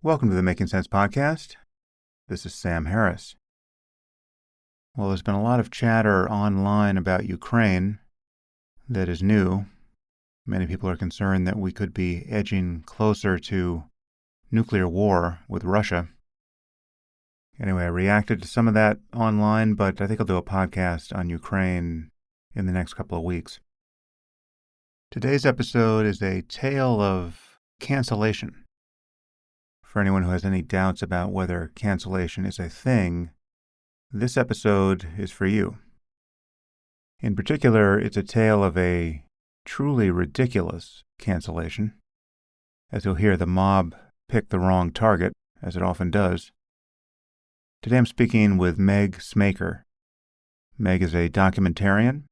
Welcome to the Making Sense podcast. This is Sam Harris. Well, there's been a lot of chatter online about Ukraine that is new. Many people are concerned that we could be edging closer to nuclear war with Russia. Anyway, I reacted to some of that online, but I think I'll do a podcast on Ukraine in the next couple of weeks. Today's episode is a tale of cancellation. For anyone who has any doubts about whether cancellation is a thing, this episode is for you. In particular, it's a tale of a truly ridiculous cancellation. As you'll hear, the mob picked the wrong target, as it often does. Today I'm speaking with Meg Smaker. Meg is a documentarian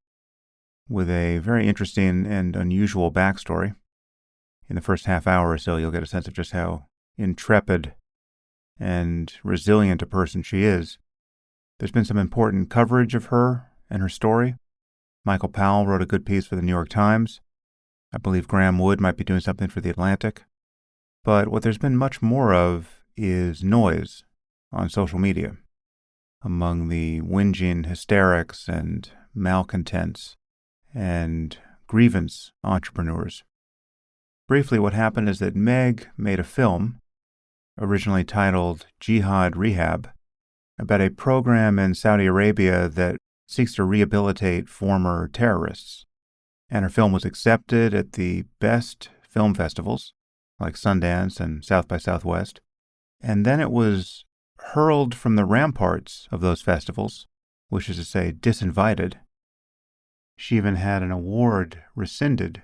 with a very interesting and unusual backstory. In the first half hour or so, you'll get a sense of just how intrepid and resilient a person she is. There's been some important coverage of her and her story. Michael Powell wrote a good piece for the New York Times. I believe Graham Wood might be doing something for The Atlantic. But what there's been much more of is noise on social media among the whinging hysterics and malcontents and grievance entrepreneurs. Briefly, what happened is that Meg made a film, originally titled Jihad Rehab, about a program in Saudi Arabia that seeks to rehabilitate former terrorists. And her film was accepted at the best film festivals, like Sundance and South by Southwest. And then it was hurled from the ramparts of those festivals, which is to say, disinvited. She even had an award rescinded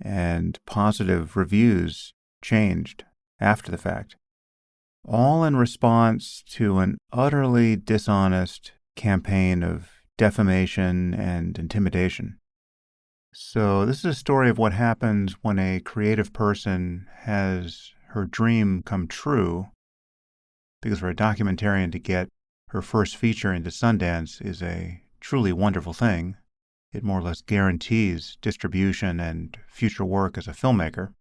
and positive reviews changed after the fact, all in response to an utterly dishonest campaign of defamation and intimidation. So this is a story of what happens when a creative person has her dream come true, because for a documentarian to get her first feature into Sundance is a truly wonderful thing. It more or less guarantees distribution and future work as a filmmaker.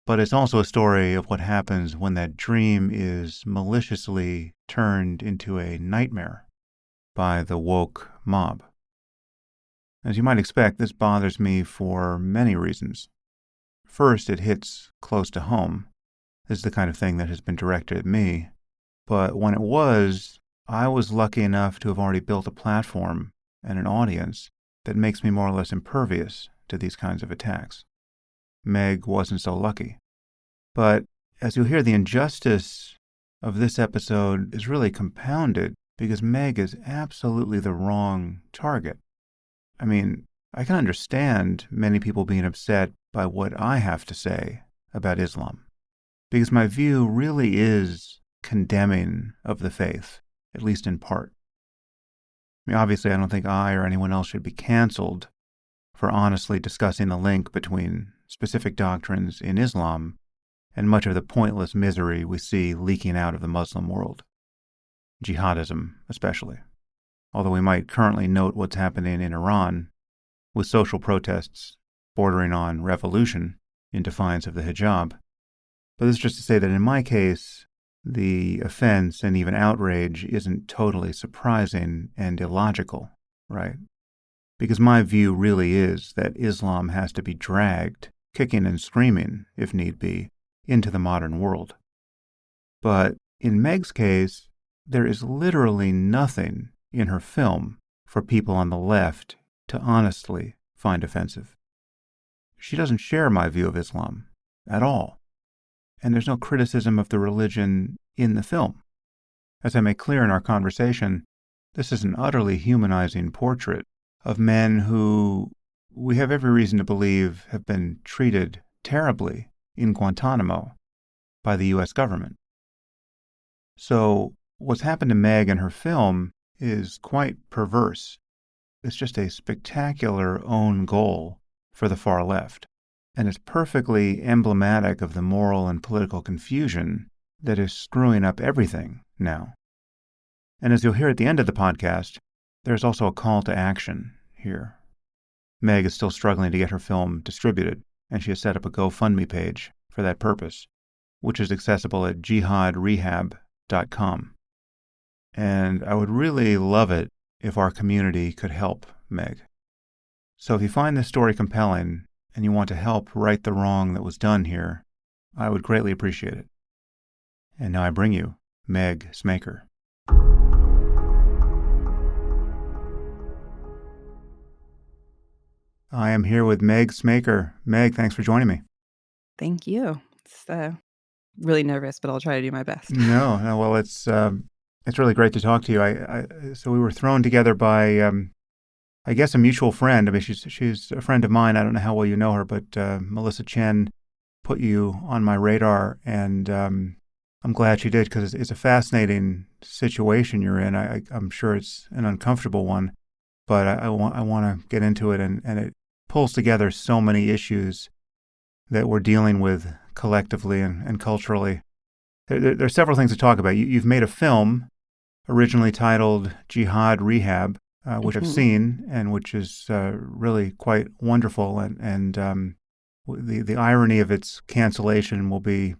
But it's also a story of what happens when that dream is maliciously turned into a nightmare by the woke mob. As you might expect, this bothers me for many reasons. First, it hits close to home. This is the kind of thing that has been directed at me. But when it was, I was lucky enough to have already built a platform and an audience that makes me more or less impervious to these kinds of attacks. Meg wasn't so lucky. But as you'll hear, the injustice of this episode is really compounded because Meg is absolutely the wrong target. I mean, I can understand many people being upset by what I have to say about Islam, because my view really is condemning of the faith, at least in part. I mean, obviously, I don't think I or anyone else should be canceled for honestly discussing the link between specific doctrines in Islam and much of the pointless misery we see leaking out of the Muslim world. Jihadism, especially. Although we might currently note what's happening in Iran, with social protests bordering on revolution in defiance of the hijab. But this is just to say that in my case, the offense and even outrage isn't totally surprising and illogical, right? Because my view really is that Islam has to be dragged, kicking and screaming, if need be, into the modern world. But in Meg's case, there is literally nothing in her film for people on the left to honestly find offensive. She doesn't share my view of Islam at all. And there's no criticism of the religion in the film. As I make clear in our conversation, this is an utterly humanizing portrait of men who we have every reason to believe have been treated terribly in Guantanamo by the U.S. government. So what's happened to Meg and her film is quite perverse. It's just a spectacular own goal for the far left. And it's perfectly emblematic of the moral and political confusion that is screwing up everything now. And as you'll hear at the end of the podcast, there's also a call to action here. Meg is still struggling to get her film distributed, and she has set up a GoFundMe page for that purpose. which is accessible at jihadrehab.com. And I would really love it if our community could help Meg. So if you find this story compelling and you want to help right the wrong that was done here, I would greatly appreciate it. And now I bring you Meg Smaker. I am here with Meg Smaker. Meg, thanks for joining me. Thank you. It's really nervous, but I'll try to do my best. No, well, it's really great to talk to you. So we were thrown together by, I guess, a mutual friend. I mean, she's a friend of mine. I don't know how well you know her, but Melissa Chen put you on my radar, and I'm glad she did, because it's a fascinating situation you're in. I'm sure it's an uncomfortable one, but I want to get into it, and it pulls together so many issues that we're dealing with collectively and culturally. There are several things to talk about. You've made a film originally titled Jihad Rehab, which I've seen, and which is really quite wonderful, and the irony of its cancellation will be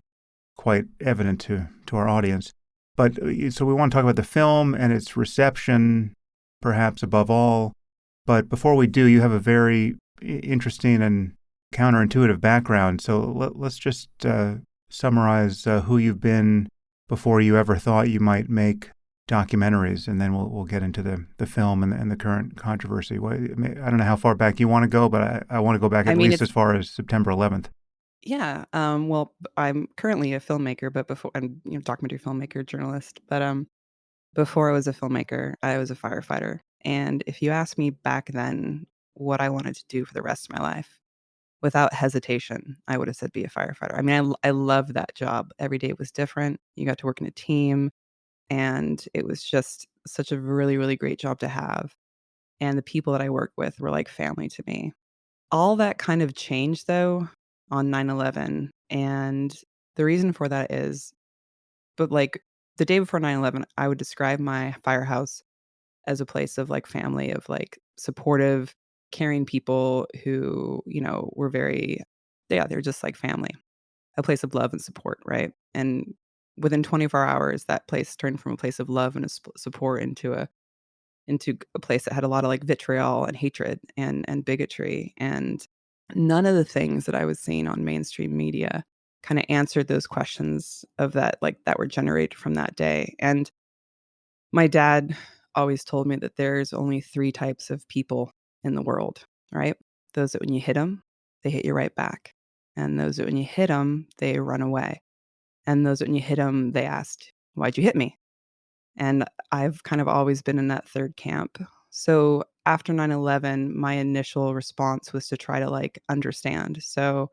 quite evident to our audience. But so we want to talk about the film and its reception, perhaps above all. But before we do, you have a very interesting and counterintuitive background. So let's just summarize who you've been before you ever thought you might make documentaries, and then we'll get into the film and the current controversy. I don't know how far back you want to go, but I want to go back at least as far as September 11th. Yeah. Well, I'm currently a filmmaker, but before I'm documentary filmmaker, journalist. But before I was a filmmaker, I was a firefighter. And if you asked me back then what I wanted to do for the rest of my life, without hesitation, I would have said be a firefighter. I mean, I loved that job. Every day was different. You got to work in a team, and it was just such a really, really great job to have. And the people that I worked with were like family to me. All that kind of changed, though, on 9/11, and the reason for that is, but like the day before 9/11, I would describe my firehouse as a place of like family, of like supportive, caring people who, were very, yeah, they're just like family, a place of love and support, right? And within 24 hours, that place turned from a place of love and support into a place that had a lot of like vitriol and hatred and bigotry. And none of the things that I was seeing on mainstream media kind of answered those questions of that, like that were generated from that day. And my dad always told me that there's only three types of people in the world, right? Those that when you hit them, they hit you right back. And those that when you hit them, they run away. And those that when you hit them, they asked, "Why'd you hit me?" And I've kind of always been in that third camp. So after 9/11, my initial response was to try to like understand. So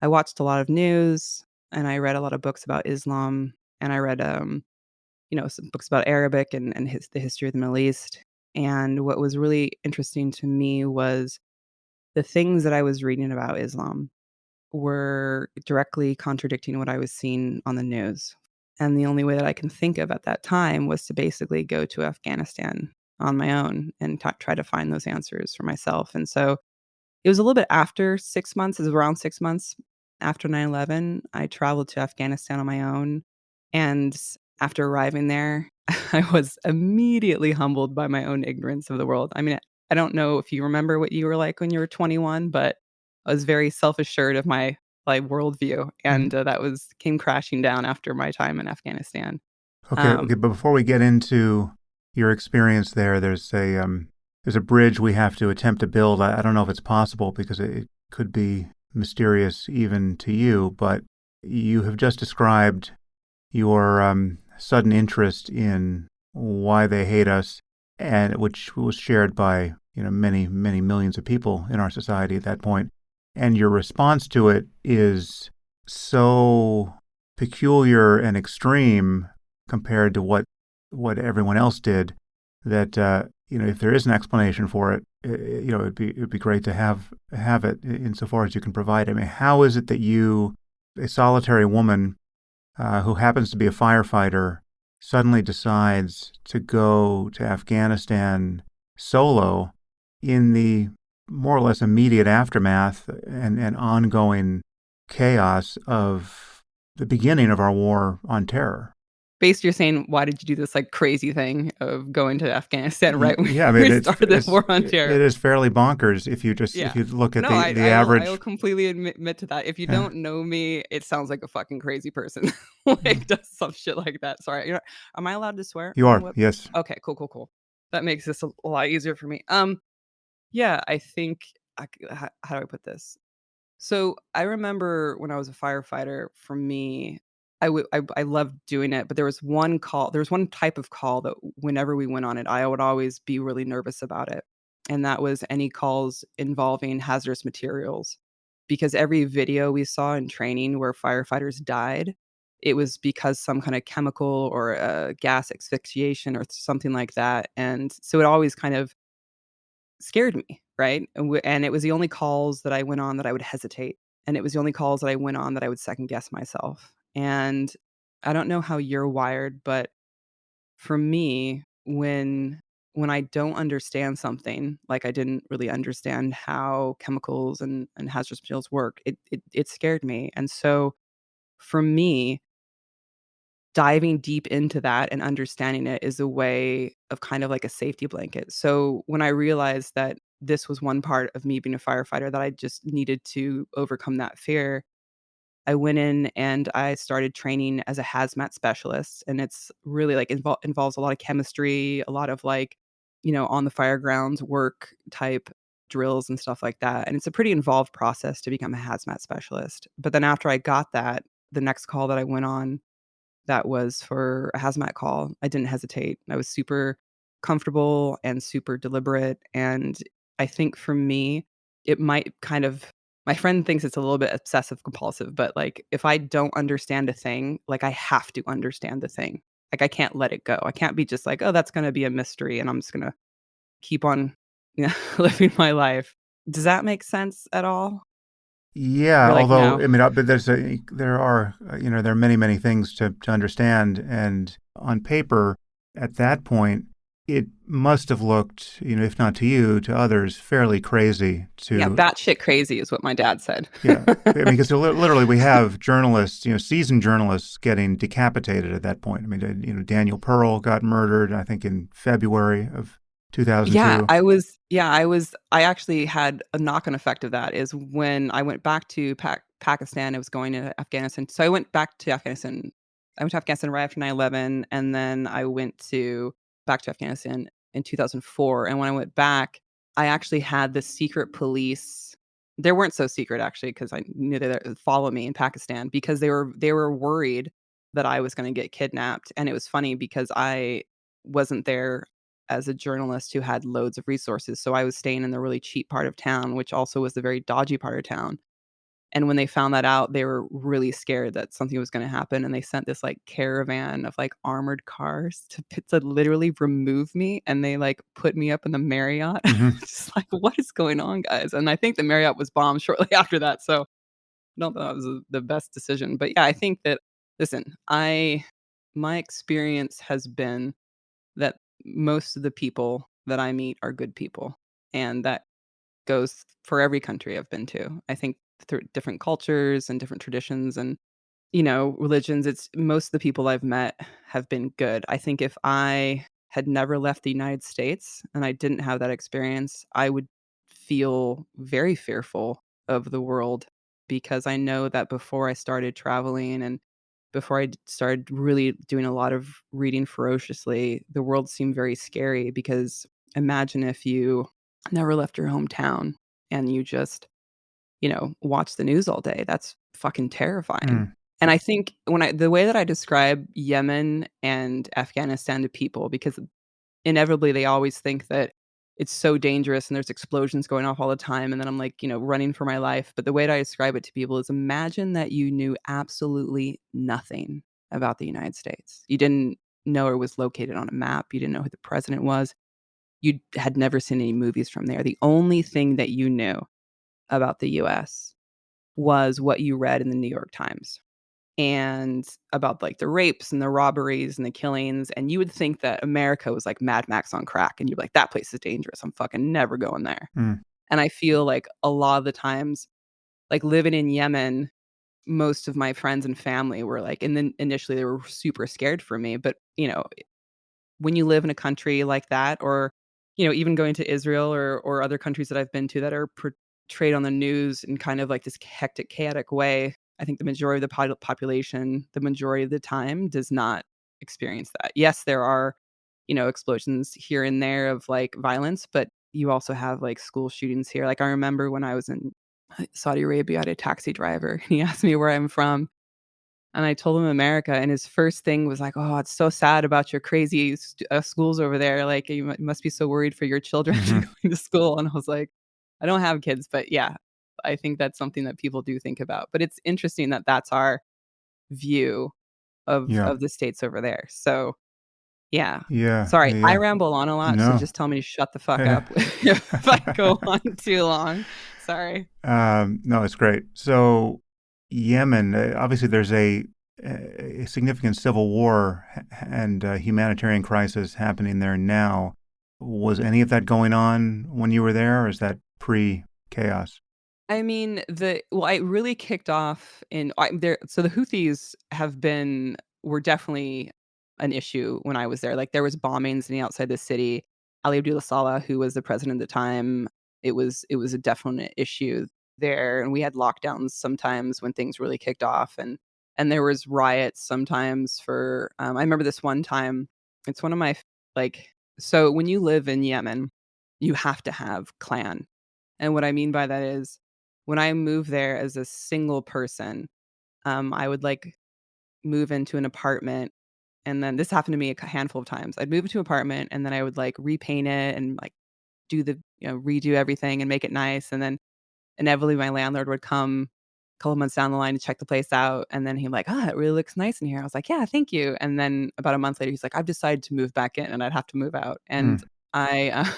I watched a lot of news, and I read a lot of books about Islam, and I read some books about Arabic and the history of the Middle East. And what was really interesting to me was the things that I was reading about Islam were directly contradicting what I was seeing on the news. And the only way that I can think of at that time was to basically go to Afghanistan on my own and try to find those answers for myself. And so it was a little bit after 6 months, it was around 6 months after 9/11. I traveled to Afghanistan on my own. And after arriving there, I was immediately humbled by my own ignorance of the world. I mean, I don't know if you remember what you were like when you were 21, but I was very self-assured of my like worldview, and that came crashing down after my time in Afghanistan. Okay, but before we get into your experience there, there's a bridge we have to attempt to build. I don't know if it's possible, because it could be mysterious even to you, but you have just described your sudden interest in why they hate us, and which was shared by many, many millions of people in our society at that point. And your response to it is so peculiar and extreme compared to what everyone else did, that if there is an explanation for it, it'd be great to have it insofar as you can provide it. I mean, how is it that you, a solitary woman who happens to be a firefighter, suddenly decides to go to Afghanistan solo in the more or less immediate aftermath and ongoing chaos of the beginning of our war on terror. Based, you're saying, why did you do this like crazy thing of going to Afghanistan right when Yeah, I we mean, started the war on terror? it is fairly bonkers if you Yeah. look at No, the I'll average. completely admit to that. If you Yeah. don't know me, it sounds like a fucking crazy person like does some shit like that. Sorry, am I allowed to swear You on the are, web? yes. Okay, cool. That makes this a lot easier for me. Yeah, I think how do I put this? So I remember when I was a firefighter, for me, I loved doing it, but there was one call, there was one type of call that whenever we went on it, I would always be really nervous about it. And that was any calls involving hazardous materials. Because every video we saw in training where firefighters died, it was because some kind of chemical or gas asphyxiation or something like that. And so it always kind of scared me, right? And it was the only calls that I went on that I would hesitate, and it was the only calls that I went on that I would second guess myself. And I don't know how you're wired, but for me, when I don't understand something, like I didn't really understand how chemicals and hazardous materials work, it scared me. And so for me, diving deep into that and understanding it is a way of kind of like a safety blanket. So when I realized that this was one part of me being a firefighter that I just needed to overcome that fear, I went in and I started training as a hazmat specialist. And it's really like involves a lot of chemistry, a lot of like, on the fire grounds work type drills and stuff like that. And it's a pretty involved process to become a hazmat specialist. But then after I got that, the next call that I went on that was for a hazmat call, I didn't hesitate. I was super comfortable and super deliberate, and I think for me, it might kind of my friend thinks it's a little bit obsessive compulsive, but, like, if I don't understand a thing, like, I have to understand the thing. Like, I can't let it go. I can't be just like, "Oh, that's gonna be a mystery, and I'm just gonna keep on, living my life." Does that make sense at all? Yeah, You're like, although "No." I mean, but there are there are many things to understand, and on paper, at that point, it must have looked, if not to you, to others, fairly crazy Yeah, to. batshit crazy is what my dad said. Yeah, I mean, because literally we have journalists, seasoned journalists getting decapitated at that point. I mean, Daniel Pearl got murdered, I think, in February of Yeah, 2002. I actually had a knock-on effect of that is when I went back to Pakistan, I was going to Afghanistan. So I went back to Afghanistan. I went to Afghanistan right after 9/11, and then I went back to Afghanistan in 2004. And when I went back, I actually had the secret police. They weren't so secret actually, because I knew they'd follow me in Pakistan because they were worried that I was gonna get kidnapped. And it was funny because I wasn't there as a journalist who had loads of resources. So I was staying in the really cheap part of town, which also was the very dodgy part of town. And when they found that out, they were really scared that something was going to happen. And they sent this like caravan of like armored cars to literally remove me. And they like put me up in the Marriott. Hmm. Just like, what is going on, guys? And I think the Marriott was bombed shortly after that. So I don't think that was the best decision. But yeah, I think that, listen, my experience has been that most of the people that I meet are good people, and that goes for every country I've been to. I think through different cultures and different traditions and, religions, it's most of the people I've met have been good. I think if I had never left the United States and I didn't have that experience, I would feel very fearful of the world because I know that before I started traveling and before started really doing a lot of reading ferociously, the world seemed very scary because imagine if you never left your hometown and you just, watch the news all day. That's fucking terrifying. Mm. And I think the way that I describe Yemen and Afghanistan to people, because inevitably they always think that it's so dangerous and there's explosions going off all the time, and then I'm like, running for my life. But the way that I describe it to people is imagine that you knew absolutely nothing about the United States. You didn't know it was located on a map. You didn't know who the president was. You had never seen any movies from there. The only thing that you knew about the US was what you read in the New York Times and about like the rapes and the robberies and the killings. And you would think that America was like Mad Max on crack. And you're like, that place is dangerous. I'm fucking never going there. Mm. And I feel like a lot of the times, like living in Yemen, most of my friends and family were like, and then initially they were super scared for me. But, when you live in a country like that, or, even going to Israel or other countries that I've been to that are portrayed on the news in kind of like this hectic, chaotic way, I think the majority of the population, the majority of the time, does not experience that. Yes, there are, explosions here and there of like violence, but you also have like school shootings here. Like I remember when I was in Saudi Arabia, I had a taxi driver and he asked me where I'm from. And I told him America, and his first thing was like, "Oh, it's so sad about your crazy schools over there. Like, you must be so worried for your children Hmm. going to school." And I was like, "I don't have kids, but yeah, I think that's something that people do think about." But it's interesting that that's our view Yeah. of the states over there. So, yeah. Yeah. Sorry, Yeah. I Yeah. ramble on a lot, so No. just tell me to shut the fuck up if I go on too long. Sorry. No, it's great. So, Yemen, obviously, there's a significant civil war and humanitarian crisis happening there now. Was any of that going on when you were there, or is that pre-chaos? I mean, I really kicked off in there. So the Houthis were definitely an issue when I was there. Like there was bombings in the outside the city. Ali Abdullah Saleh, who was the president at the time, it was a definite issue there, and we had lockdowns sometimes when things really kicked off, and there was riots sometimes for. I remember this one time. It's one of my like. So when you live in Yemen, you have to have clan, and what I mean by that is when I moved there as a single person, I would, like, move into an apartment, and then this happened to me a handful of times. I'd move into an apartment, and then I would, like, repaint it and, like, redo everything and make it nice, and then inevitably my landlord would come a couple months down the line to check the place out, and then he'd like, "Ah, it really looks nice in here." I was like, "Yeah, thank you." And then about a month later, he's like, "I've decided to move back in," and I'd have to move out, and Mm. I,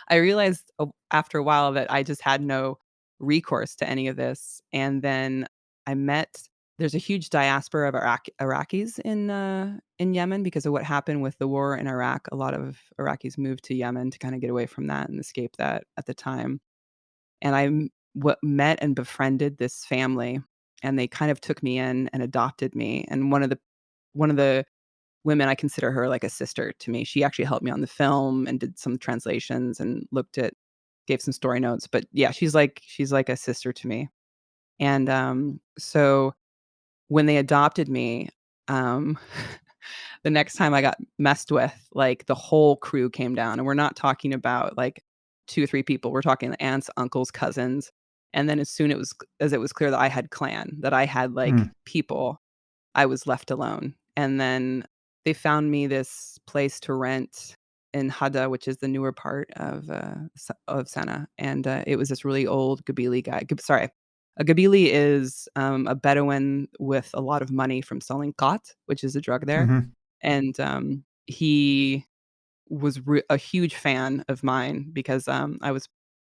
I realized after a while that I just had no recourse to any of this, and then I met there's a huge diaspora of Iraqis in Yemen because of what happened with the war in Iraq. A lot of Iraqis moved to Yemen to kinda get away from that and escape that at the time, and met and befriended this family, and they kind of took me in and adopted me, and one of the women, I consider her like a sister to me. She actually helped me on the film and did some translations and gave some story notes. But yeah, she's like a sister to me. And so when they adopted me, um, the next time I got messed with, like the whole crew came down, and we're not talking about like 2 or 3 people. We're talking aunts, uncles, cousins. And then as it was clear that I had clan, that I had like Mm. people, I was left alone. And then they found me this place to rent in Hada, which is the newer part of Sana'a, and, it was this really old Kabili guy. A Kabili is, a Bedouin with a lot of money from selling qat, which is a drug there, Hmm. and, he was a huge fan of mine because, I was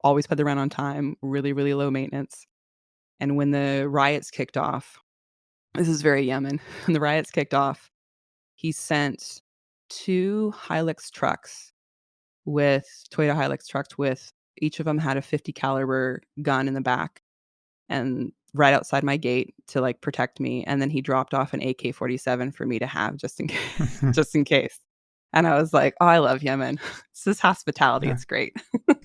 always put the rent on time, really, really low maintenance, and when the riots kicked off, this is very Yemen. When the riots kicked off, he sent 2 Hilux trucks with Toyota Hilux trucks with each of them had a 50 caliber gun in the back and right outside my gate to, like, protect me, and then he dropped off an AK-47 for me to have just in case just in case. And I was like, "Oh, I love Yemen. It's this hospitality, Yeah. it's great."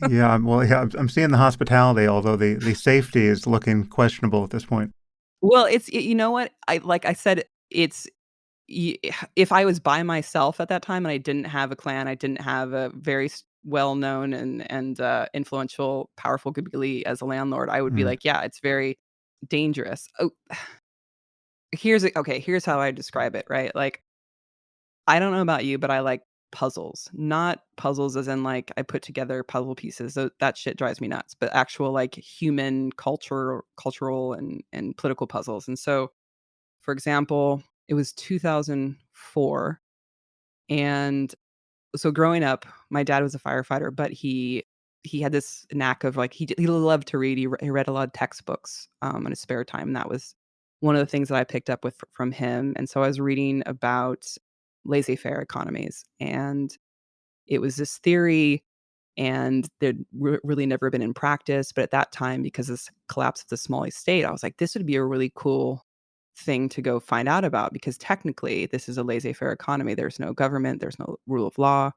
Yeah. Well, yeah, I'm seeing the hospitality, although the safety is looking questionable at this point. Well, you know what? Like I said, it's Y if I was by myself at that time and I didn't have a clan, I didn't have a very well-known and influential, powerful Kabili as a landlord, I would be Mm. like, "Yeah, it's very dangerous." Oh, here's how I describe it, right? Like, I don't know about you, but I like puzzles. Not puzzles as in, like, I put together puzzle pieces, that shit drives me nuts, but actual, like, human cultural and political puzzles, and so, for example, it was 2004. And so growing up, my dad was a firefighter, but he had this knack of like he loved to read. He read a lot of textbooks in his spare time. And that was one of the things that I picked up from him. And so I was reading about laissez-faire economies, and it was this theory and they'd really never been in practice. But at that time, because of this collapse of the Somali state, I was like, this would be a really cool thing to go find out about, because technically this is a laissez-faire economy. There's no government, there's no rule of law.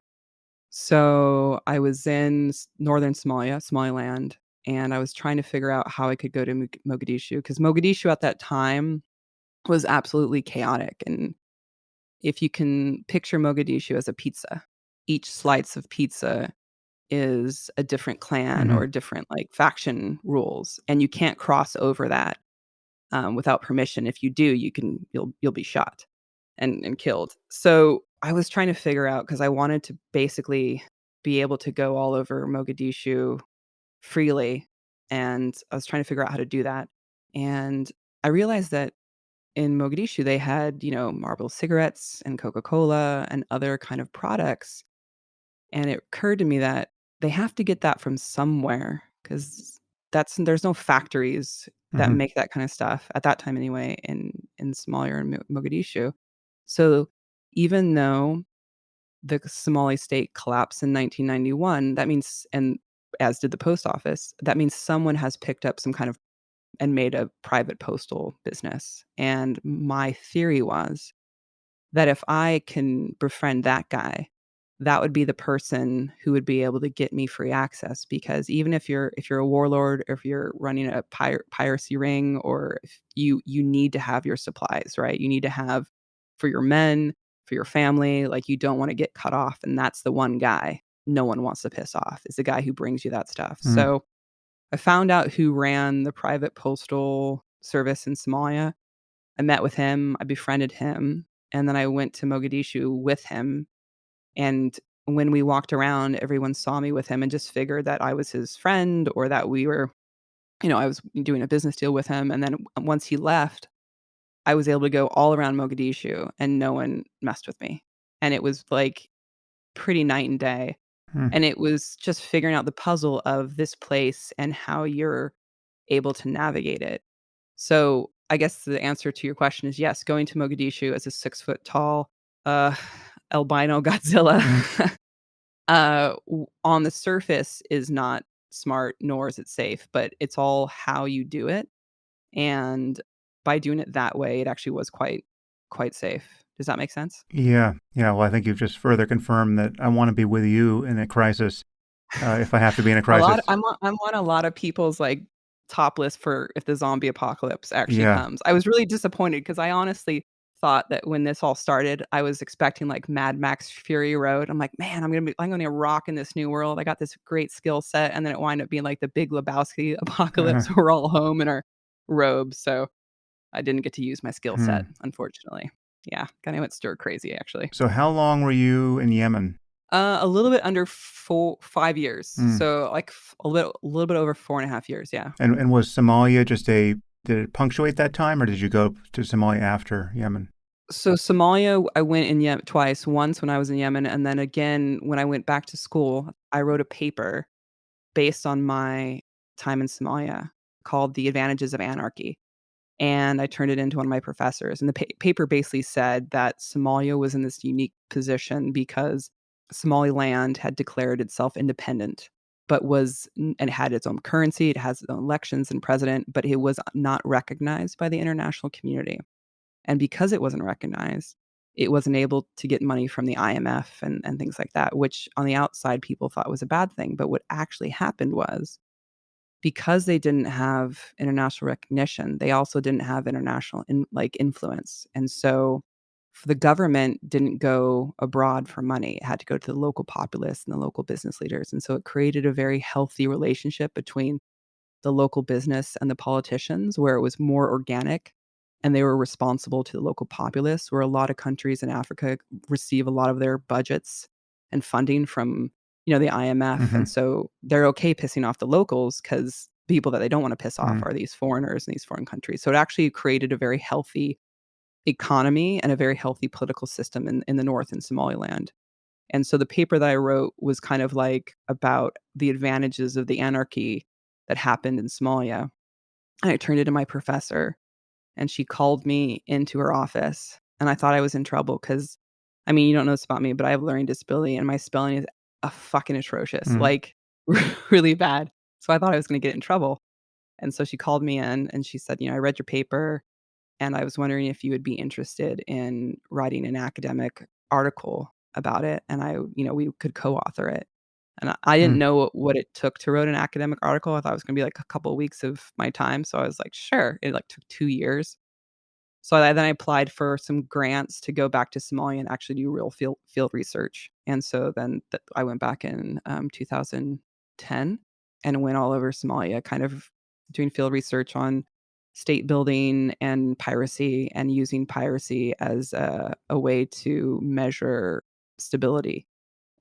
So I was in northern Somalia, Somaliland, and I was trying to figure out how I could go to Mogadishu, because Mogadishu at that time was absolutely chaotic. And if you can picture Mogadishu as a pizza, each slice of pizza is a different clan Hmm. or different like faction rules, and you can't cross over that without permission. If you do, you'll be shot and killed. So I was trying to figure out, because I wanted to basically be able to go all over Mogadishu freely, and I was trying to figure out how to do that. And I realized that in Mogadishu they had, Marlboro cigarettes and Coca-Cola and other kind of products, and it occurred to me that they have to get that from somewhere, because there's no factories that Hmm. make that kind of stuff at that time anyway in Somalia and Mogadishu. So even though the Somali state collapsed in 1991, that means, and as did the post office, that means someone has picked up some kind of and made a private postal business. And my theory was that if I can befriend that guy, that would be the person who would be able to get me free access. Because even if you're a warlord, or if you're running a piracy ring, or if you need to have your supplies, right? You need to have for your men, for your family. Like, you don't want to get cut off, and that's the one guy no one wants to piss off, is the guy who brings you that stuff. Hmm. So I found out who ran the private postal service in Somalia. I met with him, I befriended him, and then I went to Mogadishu with him. And when we walked around, everyone saw me with him and just figured that I was his friend, or that we were, I was doing a business deal with him. And then once he left, I was able to go all around Mogadishu and no one messed with me. And it was like pretty night and day. Hmm. And it was just figuring out the puzzle of this place and how you're able to navigate it. So I guess the answer to your question is yes, going to Mogadishu as a 6 foot tall uh, albino Godzilla Hmm. on the surface is not smart, nor is it safe, but it's all how you do it. And by doing it that way, it actually was quite safe. Does that make sense? Yeah. Yeah. Well, I think you've just further confirmed that I want to be with you in a crisis, if I have to be in a A lot crisis. I'm on a lot of people's, like, top list for if the zombie apocalypse actually Yeah. comes. I was really disappointed, because I honestly thought that when this all started, I was expecting, like, Mad Max Fury Road. I'm like, "Man, I'm gonna rock in this new world. I got this great skill set," and then it wound up being like the Big Lebowski apocalypse. Uh, We're all home in our robes, so I didn't get to use my skill hmm. set, unfortunately. Yeah, kinda went stir crazy, actually. So, how long were you in Yemen? A little bit under 5 years. Hmm. So, like, a little bit over 4.5 years, yeah. And was Somalia just a did it punctuate that time, or did you go to Somalia after Yemen? So, Somalia, I went in Yemen twice, once when I was in Yemen, and then again when I went back to school. I wrote a paper based on my time in Somalia called "The Advantages of Anarchy," and I turned it into one of my professors. And the paper basically said that Somalia was in this unique position because Somaliland had declared itself independent, but and it had its own currency, it has its own elections and president, but it was not recognized by the international community. And because it wasn't recognized, it wasn't able to get money from the IMF and things like that, which on the outside people thought was a bad thing. But what actually happened was, because they didn't have international recognition, they also didn't have international influence. And so the government didn't go abroad for money. It had to go to the local populace and the local business leaders. And so it created a very healthy relationship between the local business and the politicians, where it was more organic and they were responsible to the local populace, where a lot of countries in Africa receive a lot of their budgets and funding from, the IMF. And Hmm. so they're okay pissing off the locals, because people that they don't want to piss off Hmm. are these foreigners in these foreign countries. So it actually created a very healthy economy and a very healthy political system in the north in Somaliland. And so the paper that I wrote was kind of like about the advantages of the anarchy that happened in Somalia. And I turned it to my professor, and she called me into her office. And I thought I was in trouble because, I mean, you don't know this about me, but I have learning disability and my spelling is fucking atrocious, like really bad. So I thought I was going to get in trouble. And so she called me in and she said, I read your paper and I was wondering if you would be interested in writing an academic article about it. And we could co-author it. And I didn't know what it took to write an academic article. I thought it was going to be like a couple of weeks of my time. So I was like, sure. It like took 2 years. So then I applied for some grants to go back to Somalia and actually do real field research. And so then I went back in 2010 and went all over Somalia, kind of doing field research on state building and piracy, and using piracy as a way to measure stability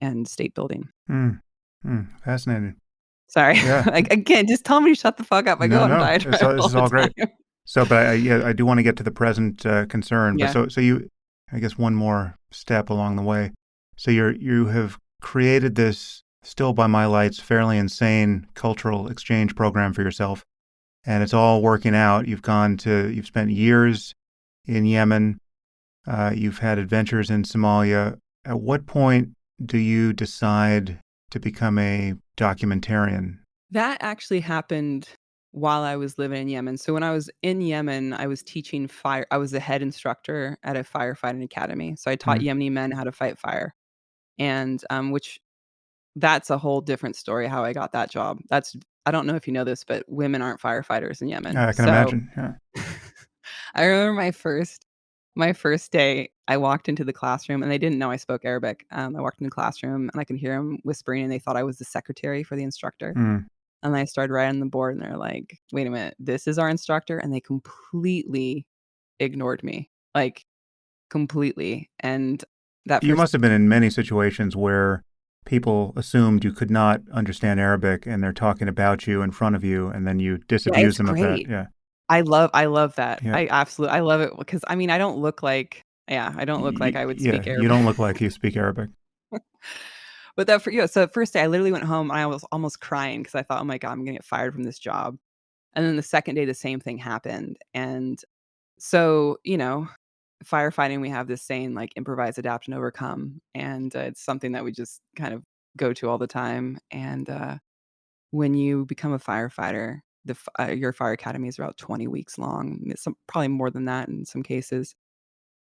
and state building. Fascinating. Sorry. Yeah. Like, again, just tell me to shut the fuck up. I go on a diatribe. This is all great. So, but I do want to get to the present concern. Yeah. But so you, I guess, one more step along the way. So you have created this, still by my lights, fairly insane cultural exchange program for yourself, and it's all working out. You've spent years in Yemen. You've had adventures in Somalia. At what point do you decide to become a documentarian? That actually happened while I was living in Yemen. So when I was in Yemen, I was teaching fire. I was the head instructor at a firefighting academy. So I taught Yemeni men how to fight fire. And which that's a whole different story how I got that job. I don't know if you know this, but women aren't firefighters in Yemen. I can imagine. Yeah. I remember my first day, I walked into the classroom and they didn't know I spoke Arabic. I walked in the classroom and I could hear them whispering and they thought I was the secretary for the instructor. And I started writing on the board and they're like, wait a minute, this is our instructor? And they completely ignored me, like completely. And You must have been in many situations where people assumed you could not understand Arabic and they're talking about you in front of you and then you disabuse them of that. Yeah. I love that. Yeah. I love it because I don't look like I would speak Arabic. You don't look like you speak Arabic. But so the first day I literally went home and I was almost crying because I thought, oh my God, I'm gonna get fired from this job. And then the second day the same thing happened. And so, firefighting, we have this saying like improvise, adapt, and overcome. And it's something that we just kind of go to all the time. And when you become a firefighter, your fire academy is about 20 weeks long, probably more than that in some cases.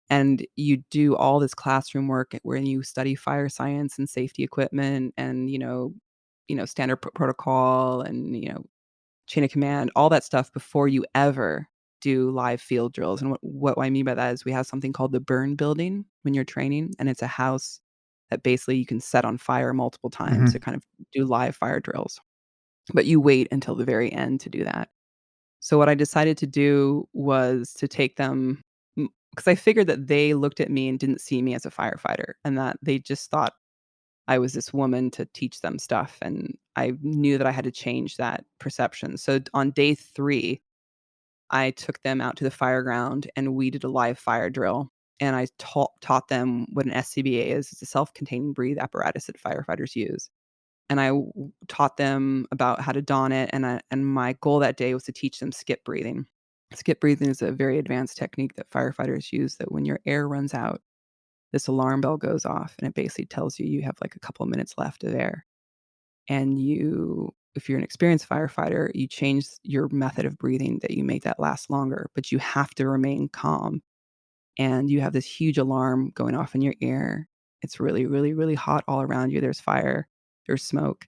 And you do all this classroom work where you study fire science and safety equipment and, standard protocol and, chain of command, all that stuff before you ever do live field drills. And what I mean by that is we have something called the burn building when you're training. And it's a house that basically you can set on fire multiple times to kind of do live fire drills. But you wait until the very end to do that. So what I decided to do was to take them, because I figured that they looked at me and didn't see me as a firefighter and that they just thought I was this woman to teach them stuff. And I knew that I had to change that perception. So on day 3, I took them out to the fire ground and we did a live fire drill. And I taught them what an SCBA is. It's a self-contained breathe apparatus that firefighters use. And I taught them about how to don it. And my goal that day was to teach them skip breathing. Skip breathing is a very advanced technique that firefighters use that when your air runs out, this alarm bell goes off and it basically tells you have like a couple of minutes left of air. And if you're an experienced firefighter, you change your method of breathing that you make that last longer, but you have to remain calm. And you have this huge alarm going off in your ear. It's really, really, really hot all around you. There's fire, there's smoke.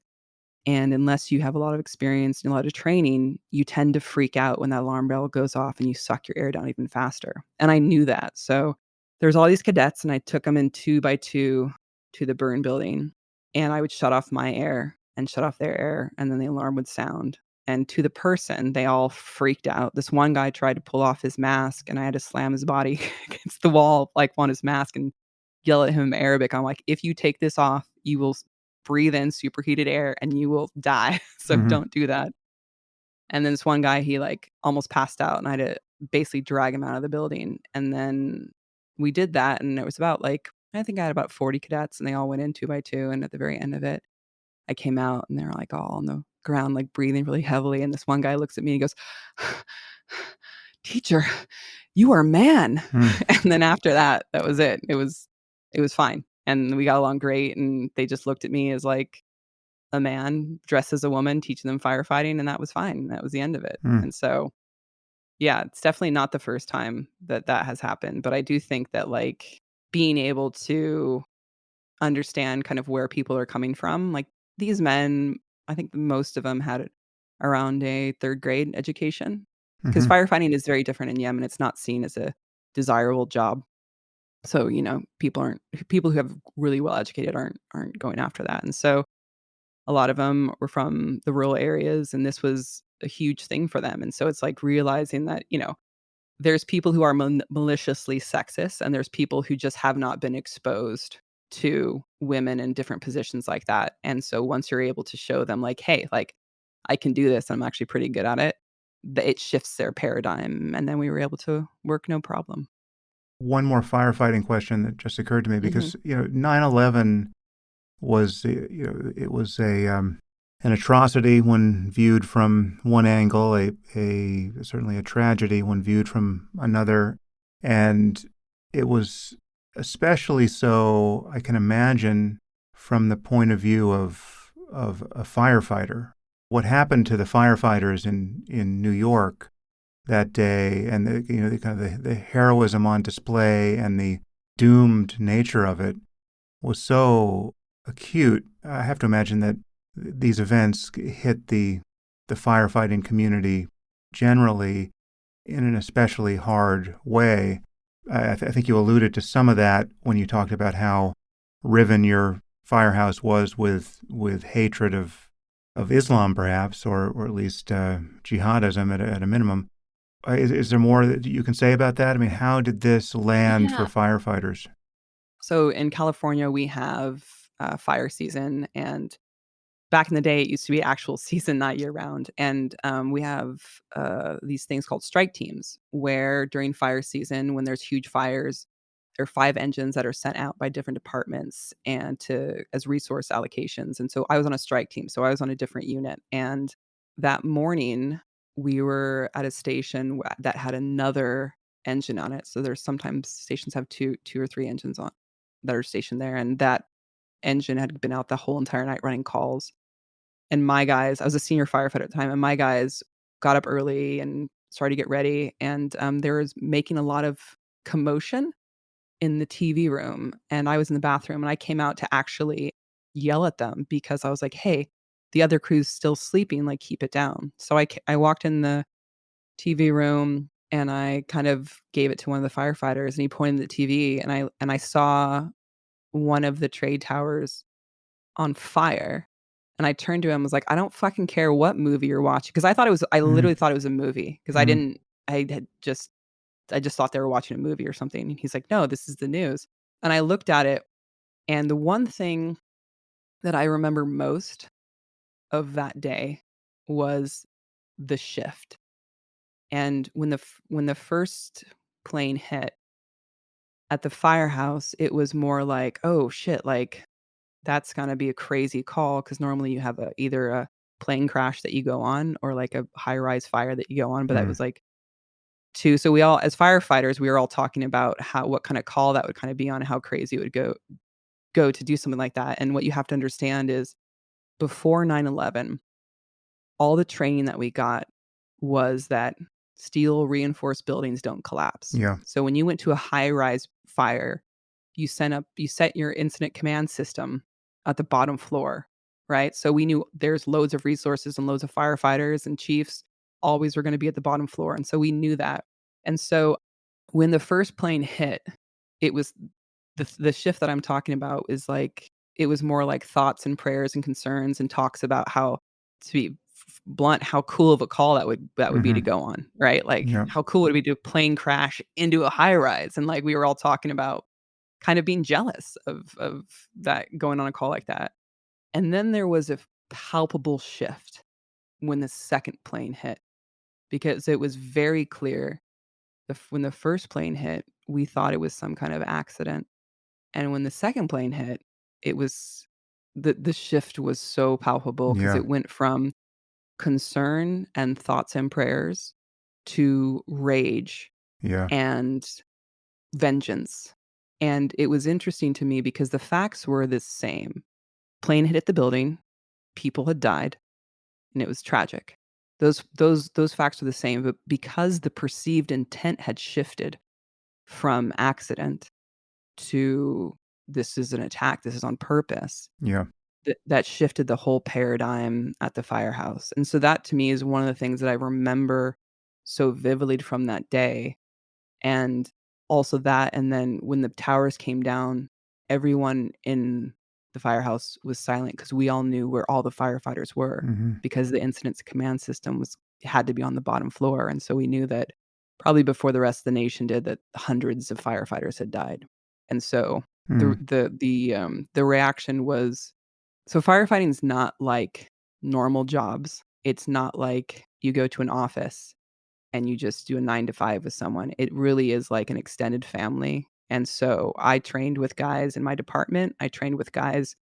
And unless you have a lot of experience and a lot of training, you tend to freak out when that alarm bell goes off and you suck your air down even faster. And I knew that. So there's all these cadets and I took them in 2 by 2 to the burn building and I would shut off my air and shut off their air. And then the alarm would sound. And to the person, they all freaked out. This one guy tried to pull off his mask and I had to slam his body against the wall, like on his mask and yell at him in Arabic. I'm like, if you take this off, you will breathe in superheated air and you will die. So don't do that. And then this one guy, he like almost passed out and I had to basically drag him out of the building. And then we did that. And it was about I think I had about 40 cadets and they all went in 2 by 2. And at the very end of it, I came out and they're like all on the ground, like breathing really heavily. And this one guy looks at me and he goes, teacher, you are a man. And then after that, that was it. It was fine. and we got along great, and they just looked at me as like a man dressed as a woman teaching them firefighting, and that was fine. That was the end of it. Hmm. And so, yeah, it's definitely not the first time that that has happened, but I do think that, like, being able to understand kind of where people are coming from, like, these men, I think most of them had around a 3rd grade education, because Hmm. firefighting is very different in Yemen. It's not seen as a desirable job. So, people who have really well educated aren't going after that. And so a lot of them were from the rural areas, and this was a huge thing for them. And so it's like realizing that, there's people who are maliciously sexist, and there's people who just have not been exposed to women in different positions like that. And so once you're able to show them, like, hey, like, I can do this, I'm actually pretty good at it, it shifts their paradigm. And then we were able to work no problem. One more firefighting question that just occurred to me Hmm. because 9/11 was it was a an atrocity when viewed from one angle, a certainly a tragedy when viewed from another, and it was especially so, I can imagine, from the point of view of a firefighter. What happened to the firefighters in New York that day, and the kind of the heroism on display and the doomed nature of it was so acute. I have to imagine that these events hit the firefighting community generally in an especially hard way. I think you alluded to some of that when you talked about how riven your firehouse was with hatred of Islam, perhaps, or at least jihadism at a minimum. Is there more that you can say about that? I mean, how did this land for Yeah. firefighters? So in California, we have fire season, and back in the day, it used to be actual season, not year round. And we have these things called strike teams, where during fire season, when there's huge fires, there are 5 engines that are sent out by different departments and to as resource allocations. And so I was on a strike team, so I was on a different unit. And that morning, we were at a station that had another engine on it. So there's sometimes stations have two or three engines on that are stationed there, and that engine had been out the whole entire night running calls. And my guys, I was a senior firefighter at the time, and my guys got up early and started to get ready, and, there was making a lot of commotion in the TV room, and I was in the bathroom, and I came out to actually yell at them because I was like, "Hey, the other crew's still sleeping, like, keep it down." So I walked in the TV room, and I kind of gave it to one of the firefighters, and he pointed at the TV, and I saw one of the trade towers on fire. And I turned to him, was like, "I don't fucking care what movie you're watching," because I Mm-hmm. literally thought it was a movie, because Mm-hmm. I just thought they were watching a movie or something. And he's like, "No, this is the news." And I looked at it, and the one thing that I remember most of that day was the shift. And when the first plane hit at the firehouse, it was more like, "Oh shit, like, that's gonna be a crazy call," because normally you have either a plane crash that you go on or, like, a high-rise fire that you go on, but that was, like, 2. So we all, as firefighters, we were all talking about what kinda call that would kinda be on, how crazy it would go to do something like that. And what you have to understand is before 9/11, all the training that we got was that steel reinforced buildings don't collapse. Yeah. So when you went to a high-rise fire, you set your incident command system at the bottom floor, right? So we knew there's loads of resources and loads of firefighters and chiefs always were gonna be at the bottom floor, and so we knew that. And so when the first plane hit, it was the shift that I'm talking about is like it was more like thoughts and prayers and concerns and talks about how, to be blunt, how cool of a call that would be Mm-hmm. to go on, right? Like, Yeah. how cool would it be to plane crash into a high rise? And, like, we were all talking about kind of being jealous of that, going on a call like that. And then there was a palpable shift when the second plane hit, because it was very clear when the first plane hit, we thought it was some kind of accident. And when the second plane hit, it was the shift was so palpable, because Yeah. it went from concern and thoughts and prayers to rage Yeah. and vengeance. And it was interesting to me because the facts were the same. Plane had hit the building, people had died, and it was tragic. Those facts were the same, but because the perceived intent had shifted from accident to this is an attack, this is on purpose, Yeah. that shifted the whole paradigm at the firehouse. And so that to me is one of the things that I remember so vividly from that day. And also that, and then when the towers came down, everyone in the firehouse was silent because we all knew where all the firefighters were Hmm. because the incident command system had to be on the bottom floor. And so we knew that probably before the rest of the nation did, that hundreds of firefighters had died. And so Mm. the reaction was, so firefighting is not like normal jobs. It's not like you go to an office and you just do a 9 to 5 with someone. It really is like an extended family. And so I trained with guys in my department. I trained with guys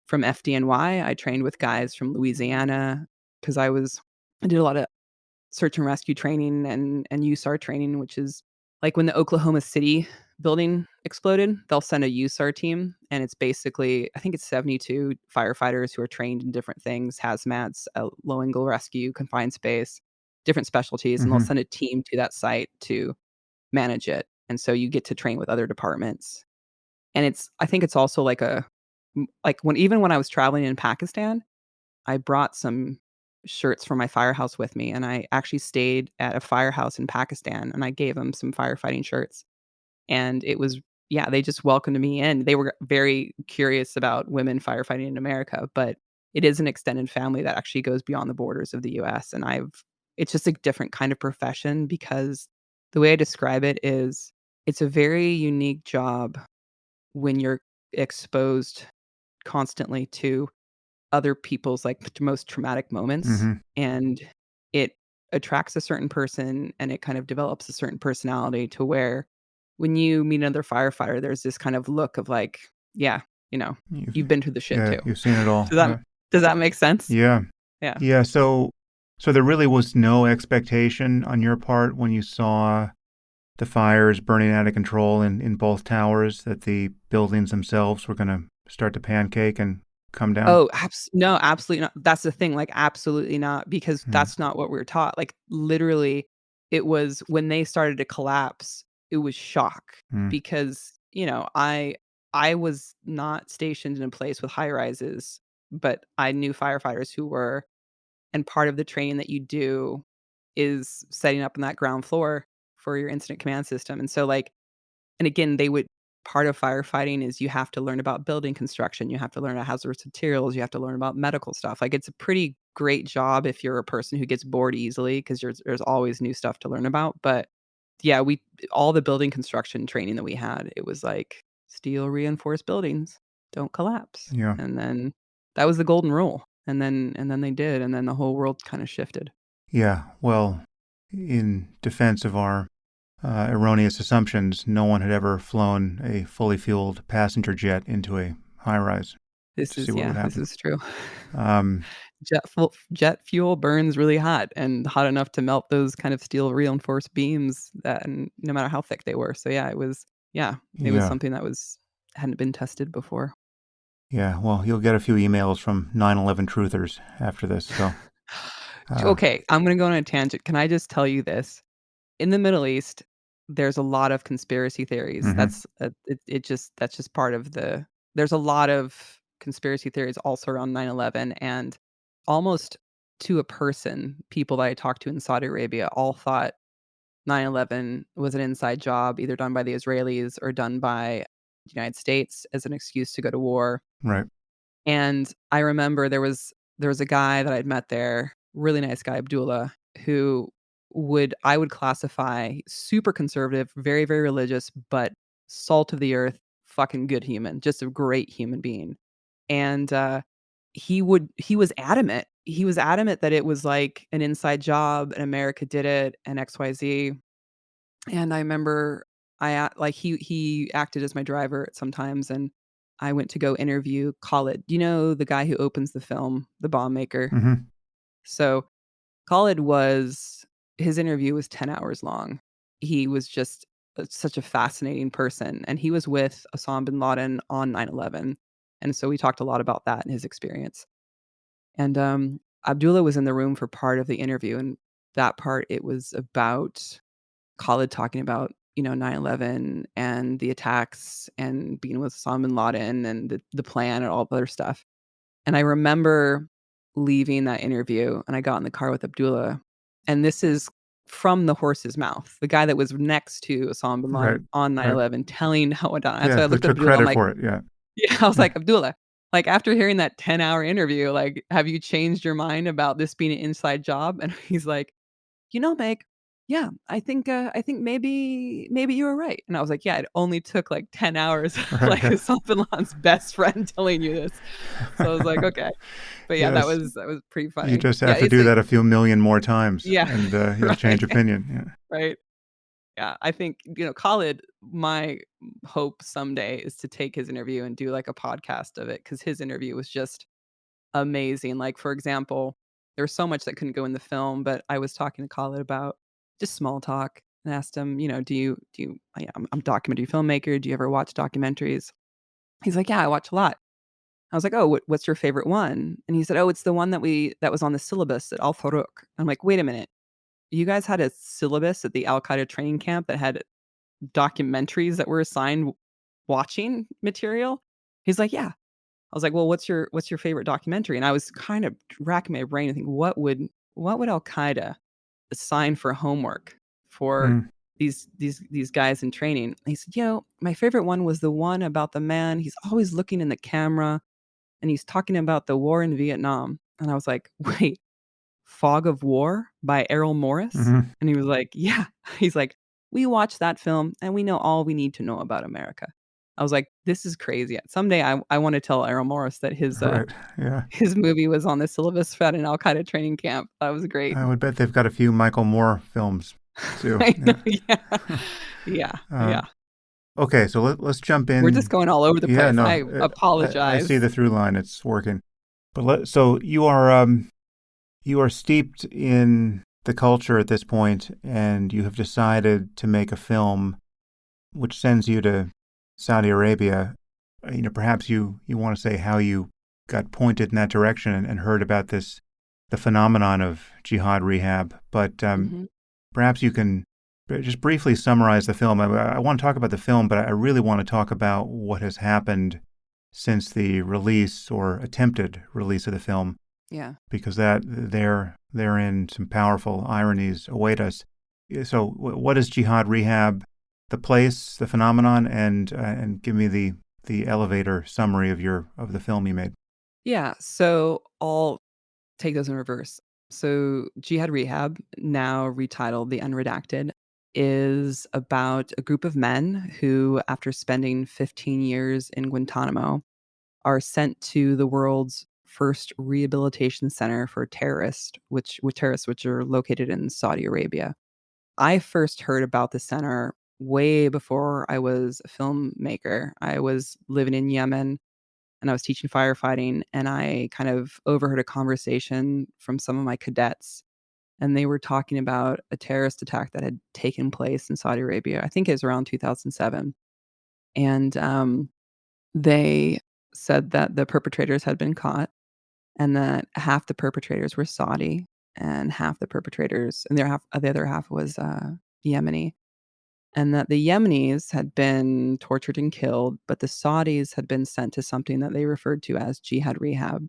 from FDNY. I trained with guys from Louisiana because I did a lot of search and rescue training and USAR training, which is like when the Oklahoma City building exploded, they'll send a USAR team, and it's basically, I think it's 72 firefighters who are trained in different things, hazmats, low angle rescue, confined space, different specialties, and they'll Hmm. send a team to that site to manage it. And so you get to train with other departments. And I think it's also like like when I was traveling in Pakistan, I brought some shirts from my firehouse with me, and I actually stayed at a firehouse in Pakistan, and I gave them some firefighting shirts. And it was, yeah, they just welcomed me in. They were very curious about women firefighting in America, but it is an extended family that actually goes beyond the borders of the US. And it's just a different kind of profession because the way I describe it is it's a very unique job when you're exposed constantly to other people's, like, most traumatic moments, Hmm. and it attracts a certain person, and it kind of develops a certain personality to where when you meet another firefighter, there's this kind of look of like, "Yeah, you know, You've, you've been through the shit yeah, too." you've seen it all. Does that Yeah. does that make sense? Yeah. Yeah. Yeah. So there really was no expectation on your part when you saw the fires burning out of control in both towers that the buildings themselves were going to start to pancake and come down. Oh, no, absolutely not. That's the thing, like, absolutely not, because Mm. that's not what we were taught. Like, literally, it was when they started to collapse, it was shock Mm. because, I was not stationed in a place with high rises, but I knew firefighters who were, and part of the training that you do is setting up on that ground floor for your incident command system. And so, like, and again, part of firefighting is you have to learn about building construction, you have to learn about hazardous materials, you have to learn about medical stuff. Like, it's a pretty great job if you're a person who gets bored easily because there's always new stuff to learn about. But yeah, we all the building construction training that we had, it was like steel reinforced buildings don't collapse. Yeah. And then that was the golden rule. And then they did, and then the whole world kind of shifted. Yeah. Well, in defense of our erroneous assumptions, no one had ever flown a fully fueled passenger jet into a high rise to see what would This happen. is true. Um, Jet fuel burns really hot and hot enough to melt those kind of steel reinforced beams that, and no matter how thick they were. So it was yeah. something that hadn't been tested before. Yeah. Well, you'll get a few emails from 9/11 truthers after this. So, uh, Okay, I'm gonna go on a tangent. Can I just tell you this? In the Middle East, there's a lot of conspiracy theories. hmm. That's just part of there's a lot of conspiracy theories also around 9/11, and almost to a person, people that I talked to in Saudi Arabia all thought 9/11 was an inside job either done by the Israelis or done by the United States as an excuse to go to war. Right. And I remember there was a guy that I'd met there, really nice guy, Abdullah, who I would classify super conservative, very, very religious, but salt of the earth, fucking good human, just a great human being. And he was adamant. He was adamant that it was like an inside job and America did it and XYZ. And I remember like he acted as my driver at sometimes, and I went to go interview Khalid. Do you know the guy who opens the film, the bomb maker? Hmm. So Khalid his interview was 10 hours long. He was just such a fascinating person. And he was with Osama bin Laden on 9/11. And so we talked a lot about that and his experience. And Abdullah was in the room for part of the interview. And that part, it was about Khalid talking about, 9/11 and the attacks and being with Osama bin Laden and the plan and all the other stuff. And I remember leaving that interview, and I got in the car with Abdullah, and this is from the horse's mouth, the guy that was next to Osama bin Right. Laden on Right. 9/11 telling how it done. That's Yeah. why I Who looked at took Abdullah, I'm credit like, for it? Yeah. yeah, I was Yeah. like, "Abdullah, like, after hearing that 10-hour interview, like, have you changed your mind about this being an inside job?" And he's like, Meg, yeah, I think maybe you were right." And I was like, "Yeah, it only took like 10 hours, Right. like Osama bin Laden's best friend telling you this." So I was like, "Okay." But yeah, that Yes. was pretty You funny. just Yeah, have to it's do a that a few million more times, yeah, and you'll change right, opinion. Yeah. right. Yeah, I think, Khalid, my hope someday is to take his interview and do like a podcast of it because his interview was just amazing. Like, for example, there's so much that couldn't go in the film, but I was talking to Khalid about just small talk and asked him, yeah, I'm a documentary filmmaker. Do you ever watch documentaries? He's like, yeah, I watch a lot. I was like, oh, what's your favorite one? And he said, oh, it's the one that was on the syllabus at Al Farouk. I'm like, wait a minute. You guys had a syllabus at the Al Qaeda training camp that had documentaries that were assigned watching material? He's like, yeah. I was like, "Well, what's your favorite documentary?" And I was kind of racking my brain and thinking, what would Al Qaeda assign for homework for Mm. these guys in training? And he said, my favorite one was the one about the man. He's always looking in the camera and he's talking about the war in Vietnam." And I was like, "Wait, Fog of War by Errol Morris?" Mhm. And he was like, "Yeah." He's like, "We watched that film and we know all we need to know about America." I was like, "This is crazy." Someday I wanna tell Errol Morris that his, Right. Yeah. his movie was on the syllabus for an Al Qaeda training camp. That was great. I would bet they've got a few Michael Moore films too. I know, Yeah. yeah. Yeah, Um, yeah. okay, so let's jump We're just in. going all over the Yeah, place. no, I I see apologize. the through line. It's working. But so you are steeped in the culture at this point, and you have decided to make a film which sends you to Saudi Arabia. Perhaps you want to say how you got pointed in that direction and heard about the phenomenon of Jihad Rehab. But Mhm. perhaps you can just briefly summarize the film. I want to talk about the film, but I really want to talk about what has happened since the release or attempted release of the film, Yeah. because therein some powerful ironies await us. So, what is Jihad Rehab? The place, the phenomenon, and give me the elevator summary of the film you made. Yeah, so I'll take those in reverse. So Jihad Rehab, now retitled The Unredacted, is about a group of men who, after spending 15 years in Guantanamo, are sent to the world's first rehabilitation center for terrorists, which are located in Saudi Arabia. I first heard about the center way before I was a filmmaker. I was living in Yemen and I was teaching firefighting, and I kind of overheard a conversation from some of my cadets, and they were talking about a terrorist attack that had taken place in Saudi Arabia. I think it was around 2007, and they said that the perpetrators had been caught, and that half the perpetrators were Saudi, and half the perpetrators, and the other half was Yemeni, and that the Yemenis had been tortured and killed, but the Saudis had been sent to something that they referred to as Jihad Rehab.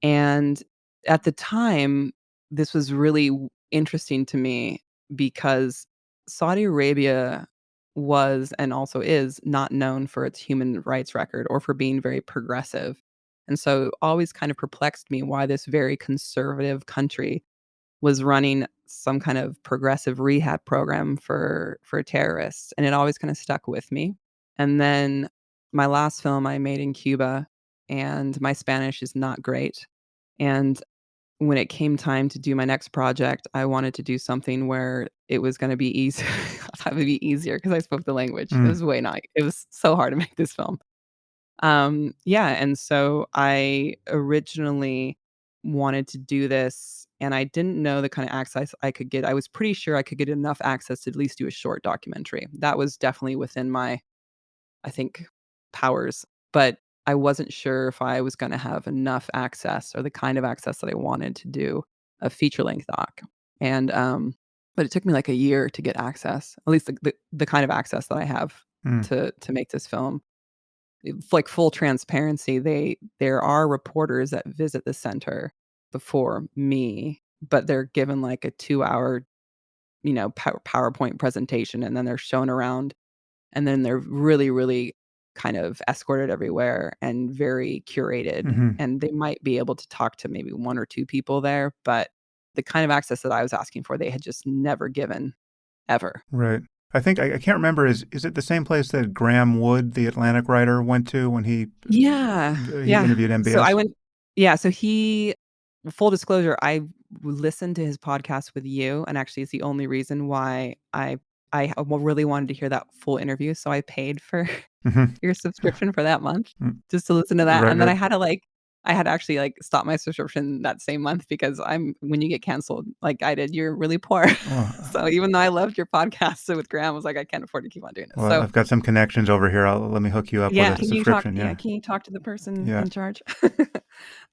And at the time, this was really interesting to me because Saudi Arabia was and also is not known for its human rights record or for being very progressive. And so it always kind of perplexed me why this very conservative country was running some kind of progressive rehab program for terrorists, and it always kinda stuck with me. And then my last film I made in Cuba, and my Spanish is not great, and when it came time to do my next project, I wanted to do something where it was gonna be easy I thought it would be easier because I spoke the language. Mm. It was so hard to make this film. Yeah, and so I originally wanted to do this and I didn't know the kind of access I could get. I was pretty sure I could get enough access to at least do a short documentary. That was definitely within my, I think, powers, but I wasn't sure if I was gonna have enough access or the kind of access that I wanted to do a feature-length doc. And, but it took me like a year to get access, at least the kind of access that I have Mm. to make this film. It's like full transparency, there are reporters that visit the center before me, but they're given like a 2-hour, PowerPoint presentation, and then they're shown around, and then they're really, really kind of escorted everywhere and very curated, Hmm. and they might be able to talk to maybe 1 or 2 people there, but the kind of access that I was asking for, they had just never given, ever. Right. I think I can't remember. Is it the same place that Graham Wood, the Atlantic writer, went to when Yeah, he yeah. interviewed So I MBS? went Yeah, so he full disclosure, I listened to his podcast with you, and actually it's the only reason why really wanted to hear that full interview, so I paid for Hmm. your subscription for that month just to listen to that, Right. and then Right. I had to actually, like, stop my subscription that same month because when you get canceled like I did, you're really poor. Well, So even though I loved your podcast, so with Graham, I was like, "I can't afford to keep on doing this." well, So I've got some connections over here. Let me hook you up with yeah, a subscription. Yeah. can you talk to the person Yeah. in charge?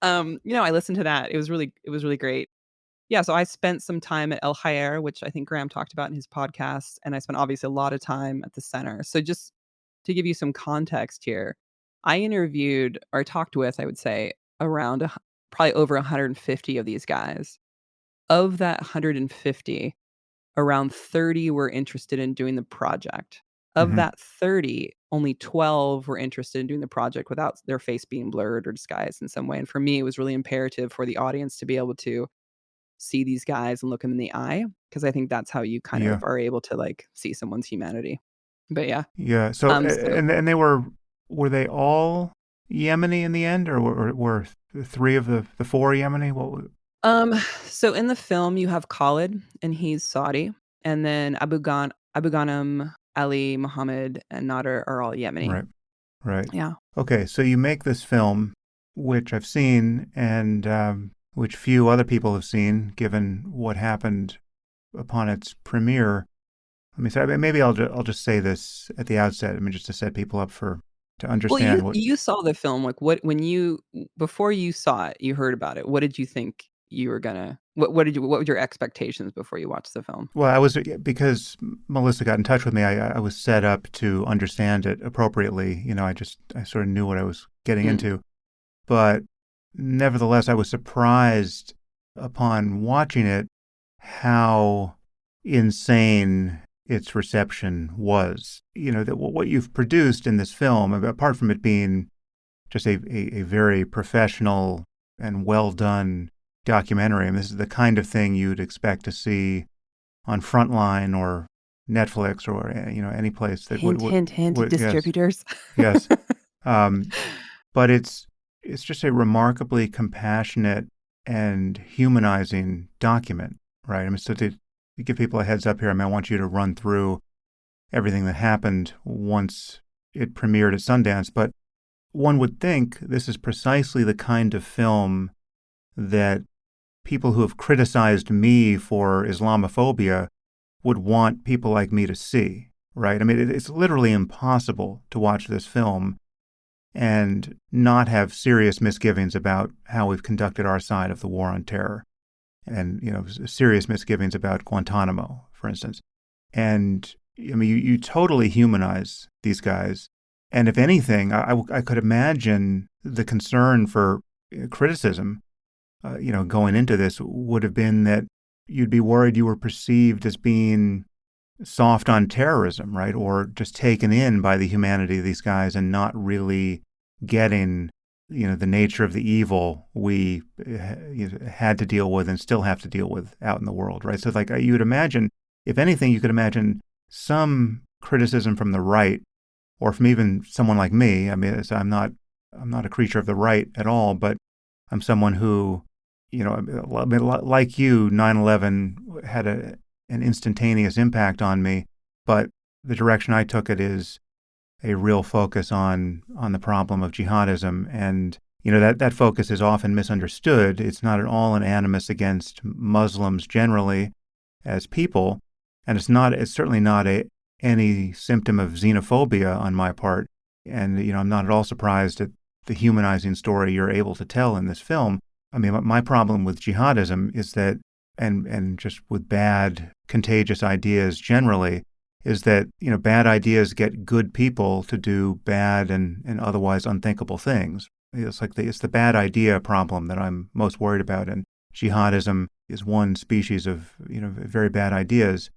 I listened to that. It was really great. Yeah, so I spent some time at El Haier, which I think Graham talked about in his podcast, and I spent obviously a lot of time at the center. So just to give you some context here, I interviewed or talked with, I would say, around probably over 150 of these guys. Of that 150, around 30 were interested in doing the project. Of Hmm. that 30, only 12 were interested in doing the project without their face being blurred or disguised in some way. And for me, it was really imperative for the audience to be able to see these guys and look them in the eye, because I think that's how you kind Yeah. of are able to, like, see someone's humanity. But yeah. Yeah. So So and they were they all Yemeni in the end, or were three of the four Yemeni? Um, so in the film, you have Khalid, and he's Saudi, and then Abu Ghanem, Ali, Muhammad, and Nader are all Yemeni. Right. Right. Yeah. Okay. So you make this film, which I've seen, and which few other people have seen, given what happened upon its premiere. Let me say, maybe I'll just say this at the outset. I mean, just to set people up to Well, understand what. you saw the film, like, before you saw it, you heard about it, what did you think you were gonna what were your expectations before you watched the film? Well, I was because Melissa got in touch with me. I was set up to understand it appropriately. I sort of knew what I was getting Mm. into, but nevertheless, I was surprised upon watching it how insane its reception was. That what you've produced in this film, apart from it being just a very professional and well done documentary. I mean, this is the kind of thing you'd expect to see on Frontline or Netflix or any place that Hint, hint, hint, yes, distributors. yes. Um, but it's just a remarkably compassionate and humanizing document, right? I mean, so to give people a heads up here, I mean, I want you to run through everything that happened once it premiered at Sundance, but one would think this is precisely the kind of film that people who have criticized me for Islamophobia would want people like me to see, right? I mean, it's literally impossible to watch this film and not have serious misgivings about how we've conducted our side of the war on terror, and serious misgivings about Guantanamo, for instance. And I mean, you totally humanize these guys. And if anything, I could imagine the concern for criticism, going into this would have been that you'd be worried you were perceived as being soft on terrorism, right? Or just taken in by the humanity of these guys and not really getting, the nature of the evil we had to deal with and still have to deal with out in the world, right? So like you'd imagine, if anything, you could imagine some criticism from the right or from even someone like me. I mean, I'm not a creature of the right at all, but I'm someone who, like you, 9/11 had an instantaneous impact on me, but the direction I took it is a real focus on the problem of jihadism and that focus is often misunderstood. It's not at all an animus against Muslims generally as people, and it's certainly not any symptom of xenophobia on my part. And, I'm not at all surprised at the humanizing story you're able to tell in this film. I mean, my problem with jihadism is that, and just with bad, contagious ideas generally, is that, bad ideas get good people to do bad and otherwise unthinkable things. It's the bad idea problem that I'm most worried about. And jihadism is one species of, very bad ideas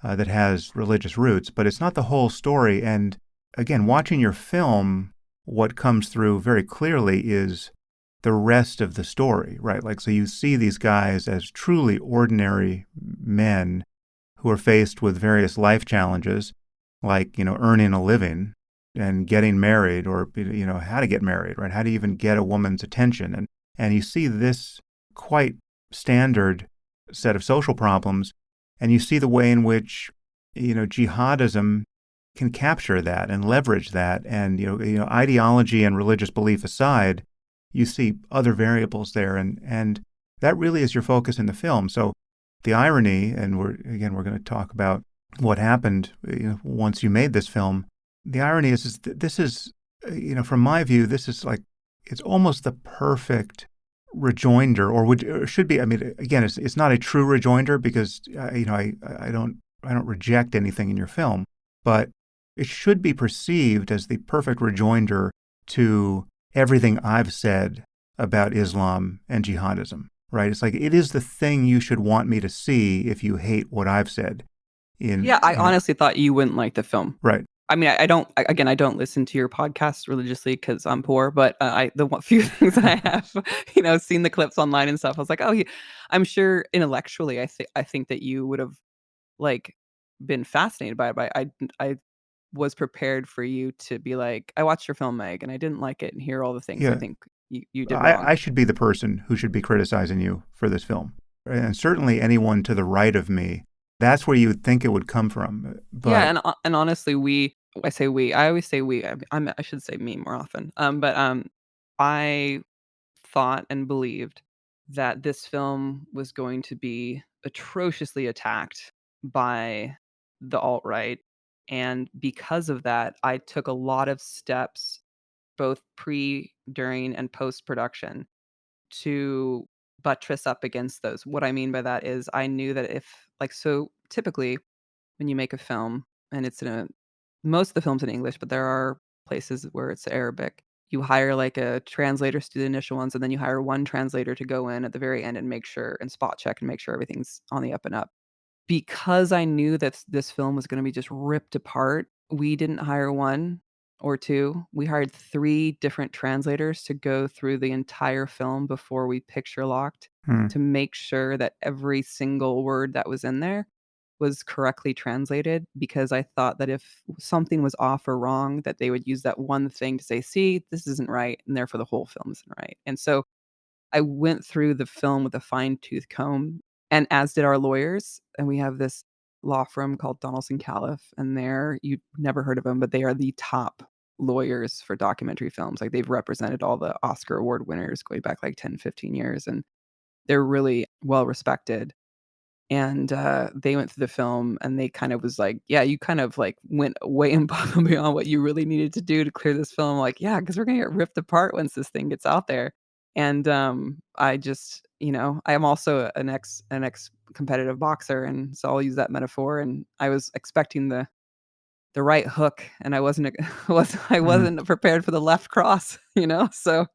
that has religious roots, but it's not the whole story. And again, watching your film, what comes through very clearly is the rest of the story, right? So you see these guys as truly ordinary men who are faced with various life challenges, like, earning a living and getting married, or, how to get married, right? How do you even get a woman's attention? And you see this quite standard set of social problems, and you see the way in which, jihadism can capture that and leverage that. And, ideology and religious belief aside, you see other variables there. And that really is your focus in the film. So the irony, and we're going to talk about what happened once you made this film. The irony is that this is, from my view, this is it's almost the perfect rejoinder, or should be. I mean, again, it's not a true rejoinder because I don't reject anything in your film, but it should be perceived as the perfect rejoinder to everything I've said about Islam and jihadism, right? It's it is the thing you should want me to see if you hate what I've said. I honestly thought you wouldn't like the film. Right. I mean, I don't listen to your podcast religiously because I'm poor, but the few things that I have, seen the clips online and stuff, I was like, oh, I'm sure intellectually, I think that you would have been fascinated by it. But I was prepared for you to be like, I watched your film, Meg, and I didn't like it, and here are all the things I think you did wrong. I should be the person who should be criticizing you for this film, and certainly anyone to the right of me. That's where you would think it would come from. But and honestly, I say we. I always say we. I should say me more often. I thought and believed that this film was going to be atrociously attacked by the alt-right, and because of that, I took a lot of steps, both pre, during, and post-production, to buttress up against those. What I mean by that is I knew that so typically when you make a film and most of the film's in English, but there are places where it's Arabic. You hire a translator to do the initial ones, and then you hire one translator to go in at the very end and make sure and spot check and make sure everything's on the up and up. Because I knew that this film was gonna be just ripped apart, we didn't hire 1 or 2, we hired 3 different translators to go through the entire film before we picture locked, to make sure that every single word that was in there was correctly translated, because I thought that if something was off or wrong, that they would use that one thing to say, "See, this isn't right," and therefore the whole film isn't right. And so I went through the film with a fine-tooth comb, and as did our lawyers, and we have this law firm called Donaldson Callif, and you've never heard of them, but they are the top lawyers for documentary films. They've represented all the Oscar award winners going back 10, 15 years, and they're really well respected. And they went through the film, and they kind of was like, "Yeah, you kind of went way above and beyond what you really needed to do to clear this film." "Yeah, because we're gonna get ripped apart once this thing gets out there." And I just, I am also an ex competitive boxer, and so I'll use that metaphor. And I was expecting the right hook, and I wasn't I wasn't prepared for the left cross. So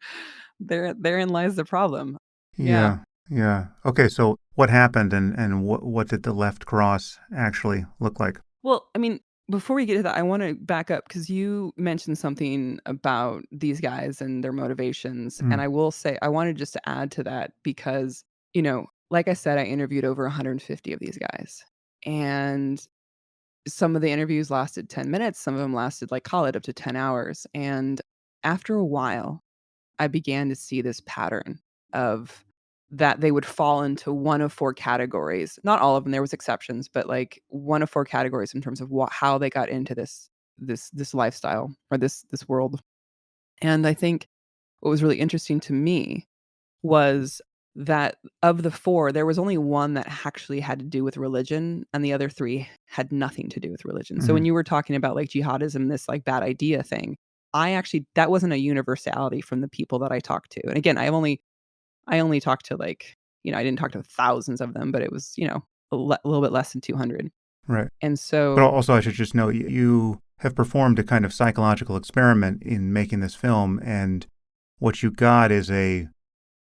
therein lies the problem. Yeah. yeah, yeah. Okay, so what happened, and what did the left cross actually look like? Well, I mean, before we get to that, I want to back up because you mentioned something about these guys and their motivations. And Mm, I will say, I wanted just to add to that because, like I said, I interviewed over 150 of these guys. And some of the interviews lasted 10 minutes, some of them lasted, call it up to 10 hours. And after a while, I began to see this pattern of that they would fall into one of 4 categories. Not all of them, there was exceptions, but, one of 4 categories in terms of how they got into this lifestyle or this world. And I think what was really interesting to me was that of the 4, there was only 1 that actually had to do with religion, and the other 3 had nothing to do with religion. So when Mhm. you were talking about, like, jihadism, this, like, bad idea thing, that wasn't a universality from the people that I talked to. And again, I only talked to, like, I didn't talk to thousands of them, but it was, a little bit less than 200. Right. And But so also, I should just note, you have performed a kind of psychological experiment in making this film, and what you got is the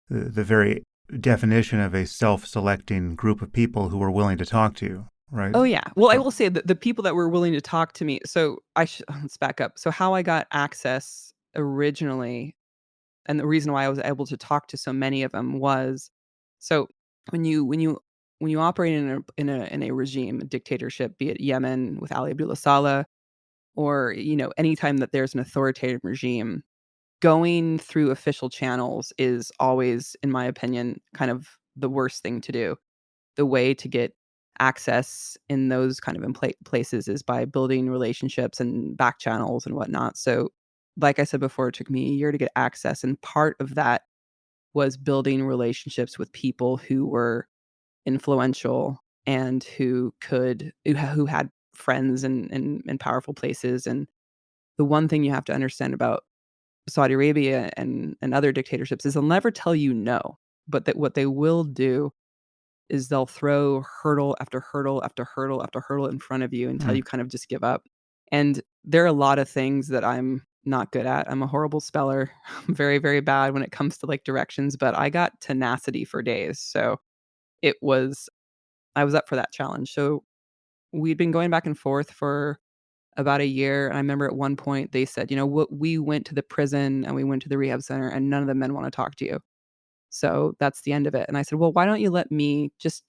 very definition of a self-selecting group of people who were willing to talk to you, right? Oh, yeah. Well, I So, will say that the people that were willing to talk to me, so let's back up. So how I got access originally, and the reason why I was able to talk to so many of them was, so when you operate in a regime, a dictatorship, be it Yemen with Ali Abdullah Saleh, or, anytime that there's an authoritarian regime, going through official channels is always, in my opinion, kind of the worst thing to do. The way to get access in those kind of places is by building relationships and back channels and whatnot. So, like I said before, it took me a year to get access, and part of that was building relationships with people who were influential and who had friends in powerful places. And the one thing you have to understand about Saudi Arabia and other dictatorships is they'll never tell you no, but that what they will do is they'll throw hurdle after hurdle after hurdle after hurdle in front of you until mm, you kind of just give up. And there are a lot of things that I'm not good at. I'm a horrible speller. I'm very, very bad when it comes to, like, directions, but I got tenacity for days. So it was I was up for that challenge. So we'd been going back and forth for about a year. And I remember at one point they said, what, we went to the prison and we went to the rehab center and none of the men want to talk to you. So that's the end of it. And I said, "Well, why don't you let me just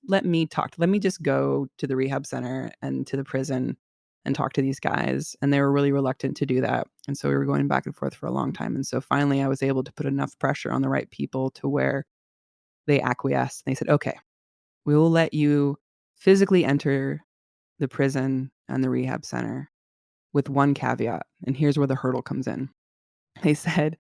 let me talk. Let me just go to the rehab center and to the prison and talk to these guys." And they were really reluctant to do that. And so we were going back and forth for a long time. And so finally I was able to put enough pressure on the right people to where they acquiesced. And they said, "Okay, we will let you physically enter the prison and the rehab center with one caveat. And here's where the hurdle comes in." They said,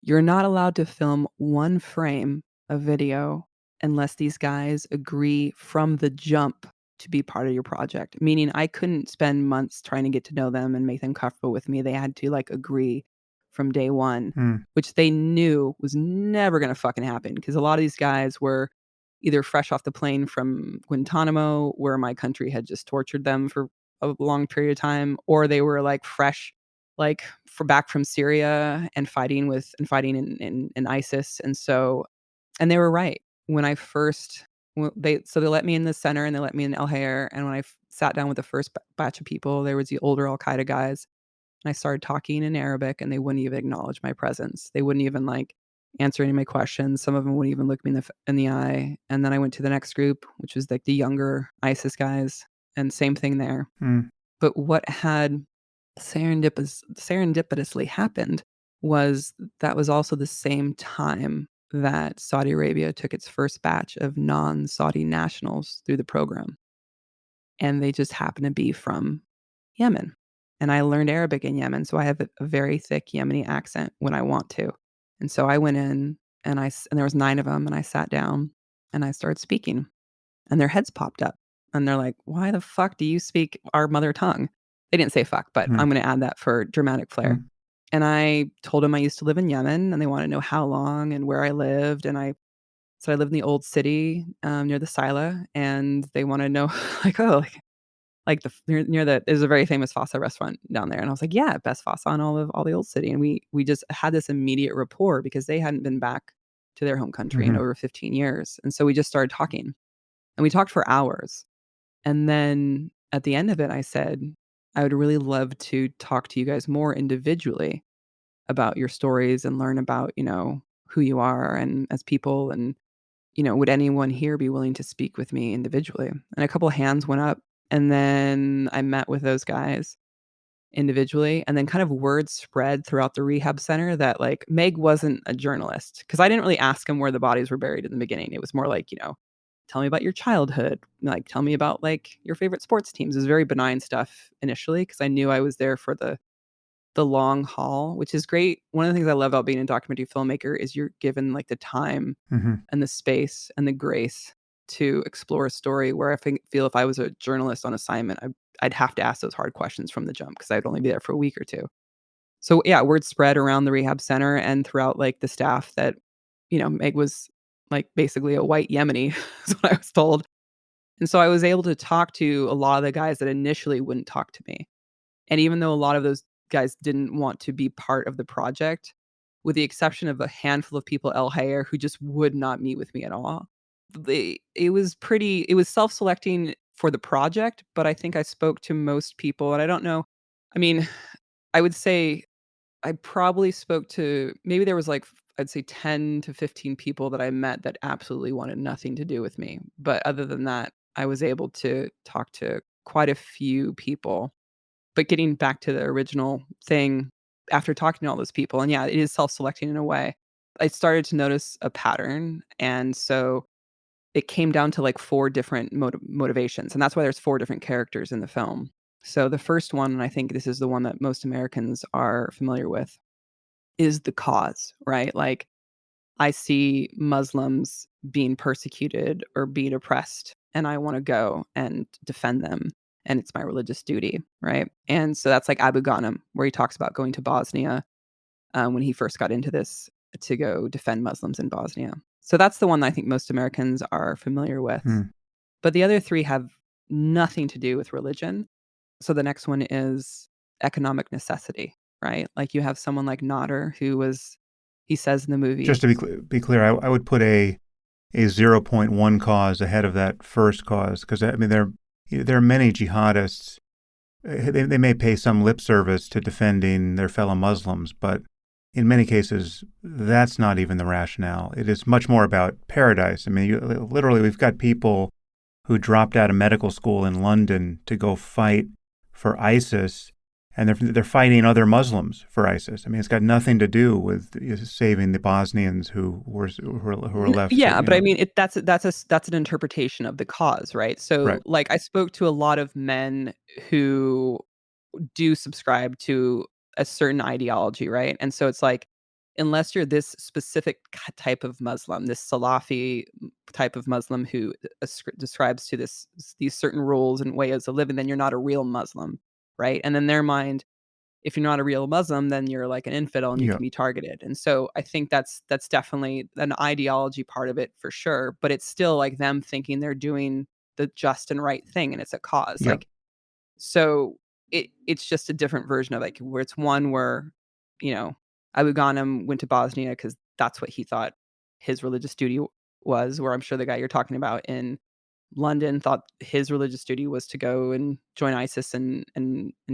"You're not allowed to film one frame of video unless these guys agree from the jump to be part of your project." Meaning I couldn't spend months trying to get to know them and make them comfortable with me. They had to, like, agree from day 1, mm, which they knew was never gonna fucking happen because a lot of these guys were either fresh off the plane from Guantanamo, where my country had just tortured them for a long period of time, or they were, like, fresh, like, for back from Syria and fighting in ISIS. And so, and they were right. When I first they let me in the center and they let me in El Hair, and when I sat down with the first batch of people, there was the older Al Qaeda guys, and I started talking in Arabic, and they wouldn't even acknowledge my presence. They wouldn't even, like, answer any of my questions. Some of them wouldn't even look me in the eye. And then I went to the next group, which was, like, the younger ISIS guys, and same thing there. mm, But what had serendipitously happened was that was also the same time that Saudi Arabia took its first batch of non-Saudi nationals through the program, and they just happened to be from Yemen. And I learned Arabic in Yemen, so I have a very thick Yemeni accent when I want to. And so I went in and and there was 9 of them, and I sat down and I started speaking, and their heads popped up and they're like, "Why the fuck do you speak our mother tongue?" They didn't say fuck, but mm, I'm gonna add that for dramatic flair. mm, And I told them I used to live in Yemen, and they wanna know how long and where I lived. And I said I lived in the old city, near the Sila, and they wanna know, like, "Oh, like the near the there's a very famous Fasa restaurant down there." And I was like, "Yeah, best Fasa in all the old city." And we just had this immediate rapport because they hadn't been back to their home country in mhm, over 15 years. And so we just started talking, and we talked for hours. And then at the end of it, I said, "I would really love to talk to you guys more individually about your stories and learn about, who you are and as people. And, would anyone here be willing to speak with me individually?" And a couple of hands went up. And then I met with those guys individually. And then kind of word spread throughout the rehab center that, like, Meg wasn't a journalist, because I didn't really ask him where the bodies were buried in the beginning. It was more like, tell me about your childhood. Like, tell me about, like, your favorite sports teams. It was very benign stuff initially because I knew I was there for the long haul, which is great. One of the things I love about being a documentary filmmaker is you're given like the time and the space and the grace to explore a story, where I feel if I was a journalist on assignment, I'd have to ask those hard questions from the jump because I'd only be there for a week or two. So yeah, word spread around the rehab center and throughout like the staff that, Meg was like basically a white Yemeni, is what I was told. And so I was able to talk to a lot of the guys that initially wouldn't talk to me. And even though a lot of those guys didn't want to be part of the project, with the exception of a handful of people, El Hayer, who just would not meet with me at all, it was self-selecting for the project, but I think I spoke to most people, and I don't know. I mean, I would say I probably spoke to, maybe there was like, I'd say 10 to 15 people that I met that absolutely wanted nothing to do with me. But other than that, I was able to talk to quite a few people. But getting back to the original thing, after talking to all those people, and yeah, it is self-selecting in a way, I started to notice a pattern. And so it came down to like four different motivations. And that's why there's four different characters in the film. So the first one, and I think this is the one that most Americans are familiar with, is the cause, right? Like, I see Muslims being persecuted or being oppressed, and I want to go and defend them. And it's my religious duty, right? And so that's like Abu Ghanem, where he talks about going to Bosnia when he first got into this to go defend Muslims in Bosnia. So that's the one that I think most Americans are familiar with. But the other three have nothing to do with religion. So the next one is economic necessity, right? Like you have someone like Nader, he says in the movie. Just to be clear, I would put a 0.1 cause ahead of that first cause, because I mean there are many jihadists. They may pay some lip service to defending their fellow Muslims, but in many cases that's not even the rationale. It is much more about paradise. I mean, literally, we've got people who dropped out of medical school in London to go fight for ISIS, and they're fighting other Muslims for ISIS. I mean, it's got nothing to do with saving the Bosnians who were left. Yeah, but I mean, that's an interpretation of the cause, right? So, Right. like, I spoke to a lot of men who do subscribe to a certain ideology, right? And so it's like, unless you're this specific type of Muslim, this Salafi type of Muslim who describes to these certain rules and ways of living, then you're not a real Muslim, right? And in their mind, if you're not a real Muslim, then you're like an infidel and you Yeah. can be targeted. And so I think that's definitely an ideology part of it for sure. But it's still like them thinking they're doing the just and right thing, and it's a cause. Yeah. Like, so it's just a different version of like where it's one where, Abu Ghanem went to Bosnia because that's what he thought his religious duty was. Where I'm sure the guy you're talking about in London thought his religious duty was to go and join ISIS and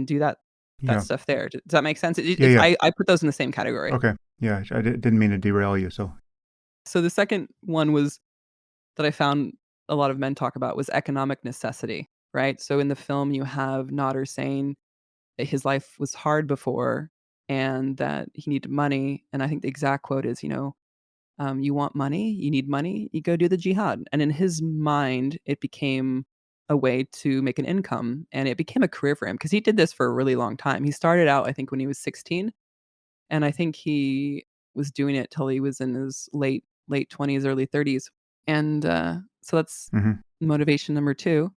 do that Yeah. stuff there. Does that make sense? Yeah. I put those in the same category. Okay. Yeah, I didn't mean to derail you. So The second one was that I found a lot of men talk about was economic necessity, right? So in the film, you have Nader saying that his life was hard before and that he needed money. And I think the exact quote is, you want money, you need money, you go do the jihad. And in his mind, it became a way to make an income, and it became a career for him because he did this for a really long time. He started out, I think, when he was 16, and I think he was doing it till he was in his late 20s, early 30s. And so that's motivation number 2.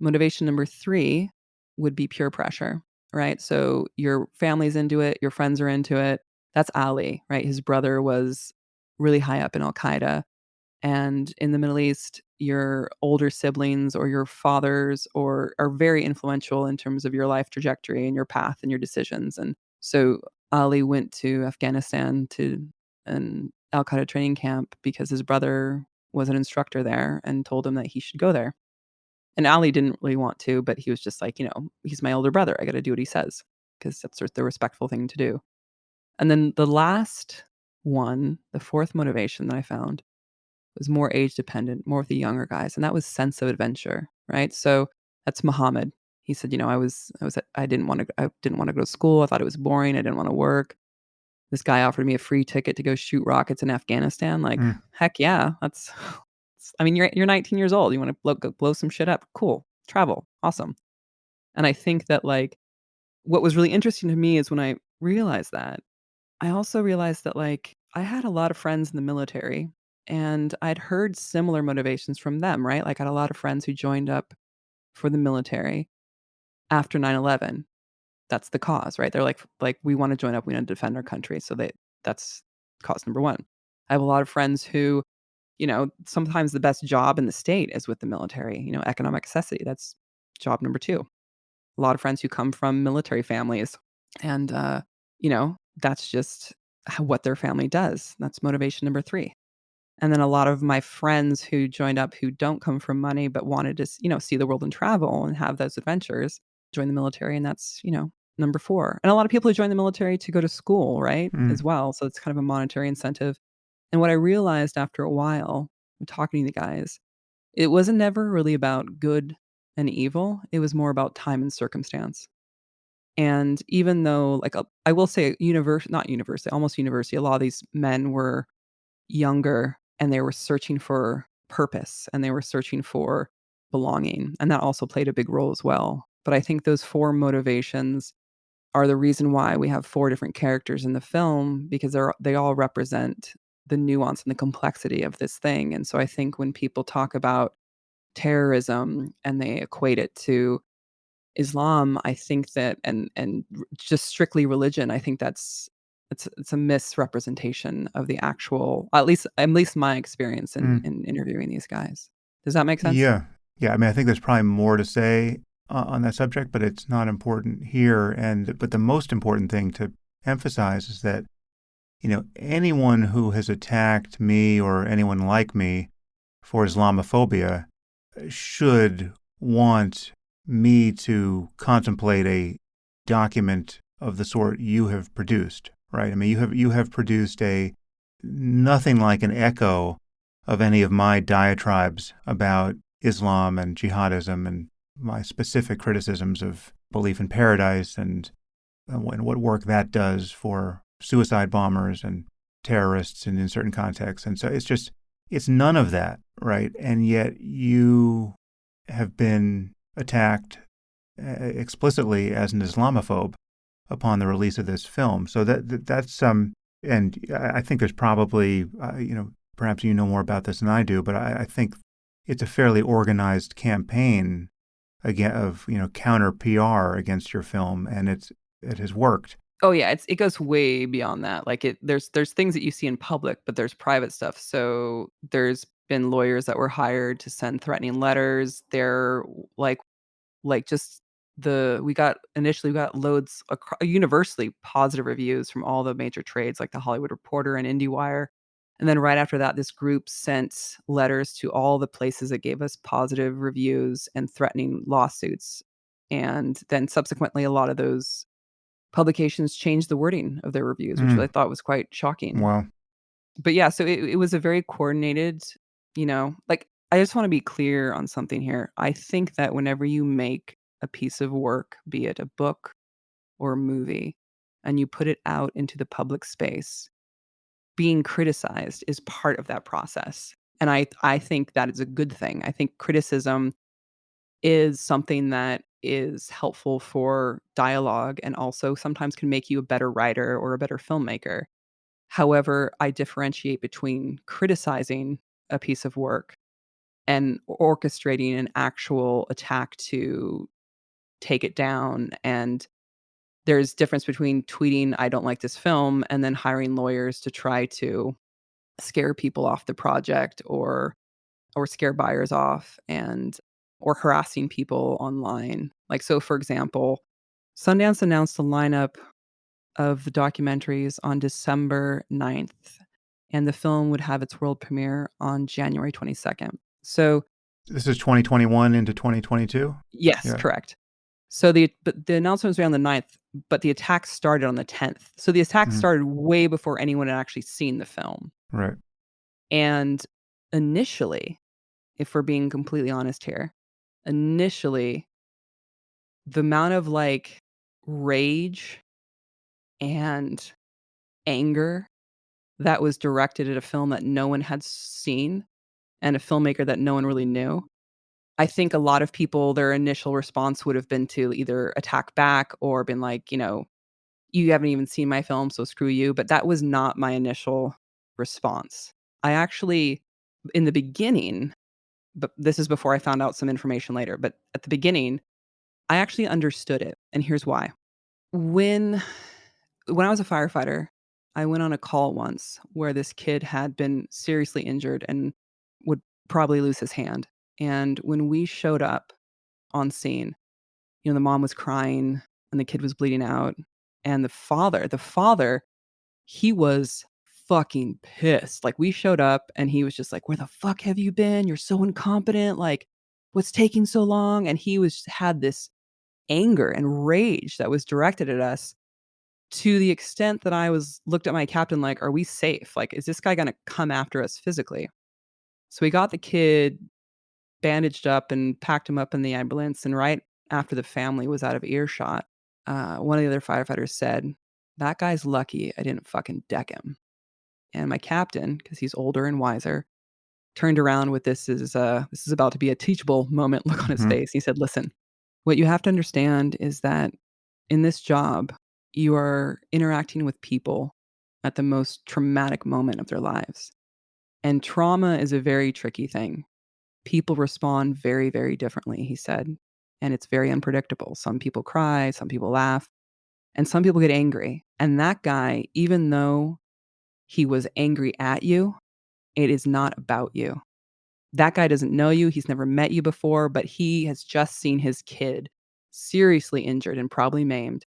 Motivation number 3 would be pure pressure, right? So your family's into it, your friends are into it. That's Ali, right? His brother was really high up in Al-Qaeda. And in the Middle East, your older siblings or your fathers are very influential in terms of your life trajectory and your path and your decisions. And so Ali went to Afghanistan to an Al-Qaeda training camp because his brother was an instructor there and told him that he should go there. And Ali didn't really want to, but he was just like, he's my older brother. I got to do what he says because that's sort of the respectful thing to do. And then the last one, the fourth motivation that I found was more age dependent, more with the younger guys, and that was sense of adventure, right? So that's Muhammad. He said, I didn't want to go to school. I thought it was boring. I didn't want to work. This guy offered me a free ticket to go shoot rockets in Afghanistan. Like, heck yeah, I mean, you're 19 years old. You want to blow some shit up? Cool, travel, awesome. And I think that like what was really interesting to me is when I realize that, I also realized that, like, I had a lot of friends in the military, and I'd heard similar motivations from them, right? Like, I had a lot of friends who joined up for the military after 9/11. That's the cause, right? They're like, "We wanna join up, we wanna defend our country." So that's cause number 1. I have a lot of friends who, sometimes the best job in the state is with the military, economic necessity, that's job number 2. A lot of friends who come from military families and, that's just what their family does. That's motivation number 3. And then a lot of my friends who joined up who don't come from money but wanted to, see the world and travel and have those adventures, join the military, and that's, number 4. And a lot of people who join the military to go to school, right, Mm. as well, so it's kind of a monetary incentive. And what I realized after a while, talking to the guys, it wasn't never really about good and evil, it was more about time and circumstance. And even though, like, I will say not university, almost university, a lot of these men were younger and they were searching for purpose and they were searching for belonging, and that also played a big role as well. But I think those 4 motivations are the reason why we have 4 different characters in the film, because they all represent the nuance and the complexity of this thing. And so I think when people talk about terrorism and they equate it to Islam, I think that just strictly religion, I think it's a misrepresentation of the actual, at least my experience in Mm. interviewing these guys. Does that make sense? Yeah. Yeah. I mean, I think there's probably more to say on that subject, but it's not important here. But the most important thing to emphasize is that, anyone who has attacked me or anyone like me for Islamophobia should want me to contemplate a document of the sort you have produced, right? I mean, you have produced nothing like an echo of any of my diatribes about Islam and jihadism and my specific criticisms of belief in paradise and what work that does for suicide bombers and terrorists and in certain contexts. And so it's none of that, right? And yet you have been attacked explicitly as an Islamophobe upon the release of this film. So that's and I think there's probably perhaps you know more about this than I do, but I think it's a fairly organized campaign of counter PR against your film, and it has worked. Oh yeah, it goes way beyond that. Like, there's things that you see in public, but there's private stuff. So there's been lawyers that were hired to send threatening letters. They're like just we got loads universally positive reviews from all the major trades like the Hollywood Reporter and IndieWire. And then right after that, this group sent letters to all the places that gave us positive reviews and threatening lawsuits. And then subsequently, a lot of those publications changed the wording of their reviews, which I Mm. thought was quite shocking. Well, But yeah, so it was a very coordinated, like, I just wanna be clear on something here. I think that whenever you make a piece of work, be it a book or a movie, and you put it out into the public space, being criticized is part of that process. And I think that is a good thing. I think criticism is something that is helpful for dialogue and also sometimes can make you a better writer or a better filmmaker. However, I differentiate between criticizing a piece of work and orchestrating an actual attack to take it down. And there's difference between tweeting, "I don't like this film," and then hiring lawyers to try to scare people off the project or scare buyers off and or harassing people online. Like, so for example, Sundance announced a lineup of the documentaries on December 9th, and the film would have its world premiere on January 22nd. So this is 2021 into 2022. yes, Yeah. correct. So but the announcement was around the 9th, but the attack started on the 10th. So the attack Mm. started way before anyone had actually seen the film. Right. And initially, if we're being completely honest here, initially, the amount of, like, rage and anger that was directed at a film that no one had seen and a filmmaker that no one really knew, I think a lot of people, their initial response would have been to either attack back or been like, you haven't even seen my film, so screw you. But that was not my initial response. I actually, in the beginning, but this is before I found out some information later, but at the beginning, I actually understood it. And here's why. When I was a firefighter, I went on a call once where this kid had been seriously injured and would probably lose his hand. And when we showed up on scene, the mom was crying and the kid was bleeding out. And the father, he was fucking pissed. Like, we showed up and he was just like, "Where the fuck have you been? You're so incompetent. Like, what's taking so long?" And he had this anger and rage that was directed at us, to the extent that I looked at my captain like, "Are we safe? Like, is this guy gonna come after us physically?" So we got the kid bandaged up and packed him up in the ambulance, and right after the family was out of earshot, one of the other firefighters said, "That guy's lucky I didn't fucking deck him." And my captain, because he's older and wiser, turned around with this is about to be a teachable moment look on his Mhm. face. He said, "Listen, what you have to understand is that in this job, you are interacting with people at the most traumatic moment of their lives. And trauma is a very tricky thing. People respond very, very differently," he said. "And it's very unpredictable. Some people cry, some people laugh, and some people get angry. And that guy, even though he was angry at you, it is not about you. That guy doesn't know you. He's never met you before, but he has just seen his kid seriously injured and probably maimed.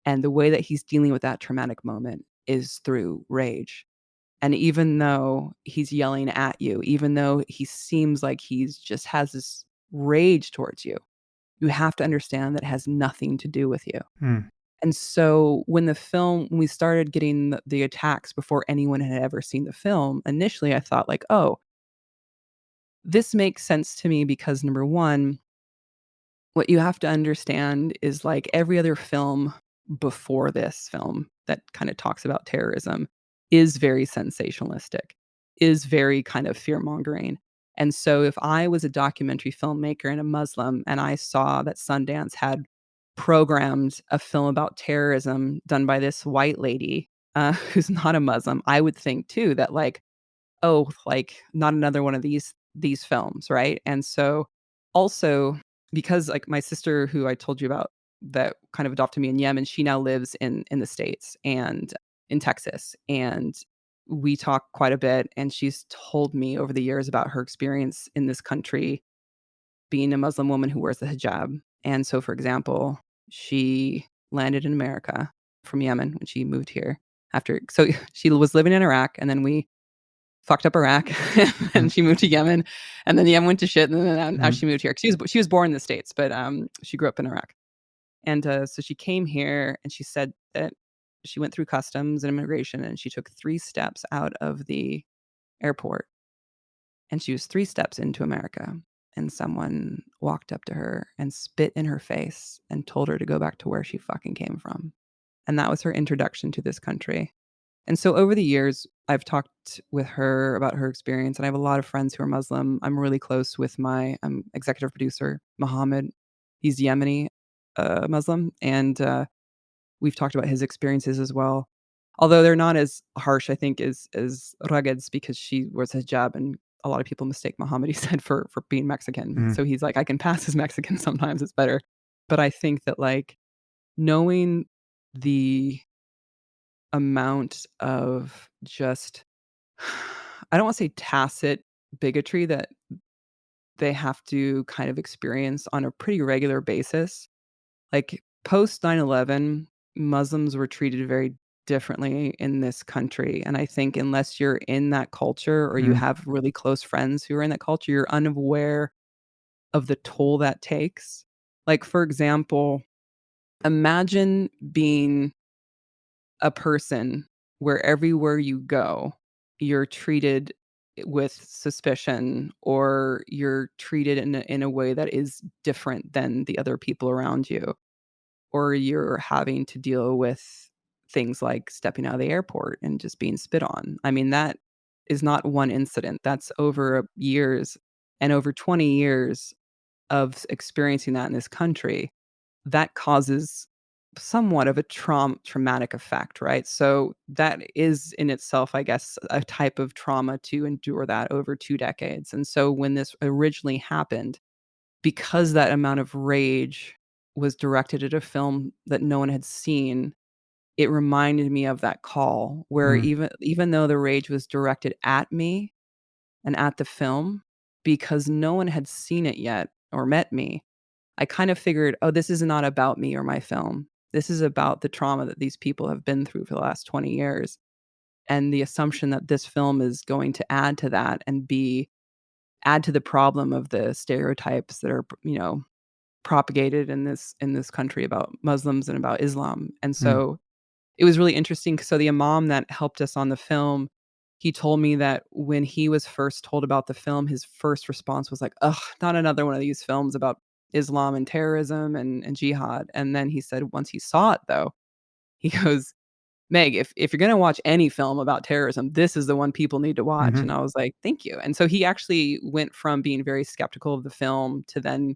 And the way that he's dealing with that traumatic moment is through rage. And even though he's yelling at you, even though he seems like he's just has this rage towards you, you have to understand that it has nothing to do with you." Mm. And so when we started getting the attacks before anyone had ever seen the film, initially I thought like, "Oh, this makes sense to me because number one, what you have to understand is, like, every other film before this film that kinda talks about terrorism is very sensationalistic, is very kind of fear-mongering. And so if I was a documentary filmmaker and a Muslim, and I saw that Sundance had programmed a film about terrorism done by this white lady, who's not a Muslim, I would think too that, like, "Oh, like, not another one of these films," right? And so, also, because, like, my sister who I told you about that kind of adopted me in Yemen, she now lives in the States and in Texas, and we talk quite a bit, and she's told me over the years about her experience in this country being a Muslim woman who wears the hijab. And so, for example, she landed in America from Yemen when she moved here she was living in Iraq, and then we fucked up Iraq, Mm. and she moved to Yemen, and then Yemen went to shit, and then now Mm. she moved here. She was born in the States, but, she grew up in Iraq. And, so she came here, and she said that she went through customs and immigration, and she took 3 steps out of the airport, and she was 3 steps into America, and someone walked up to her and spit in her face and told her to go back to where she fucking came from. And that was her introduction to this country. And so over the years, I've talked with her about her experience, and I have a lot of friends who are Muslim. I'm really close with my executive producer, Mohammed. He's Yemeni, Muslim, and we've talked about his experiences as well. Although they're not as harsh, I think, as Raged's, because she wears a hijab, and a lot of people mistake Mohammed, he said, for being Mexican. Mm. So he's like, "I can pass as Mexican sometimes, it's better." But I think that, like, knowing the amount of just I don't wanna say tacit bigotry that they have to kind of experience on a pretty regular basis. Like, post 9/11, Muslims were treated very differently in this country, and I think unless you're in that culture or you Mm. have really close friends who are in that culture, you're unaware of the toll that takes. Like, for example, imagine being a person where everywhere you go, you're treated with suspicion, or you're treated in a way that is different than the other people around you, or you're having to deal with things like stepping out of the airport and just being spit on. I mean, that is not one incident. That's over years, and over 20 years of experiencing that in this country. That causes somewhat of a traumatic effect, right? So that is in itself, I guess, a type of trauma to endure that over 2 decades. And so when this originally happened, because that amount of rage was directed at a film that no one had seen, it reminded me of that call where Mm. even though the rage was directed at me and at the film, because no one had seen it yet or met me, I kind of figured, "Oh, this is not about me or my film. This is about the trauma that these people have been through for the last 20 years." And the assumption that this film is going to add to that and add to the problem of the stereotypes that are, propagated in this country about Muslims and about Islam. And Mm. so it was really interesting. So the imam that helped us on the film, he told me that when he was first told about the film, his first response was like, "Ugh, not another one of these films about Islam and terrorism and jihad." And then he said once he saw it though, he goes, "Meg, if you're gonna watch any film about terrorism, this is the one people need to watch." Mhm. And I was like, "Thank you." And so he actually went from being very skeptical of the film to then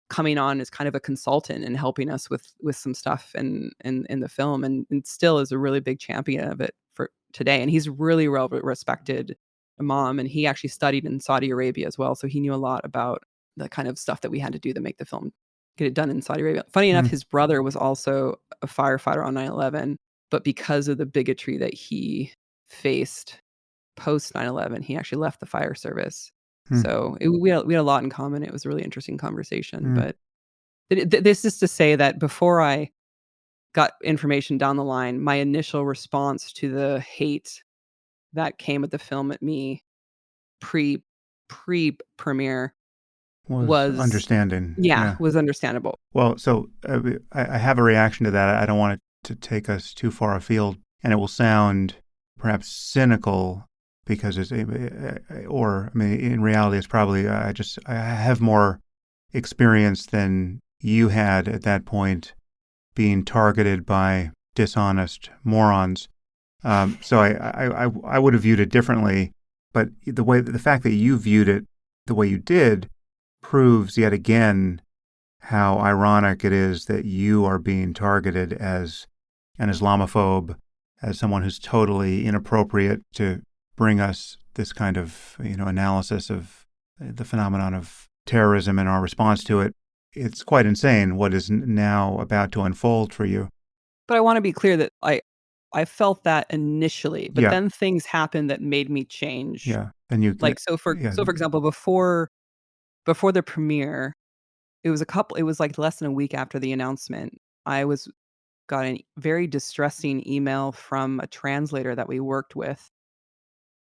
coming on as kind of a consultant and helping us with some stuff in the film, and still is a really big champion of it for today. And he's really well respected imam, and he actually studied in Saudi Arabia as well, so he knew a lot about the kind of stuff that we had to do to make the film get it done in Saudi Arabia. Funny enough, Mm. his brother was also a firefighter on 9/11, but because of the bigotry that he faced post 9/11, he actually left the fire service. Mm. So, we had a lot in common. It was a really interesting conversation, Mm. but this is to say that before I got information down the line, my initial response to the hate that came at the film at me pre pre-premiere Was was understanding. yeah, Yeah. was understandable. Well, so I have a reaction to that. I don't want it to take us too far afield, and it will sound perhaps cynical because or I mean, in reality, it's probably I have more experience than you had at that point, being targeted by dishonest morons. So I would have viewed it differently, but the fact that you viewed it the way you did proves yet again how ironic it is that you are being targeted as an Islamophobe, as someone who's totally inappropriate to bring us this kind of analysis of the phenomenon of terrorism and our response to it. It's quite insane what is now about to unfold for you. But I wanna be clear that I felt that initially, but Yeah, then things happened that made me change. yeah. And you, Like, yeah. so for example, before the premiere, it was, like, less than a week after the announcement, I was got a very distressing email from a translator that we worked with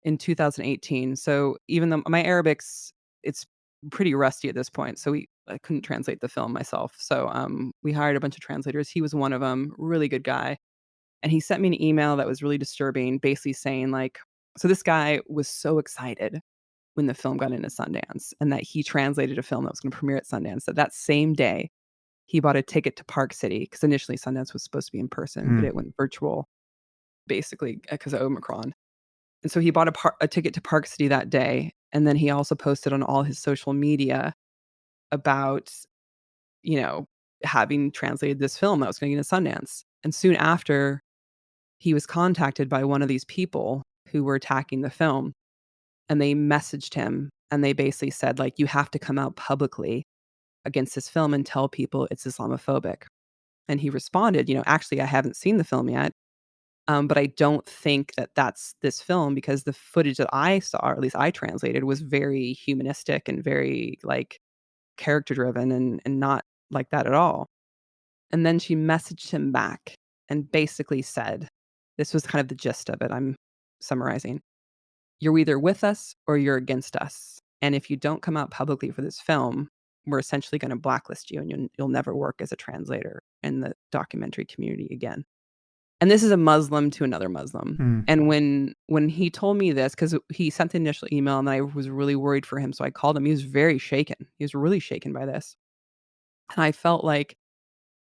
in 2018. So even though my Arabic's it's pretty rusty at this point, so I couldn't translate the film myself. So, we hired a bunch of translators. He was one of them, really good guy, and he sent me an email that was really disturbing, basically saying, like so this guy was so excited when the film got into Sundance and that he translated a film that was gonna premiere at Sundance, that same day, he bought a ticket to Park City because initially Sundance was supposed to be in person, but Mm. it went virtual basically because of Omicron. And so he bought a ticket to Park City that day, and then he also posted on all his social media about, you know, having translated this film that was going to Sundance. And soon after, he was contacted by one of these people who were attacking the film, and they messaged him, and they basically said, like, "You have to come out publicly against this film and tell people it's Islamophobic." And he responded, "Actually, I haven't seen the film yet. But I don't think that that's this film because the footage that I saw, or at least I translated, was very humanistic and very, like, character driven and not like that at all." And then she messaged him back and basically said this was kind of the gist of it, I'm summarizing. "You're either with us or you're against us. And if you don't come out publicly for this film, we're essentially gonna blacklist you and you'll never work as a translator in the documentary community again." And this is a Muslim to another Muslim. Mm. And when he told me this, because he sent the initial email and I was really worried for him, so I called him. He was very shaken. He was really shaken by this. And I felt like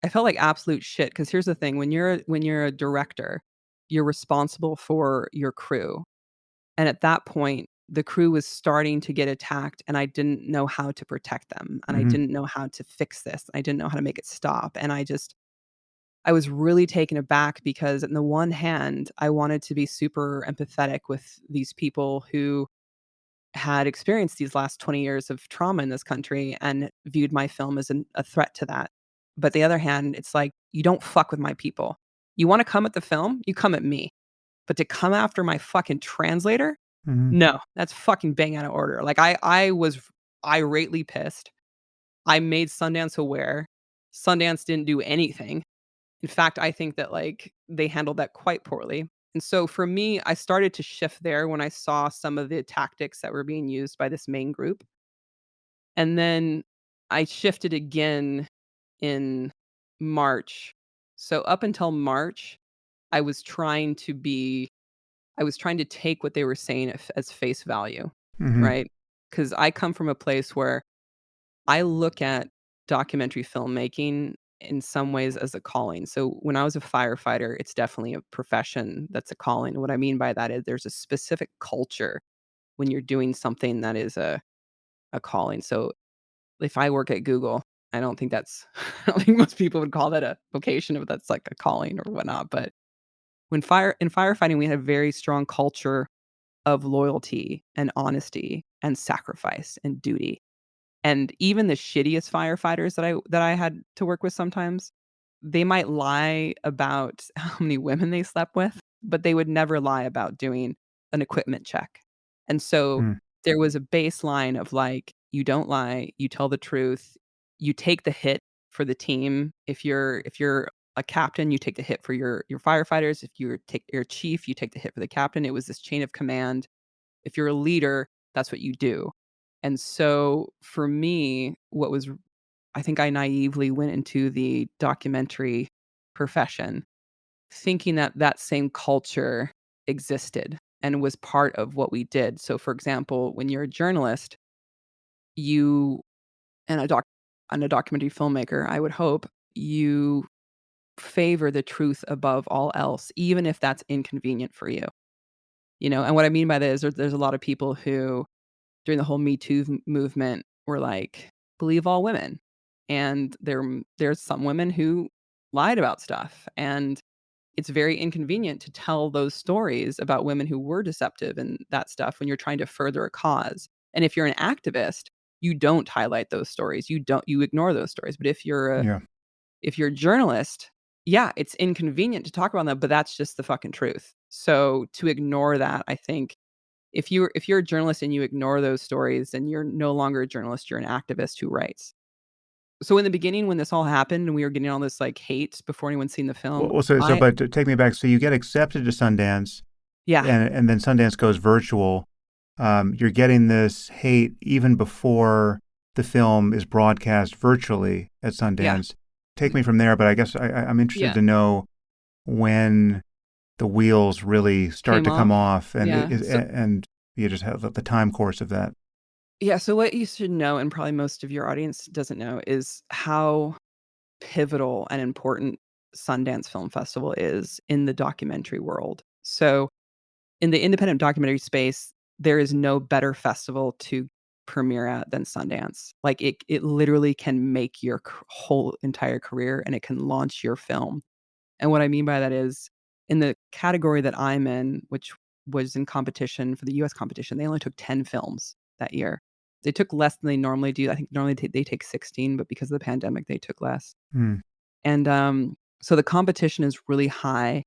absolute shit. Because here's the thing, when you're a director, you're responsible for your crew. And at that point, the crew was starting to get attacked, and I didn't know how to protect them, and I Mm-hmm. didn't know how to fix this. I didn't know how to make it stop, and I just I was really taken aback because on the one hand, I wanted to be super empathetic with these people who had experienced these last 20 years of trauma in this country and viewed my film as a threat to that. But the other hand, it's like, you don't fuck with my people. You want to come at the film? You come at me. But to come after my fucking translator? Hmm. No, that's fucking bang out of order. Like I was irately pissed. I made Sundance aware. Sundance didn't do anything. In fact, I think that, like, they handled that quite poorly. And so for me, I started to shift there when I saw some of the tactics that were being used by this main group. And then I shifted again in March. So up until March, I was trying to be I was trying to take what they were saying as face value, Hmm. right? Because I come from a place where I look at documentary filmmaking in some ways as a calling. So when I was a firefighter, it's definitely a profession that's a calling. And what I mean by that is there's a specific culture when you're doing something that is a calling. So if I work at Google, I don't think that's I don't think most people would call that a vocation if that's like a calling or whatnot. But in firefighting, we had a very strong culture of loyalty and honesty and sacrifice and duty. And even the shittiest firefighters that I had to work with sometimes, they might lie about how many women they slept with, but they would never lie about doing an equipment check. And so Mm. there was a baseline of like, you don't lie, you tell the truth, you take the hit for the team. If you're a captain, you take the hit for your firefighters. If you're a chief, you take the hit for the captain. It was this chain of command. If you're a leader, that's what you do. And so for me, I think I naively went into the documentary profession thinking that that same culture existed and was part of what we did. So for example, when you're a journalist, you and a documentary filmmaker, I would hope you favor the truth above all else, even if that's inconvenient for you. And what I mean by that is there's a lot of people who during the whole Me Too movement were like, "Believe all women." And there's some women who lied about stuff, and it's very inconvenient to tell those stories about women who were deceptive and that stuff when you're trying to further a cause. And if you're an activist, you don't highlight those stories. You ignore those stories. But Yeah. if you're a journalist, yeah, it's inconvenient to talk about them, but that's just the fucking truth. So to ignore that, I think if you're a journalist and you ignore those stories, then you're no longer a journalist, you're an activist who writes. So in the beginning when this all happened and we were getting all this, like, hate before anyone's seen the film, But take me back. So you get accepted to Sundance, yeah, and then Sundance goes virtual. You're getting this hate even before the film is broadcast virtually at yeah, Sundance. Take me from there, but I guess I'm interested yeah, to know when the wheels really start came to come off. off, Yeah. and you just have the time course of that. Yeah, so what you should know, and probably most of your audience doesn't know, is how pivotal and important Sundance Film Festival is in the documentary world. So in the independent documentary space, there is no better festival to premiere at than Sundance. Like it literally can make your whole entire career and it can launch your film. And what I mean by that is in the category that I'm in, which was in competition for the US competition, they only took 10 films that year. They took less than they normally do. I think normally they take 16, but because of the pandemic, they took less. Hmm. And so the competition is really high.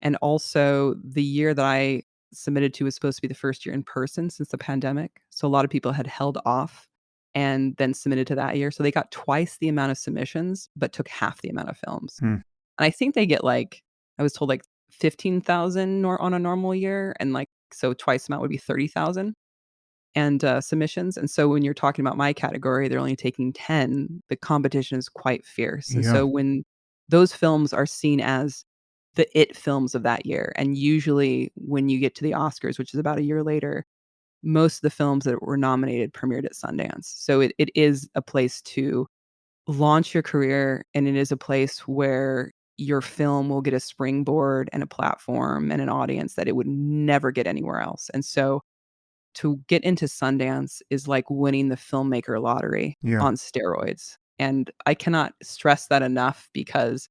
And also, the year that I submitted to was supposed to be the first year in person since the pandemic. So a lot of people had held off and then submitted to that year. So they got twice the amount of submissions, but took half the amount of films. Hmm. And I think they get like, I was told like 15,000 on a normal year. And like, so twice the amount would be 30,000 and submissions. And so when you're talking about my category, they're only taking 10. The competition is quite fierce. And Yeah. so when those films are seen as the it films of that year, and usually when you get to the Oscars, which is about a year later, most of the films that were nominated premiered at Sundance. So it is a place to launch your career, and it is a place where your film will get a springboard and a platform and an audience that it would never get anywhere else. And so to get into Sundance is like winning the filmmaker lottery Yeah. on steroids. And I cannot stress that enough because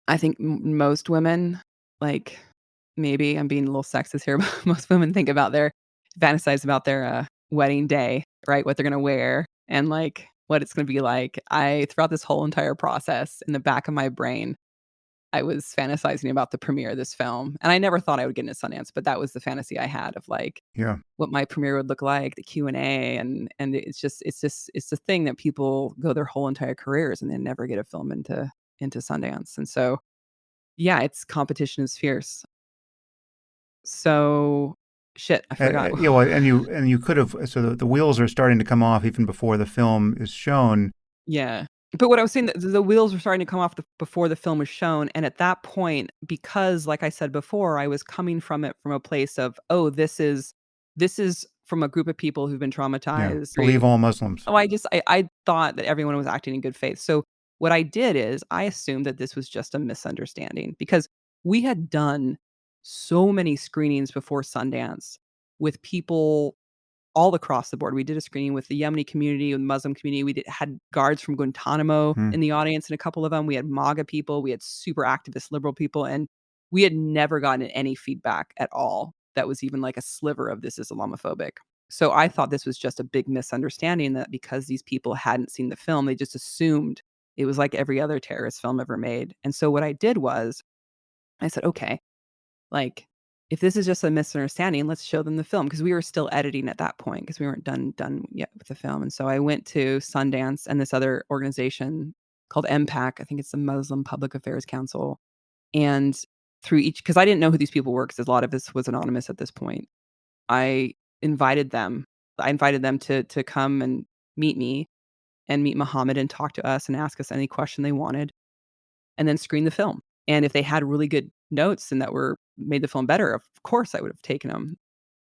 I think most women, like, maybe I'm being a little sexist here, but most women fantasize about their, wedding day, right? What they're gonna wear and, like, what it's gonna be like. Throughout this whole entire process, in the back of my brain, I was fantasizing about the premiere of this film, and I never thought I would get into Sundance, but that was the fantasy I had of, like, Yeah. what my premiere would look like, the Q&A, and it's the thing that people go their whole entire careers and they never get a film into Sundance, and so, yeah, it's competition is fierce. So shit, I forgot. Yeah, well, and you could have, so the wheels are starting to come off even before the film is shown. Yeah. But what I was saying, the wheels were starting to come off before the film was shown, and at that point, because like I said before, I was coming from it from a place of, "Oh, this is from a group of people who've been Yeah. traumatized." Believe all Muslims. Oh, I thought that everyone was acting in good faith. So what I did is I assumed that this was just a misunderstanding because we had done so many screenings before Sundance with people all across the board. We did a screening with the Yemeni community, and Muslim community. Had guards from Guantanamo Hmm. in the audience, and a couple of them. We had MAGA people. We had super activist liberal people, and we had never gotten any feedback at all that was even like a sliver of this is Islamophobic. So I thought this was just a big misunderstanding that because these people hadn't seen the film, they just assumed it was like every other terrorist film ever made. And so what I did was I said, okay, like, if this is just a misunderstanding, let's show them the film because we were still editing at that point because we weren't done yet with the film. And so I went to Sundance and this other organization called MPAC. I think it's the Muslim Public Affairs Council. And through each, because I didn't know who these people were because a lot of this was anonymous at this point. I invited them. I invited them to come and meet me and meet Muhammad and talk to us and ask us any question they wanted and then screen the film. And if they had really good notes and that were made the film better, of course I would have taken them.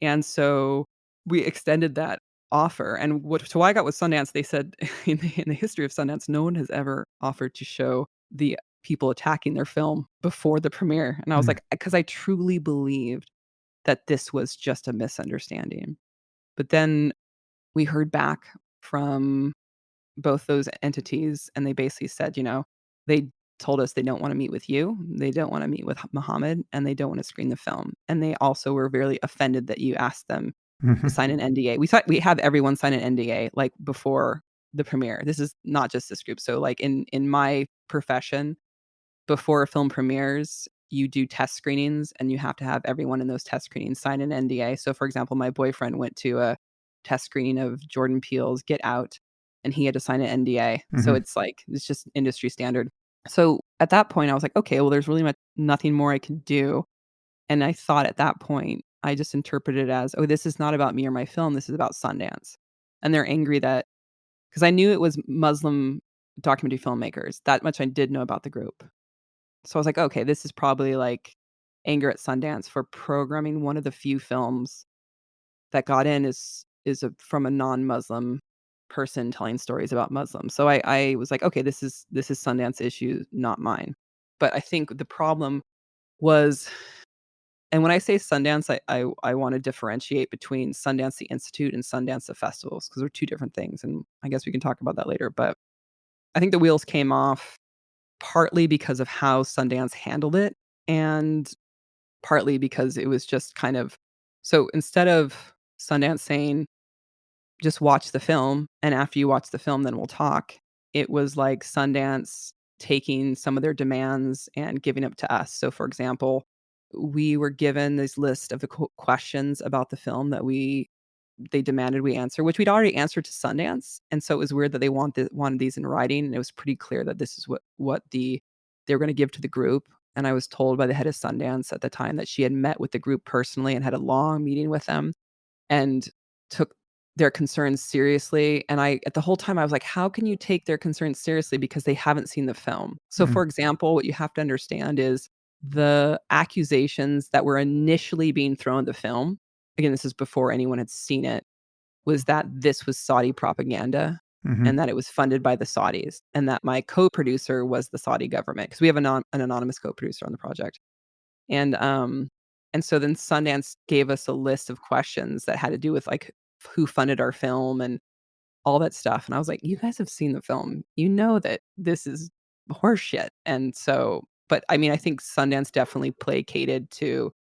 And so we extended that offer. And why I got with Sundance, they said in the history of Sundance, no one has ever offered to show the people attacking their film before the premiere. And I was Hmm. like, because I truly believed that this was just a misunderstanding. But then we heard back from both those entities, and they basically said, they told us they don't wanna meet with you, they don't wanna meet with Muhammad, and they don't wanna screen the film, and they also were really offended that you asked them to sign an NDA. We have everyone sign an NDA, like, before the premiere. This is not just this group. So, like, in my profession, before a film premieres, you do test screenings, and you have to have everyone in those test screenings sign an NDA. So, for example, my boyfriend went to a test screening of Jordan Peele's Get Out, and he had to sign an NDA. So Hmm. it's just industry standard. So at that point, I was like, okay, well, there's really nothing more I can do. And I thought at that point, I just interpreted it as, oh, this is not about me or my film. This is about Sundance. And they're angry that because I knew it was Muslim documentary filmmakers. That much I did know about the group. So I was like, okay, this is probably like anger at Sundance for programming one of the few films that got in from a non-Muslim person telling stories about Muslims. So I was like, okay, this is Sundance issue, not mine. But I think the problem was, and when I say Sundance, I want to differentiate between Sundance the Institute and Sundance the festivals because they're two different things. And I guess we can talk about that later. But I think the wheels came off partly because of how Sundance handled it, and partly because it was just kind of, so instead of Sundance saying, "Just watch the film, and after you watch the film, then we'll talk," it was like Sundance taking some of their demands and giving up to us. So, for example, we were given this list of the questions about the film that they demanded we answer, which we'd already answered to Sundance, and so it was weird that they wanted these in writing, and it was pretty clear that this is what they were gonna give to the group, and I was told by the head of Sundance at the time that she had met with the group personally and had a long meeting with them and took their concerns seriously, and at the whole time, I was like, "How can you take their concerns seriously because they haven't seen the film?" So, Hmm. for example, what you have to understand is the accusations that were initially being thrown at the film, again, this is before anyone had seen it, was that this was Saudi propaganda Hmm. and that it was funded by the Saudis, and that my co-producer was the Saudi government because we have an anonymous co-producer on the project. And, and so then Sundance gave us a list of questions that had to do with, like, who funded our film and all that stuff, and I was like, "You guys have seen the film. You know that this is horseshit." And so But I mean, I think Sundance definitely placated to,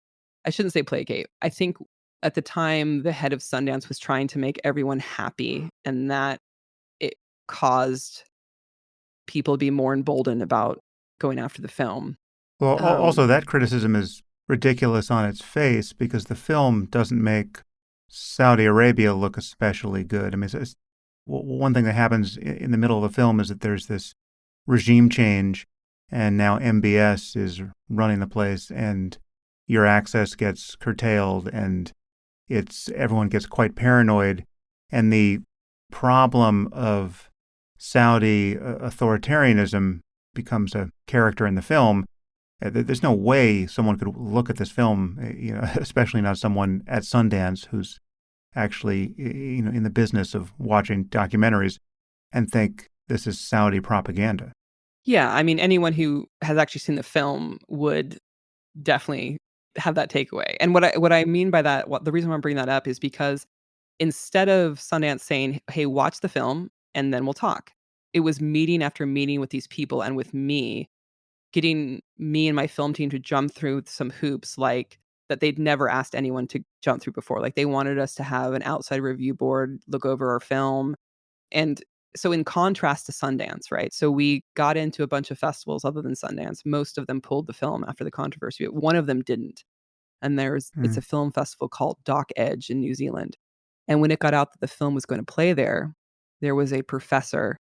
I shouldn't say placate. I think at the time, the head of Sundance was trying to make everyone happy, and that it caused people to be more emboldened about going after the film. Well, Um, also that criticism is ridiculous on its face because the film doesn't make Saudi Arabia look especially good. I mean, one thing that happens in the middle of the film is that there's this regime change, and now MBS is running the place, and your access gets curtailed, and everyone gets quite paranoid, and the problem of Saudi authoritarianism becomes a character in the film. There's no way someone could look at this film, especially not someone at Sundance who's actually, in the business of watching documentaries, and think this is Saudi propaganda. yeah, I mean, anyone who has actually seen the film would definitely have that takeaway. And what I mean by that, the reason why I'm bringing that up is because instead of Sundance saying, "Hey, watch the film and then we'll talk," it was meeting after meeting with these people and with me, getting me and my film team to jump through some hoops like that they'd never asked anyone to jump through before. Like they wanted us to have an outside review board look over our film. And so in contrast to Sundance, right? So we got into a bunch of festivals other than Sundance. Most of them pulled the film after the controversy, but one of them didn't. And it's Mm. a film festival called Doc Edge in New Zealand. And when it got out that the film was going to play there, there was a professor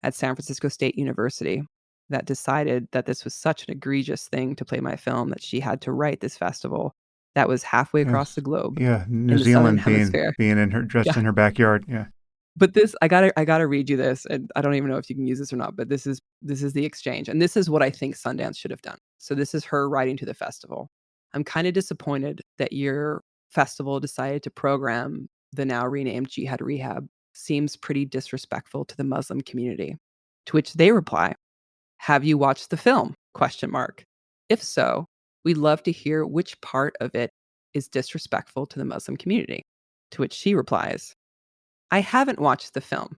at San Francisco State University that decided that this was such an egregious thing to play my film that she had to write this festival that was halfway across the Yes. globe Yeah. New in the Southern Zealand being Hemisphere. in her dressed Yeah. in her backyard. Yeah. But I gotta read you this, and I don't even know if you can use this or not, but this is the exchange, and this is what I think Sundance should have done. So this is her writing to the festival. "I'm kind of disappointed that your festival decided to program the now renamed Jihad Rehab. Seems pretty disrespectful to the Muslim community." To which they reply, "Have you watched the film? Question mark. If so, we'd love to hear which part of it is disrespectful to the Muslim community." To which she replies, "I haven't watched the film,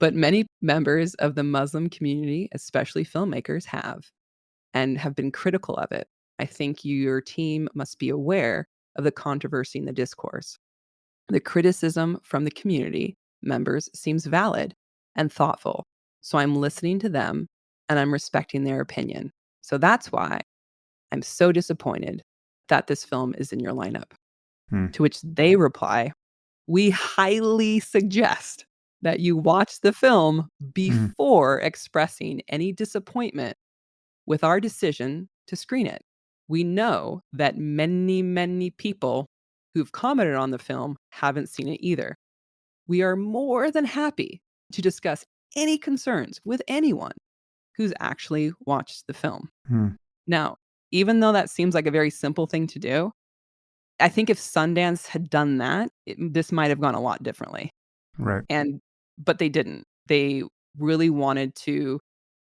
but many members of the Muslim community, especially filmmakers, and have been critical of it. I think your team must be aware of the controversy in the discourse. The criticism from the community members seems valid and thoughtful, so I'm listening to them and I'm respecting their opinion. So that's why I'm so disappointed that this film is in your lineup." Mm. To which they reply, "We highly suggest that you watch the film Mm. before expressing any disappointment with our decision to screen it. We know that many, many people who've commented on the film haven't seen it either. We are more than happy to discuss any concerns with anyone who's actually watched the film." Mm. Now, even though that seems like a very simple thing to do, I think if Sundance had done that, this might have gone a lot differently. Right. And but they didn't. They really wanted to,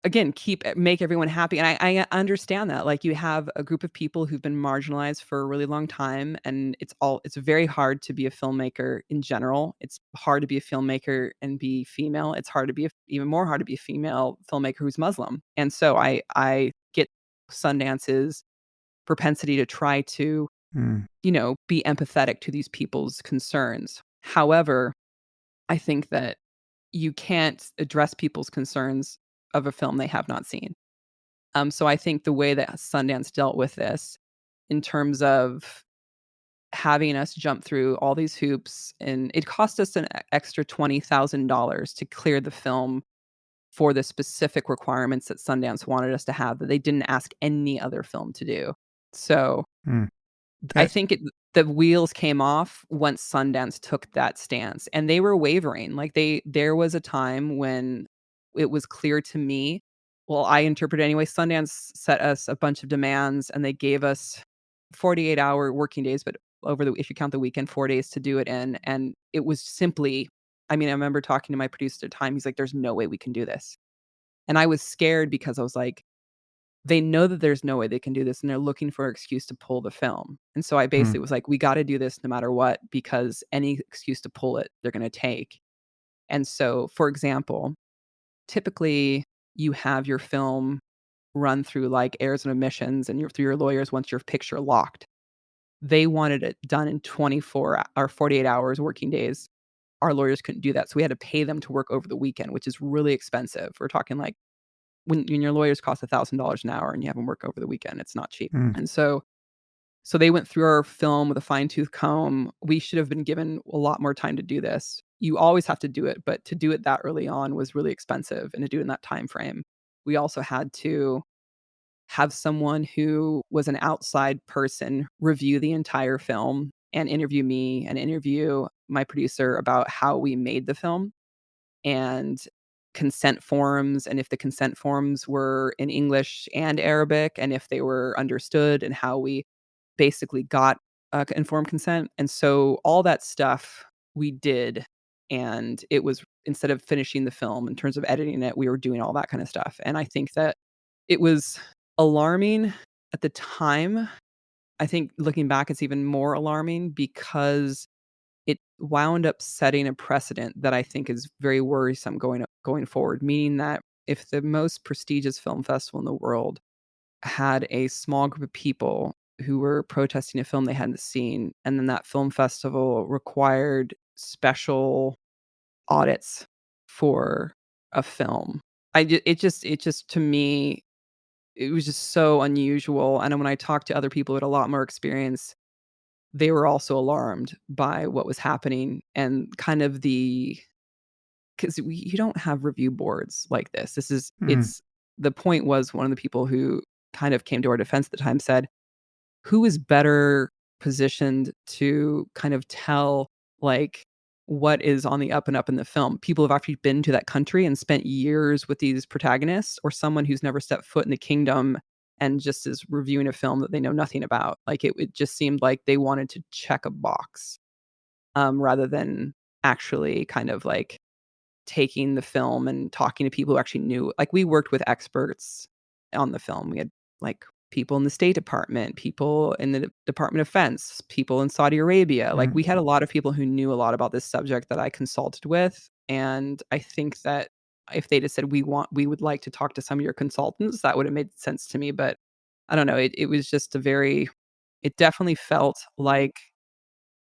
again, make everyone happy, and I understand that, like, you have a group of people who've been marginalized for a really long time, and it's very hard to be a filmmaker in general. It's hard to be a filmmaker and be female. It's hard to be even more hard to be a female filmmaker who's Muslim, and so I get Sundance's propensity to try to, Mm. be empathetic to these people's concerns. However, I think that you can't address people's concerns of a film they have not seen. So I think the way that Sundance dealt with this in terms of having us jump through all these hoops, and it cost us an extra $20,000 to clear the film for the specific requirements that Sundance wanted us to have that they didn't ask any other film to do. So Mm. I Eh, think the wheels came off once Sundance took that stance, and they were wavering. Like, there was a time when it was clear to me, well, I interpret it anyway, Sundance set us a bunch of demands, and they gave us 48-hour working days, but if you count the weekend, 4 days to do it in, and it was simply, I mean, I remember talking to my producer at the time, he's like, "There's no way we can do this." And I was scared because I was like, they know that there's no way they can do this, and they're looking for an excuse to pull the film. And so I mm. basically was like, "We gotta do this no matter what, because any excuse to pull it, they're gonna take." And so, for example, typically, you have your film run through like errors and omissions and through your lawyers once your picture locked. They wanted it done in 24 or 48 hours working days. Our lawyers couldn't do that, so we had to pay them to work over the weekend, which is really expensive. We're talking like when your lawyers cost $1,000 an hour and you have them work over the weekend, it's not cheap. Mm. And so they went through our film with a fine-tooth comb. We should have been given a lot more time to do this. You always have to do it, but to do it that early on was really expensive, and to do it in that time frame. We also had to have someone who was an outside person review the entire film and interview me and interview my producer about how we made the film and consent forms, and if the consent forms were in English and Arabic, and if they were understood, and how we basically got informed consent. And so all that stuff we did, and it was, instead of finishing the film in terms of editing it, we were doing all that kind of stuff. And I think that it was alarming at the time. I think looking back, it's even more alarming because it wound up setting a precedent that I think is very worrisome going forward, meaning that if the most prestigious film festival in the world had a small group of people who were protesting a film they hadn't seen, and then that film festival required special audits for a film, it just to me, it was just so unusual. And when I talked to other people with a lot more experience, they were also alarmed by what was happening, and kind of because you don't have review boards like this. Mm. It's the point was, one of the people who kind of came to our defense at the time said, who is better positioned to kind of tell, like, what is on the up and up in the film? People who've actually been to that country and spent years with these protagonists, or someone who's never stepped foot in the kingdom and just is reviewing a film that they know nothing about? Like, it just seemed like they wanted to check a box, rather than actually kind of like taking the film and talking to people who actually knew. Like, we worked with experts on the film. We had like people in the State Department, people in the Department of Defense, people in Saudi Arabia. Like, Mm. we had a lot of people who knew a lot about this subject that I consulted with. And I think that if they just said, we would like to talk to some of your consultants, that would have made sense to me. But I don't know. It was just it definitely felt like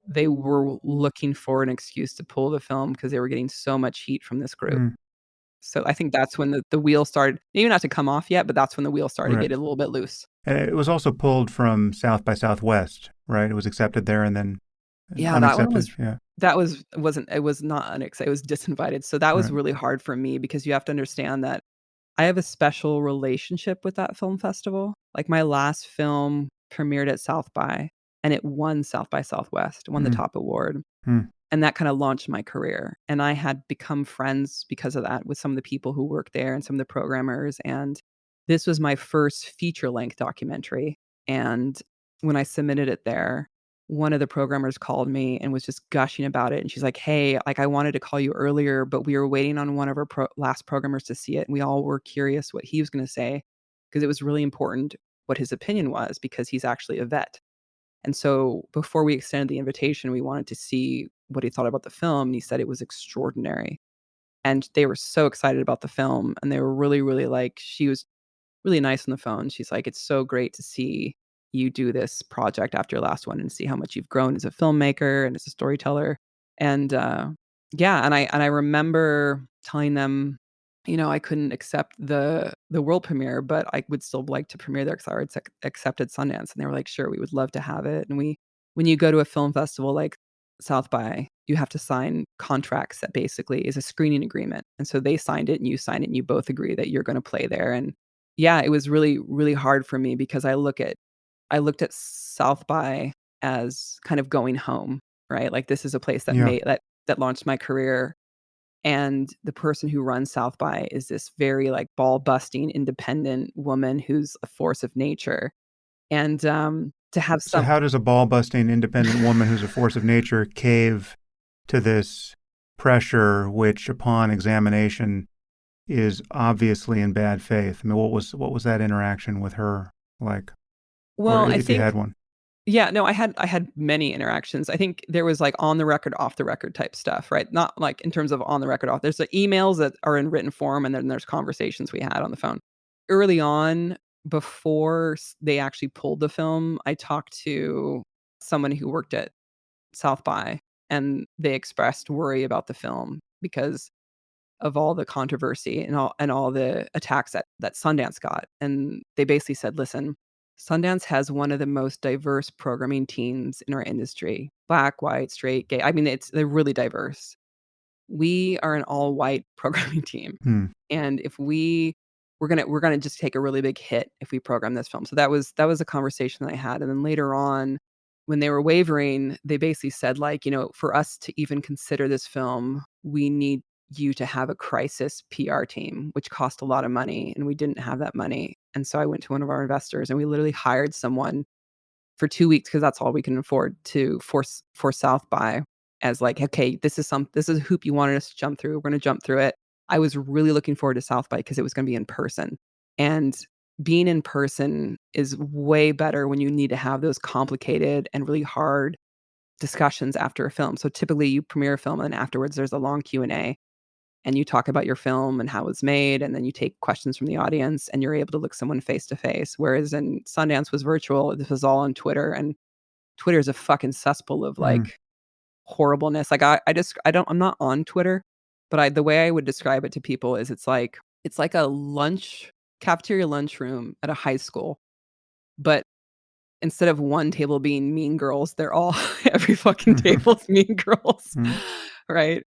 they were looking for an excuse to pull the film because they were getting so much heat from this group. Mm. So I think that's when the wheel started, maybe not to come off yet, but that's when the wheel started to Right. get a little bit loose. And it was also pulled from South by Southwest, right? It was accepted there and then Yeah, that one unaccepted. was Yeah. that was wasn't it was not it was disinvited. So that was Right. really hard for me because you have to understand that I have a special relationship with that film festival. Like, my last film premiered at South by, and it won South by Southwest, won the Mm. top award. Mm. And that kinda launched my career, and I had become friends because of that with some of the people who worked there and some of the programmers. And this was my first feature-length documentary, and when I submitted it there, one of the programmers called me and was just gushing about it, and she's like, "Hey, like, I wanted to call you earlier, but we were waiting on one of our last programmers to see it, and we all were curious what he was gonna say, because it was really important what his opinion was, because he's actually a vet." And so before we extended the invitation, we wanted to see what he thought about the film, and he said it was extraordinary. And they were so excited about the film, and they were really, really like, she was really nice on the phone. She's like, "It's so great to see you do this project after your last one and see how much you've grown as a filmmaker and as a storyteller." And yeah, and I remember telling them, I couldn't accept the world premiere, but I would still like to premiere there because I already accepted Sundance. And they were like, "Sure, we would love to have it." And when you go to a film festival like South by, you have to sign contracts that basically is a screening agreement. And so they signed it and you signed it and you both agree that you're going to play there. And yeah, it was really, really hard for me because I looked at South by as kind of going home, right? Like, this is a place that Yeah. that launched my career. And the person who runs South by is this very, like, ball-busting, independent woman who's a force of nature. And, to have So some how does a ball-busting independent woman who's a force of nature cave to this pressure, which upon examination is obviously in bad faith? I mean, what was that interaction with her like, or well, I if you had think one? yeah, no, I had many interactions. I think there was, like, on the record, off the record type stuff, right? Not, like, in terms of on the record, off. There's the emails that are in written form, and then there's conversations we had on the phone. Early on, before they actually pulled the film, I talked to someone who worked at South by, and they expressed worry about the film because of all the controversy and all the attacks that Sundance got. And they basically said, listen, Sundance has one of the most diverse programming teams in our industry. Black, white, straight, gay. I mean, they're really diverse. We are an all-white programming team. Hmm. And if we're gonna just take a really big hit if we program this film. So that was a conversation that I had. And then later on, when they were wavering, they basically said, like, for us to even consider this film, we need you to have a crisis PR team, which cost a lot of money, and we didn't have that money. And so I went to one of our investors, and we literally hired someone for 2 weeks because that's all we can afford to for South by, as like, okay, this is a hoop you wanted us to jump through. We're going to jump through it. I was really looking forward to South by because it was going to be in person, and being in person is way better when you need to have those complicated and really hard discussions after a film. So typically you premiere a film and afterwards there's a long Q&A, and you talk about your film and how it was made, and then you take questions from the audience and you're able to look someone face to face. Whereas in Sundance was virtual, this was all on Twitter, and Twitter is a fucking cesspool of Mm. like horribleness. Like I'm not on Twitter, but the way I would describe it to people is it's like a cafeteria lunchroom at a high school, but instead of one table being mean girls, they're all every fucking table's mean girls. Mm. Right?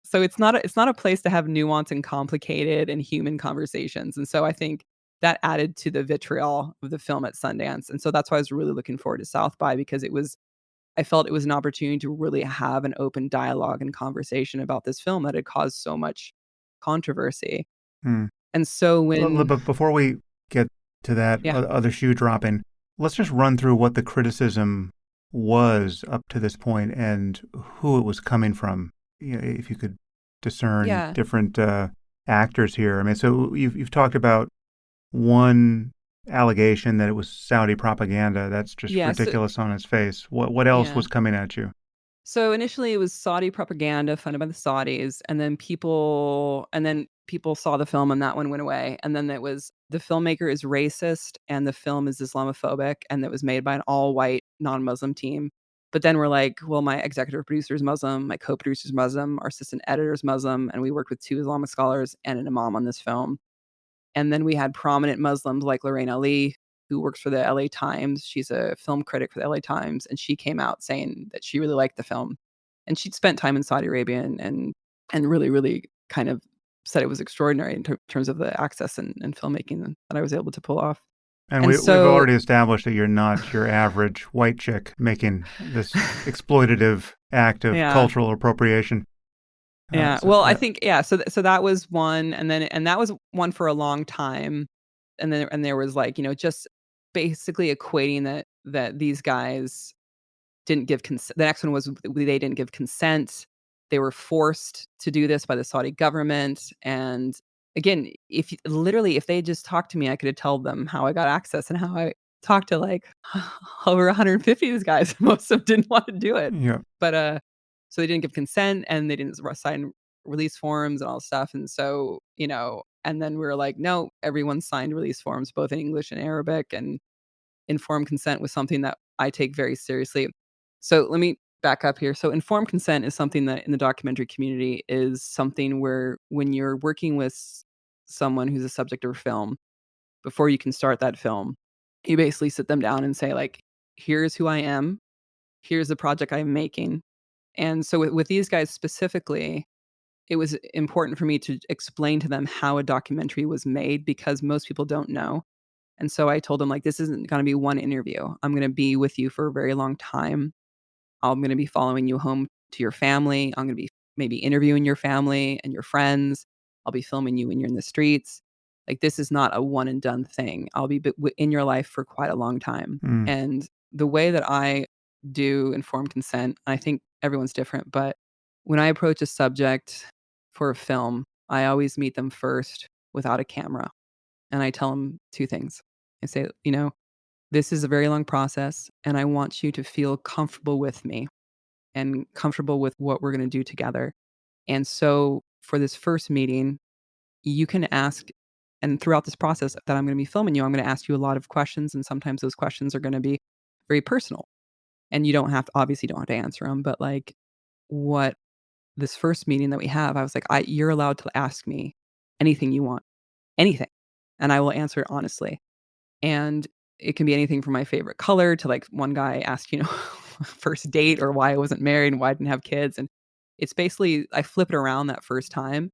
So it's not a place to have nuance and complicated and human conversations. And so I think that added to the vitriol of the film at Sundance. And so that's why I was really looking forward to South by, because I felt it was an opportunity to really have an open dialogue and conversation about this film that had caused so much controversy. Mm. And so But before we get to that yeah, other shoe dropping, let's just run through what the criticism was up to this point and who it was coming from. If you could discern yeah, different actors here. I mean, so you've talked about one allegation that it was Saudi propaganda. That's just yeah, so ridiculous on its face. What else yeah. was coming at you? So initially it was Saudi propaganda funded by the Saudis, and then people saw the film and that one went away. And then it was the filmmaker is racist and the film is Islamophobic, and it was made by an all-white non-Muslim team. But then we're like, well, my executive producer is Muslim, my co-producer is Muslim, our assistant editor is Muslim, and we worked with 2 Islamic scholars and an imam on this film. And then we had prominent Muslims like Lorraine Ali, who works for the LA Times. She's a film critic for the LA Times, and she came out saying that she really liked the film. And she'd spent time in Saudi Arabia and really, really kind of said it was extraordinary in terms of the access and filmmaking that I was able to pull off. And And we've so, already established that you're not your average white chick making this exploitative act of yeah. cultural appropriation. Yeah. So Well, I that, think, yeah, so that was one, and that was one for a long time. And there was like, just basically equating that these guys didn't give consent. The next one was they didn't give consent. They were forced to do this by the Saudi government. And again, if they just talked to me, I could have told them how I got access and how I talked to like over 150 of these guys. Most of them didn't want to do it. yeah. But so they didn't give consent and they didn't sign release forms and all this stuff. And so, and then we were like, no, everyone signed release forms, both in English and Arabic, and informed consent was something that I take very seriously. So let me back up here. So informed consent is something that in the documentary community is something where when you're working with someone who's a subject of a film, before you can start that film, you basically sit them down and say like, here's who I am, here's the project I'm making. And so with these guys specifically, it was important for me to explain to them how a documentary was made because most people don't know. And so I told them, like, this isn't going to be one interview. I'm going to be with you for a very long time. I'm going to be following you home to your family. I'm going to be maybe interviewing your family and your friends. I'll be filming you when you're in the streets. Like, this is not a one and done thing. I'll be in your life for quite a long time. Mm. And the way that I do informed consent, I think everyone's different, but when I approach a subject for a film, I always meet them first without a camera. And I tell them 2 things. I say, this is a very long process, and I want you to feel comfortable with me and comfortable with what we're going to do together. And so for this first meeting, you can ask And throughout this process that I'm going to be filming you, I'm going to ask you a lot of questions, and sometimes those questions are going to be very personal, and you don't have to, obviously don't have to answer them. But like, what this first meeting that we have, I was like, you're allowed to ask me anything you want, anything, and I will answer it honestly. And it can be anything from my favorite color to, like, one guy asked, first date, or why I wasn't married and why I didn't have kids. And it's basically, I flip it around that first time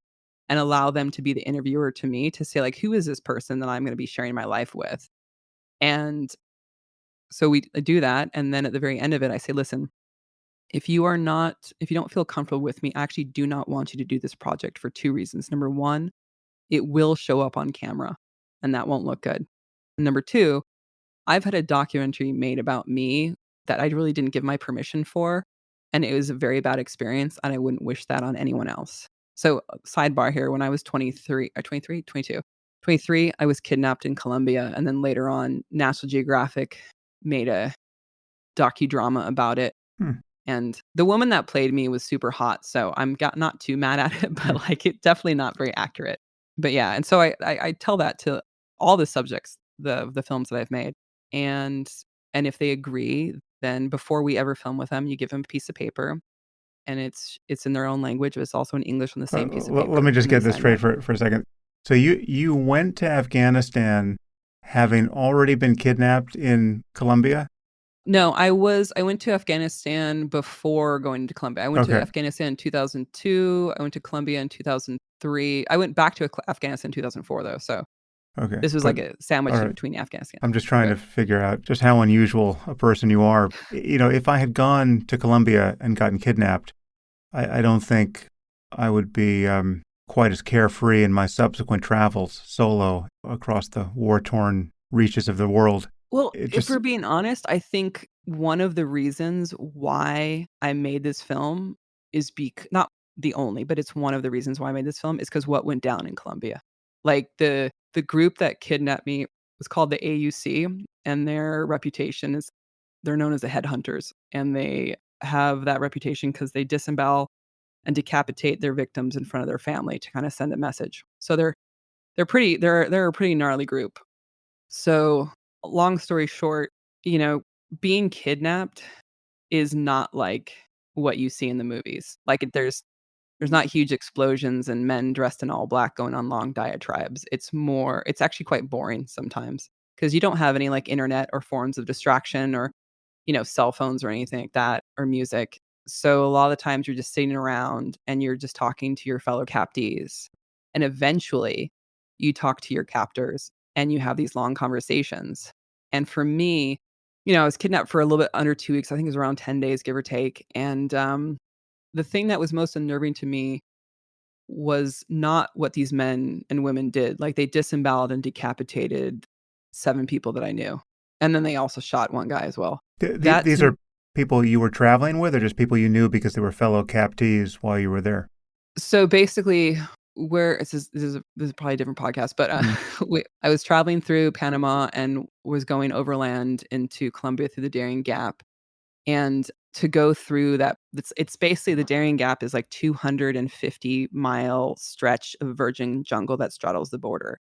and allow them to be the interviewer to me, to say, like, who is this person that I'm going to be sharing my life with? And so we do that. And then at the very end of it, I say, listen, if you don't feel comfortable with me, I actually do not want you to do this project for two reasons. Number one, it will show up on camera and that won't look good. And number two, I've had a documentary made about me that I really didn't give my permission for, and it was a very bad experience, and I wouldn't wish that on anyone else. So, sidebar here, when I was 23 or 23, 22, 23, I was kidnapped in Colombia, and then later on, National Geographic made a docudrama about it. Hmm. And the woman that played me was super hot, so I'm not too mad at it, but, Hmm. like, it definitely not very accurate. But yeah, and so I tell that to all the subjects, the films that I've made, and if they agree, then before we ever film with them, you give them a piece of paper, and it's in their own language, but it's also in English on the same piece of Let paper, me just and they get this sign straight that. for a second. So you went to Afghanistan having already been kidnapped in Colombia? No, I went to Afghanistan before going to Colombia. I went to Okay. Afghanistan in 2002, I went to Colombia in 2003. I went back to Afghanistan in 2004 though, so Okay. this was But like a all sandwich in right. between Afghanistan. I'm just trying But to figure out just how unusual a person you are. If I had gone to Colombia and gotten kidnapped, I don't think I would be quite as carefree in my subsequent travels solo across the war-torn reaches of the world. well, It if just, we're being honest, I think one of the reasons why I made this film is not the only, but it's one of the reasons why I made this film is because what went down in Colombia. Like, the group that kidnapped me was called the AUC, and their reputation is, they're known as the headhunters, and they have that reputation because they disembowel and decapitate their victims in front of their family to kinda send a message. So they're a pretty gnarly group. So, long story short, you know, being kidnapped is not like what you see in the movies. Like, there's not huge explosions and men dressed in all black going on long diatribes. It's actually quite boring sometimes because you don't have any, like, internet or forms of distraction, or, cell phones or anything like that, or music. So a lot of the times you're just sitting around and you're just talking to your fellow captees. And eventually you talk to your captors and you have these long conversations. And for me, I was kidnapped for a little bit under 2 weeks. I think it was around 10 days, give or take. And the thing that was most unnerving to me was not what these men and women did. Like, they disemboweled and decapitated 7 people that I knew. And then they also shot one guy as well. That these to are people you were traveling with, or just people you knew because they were fellow captees while you were there? So basically, where this is probably a different podcast, but Hmm. I was traveling through Panama and was going overland into Colombia through the Darien Gap. And to go through that, it's basically, the Darien Gap is like 250-mile stretch of virgin jungle that straddles the border.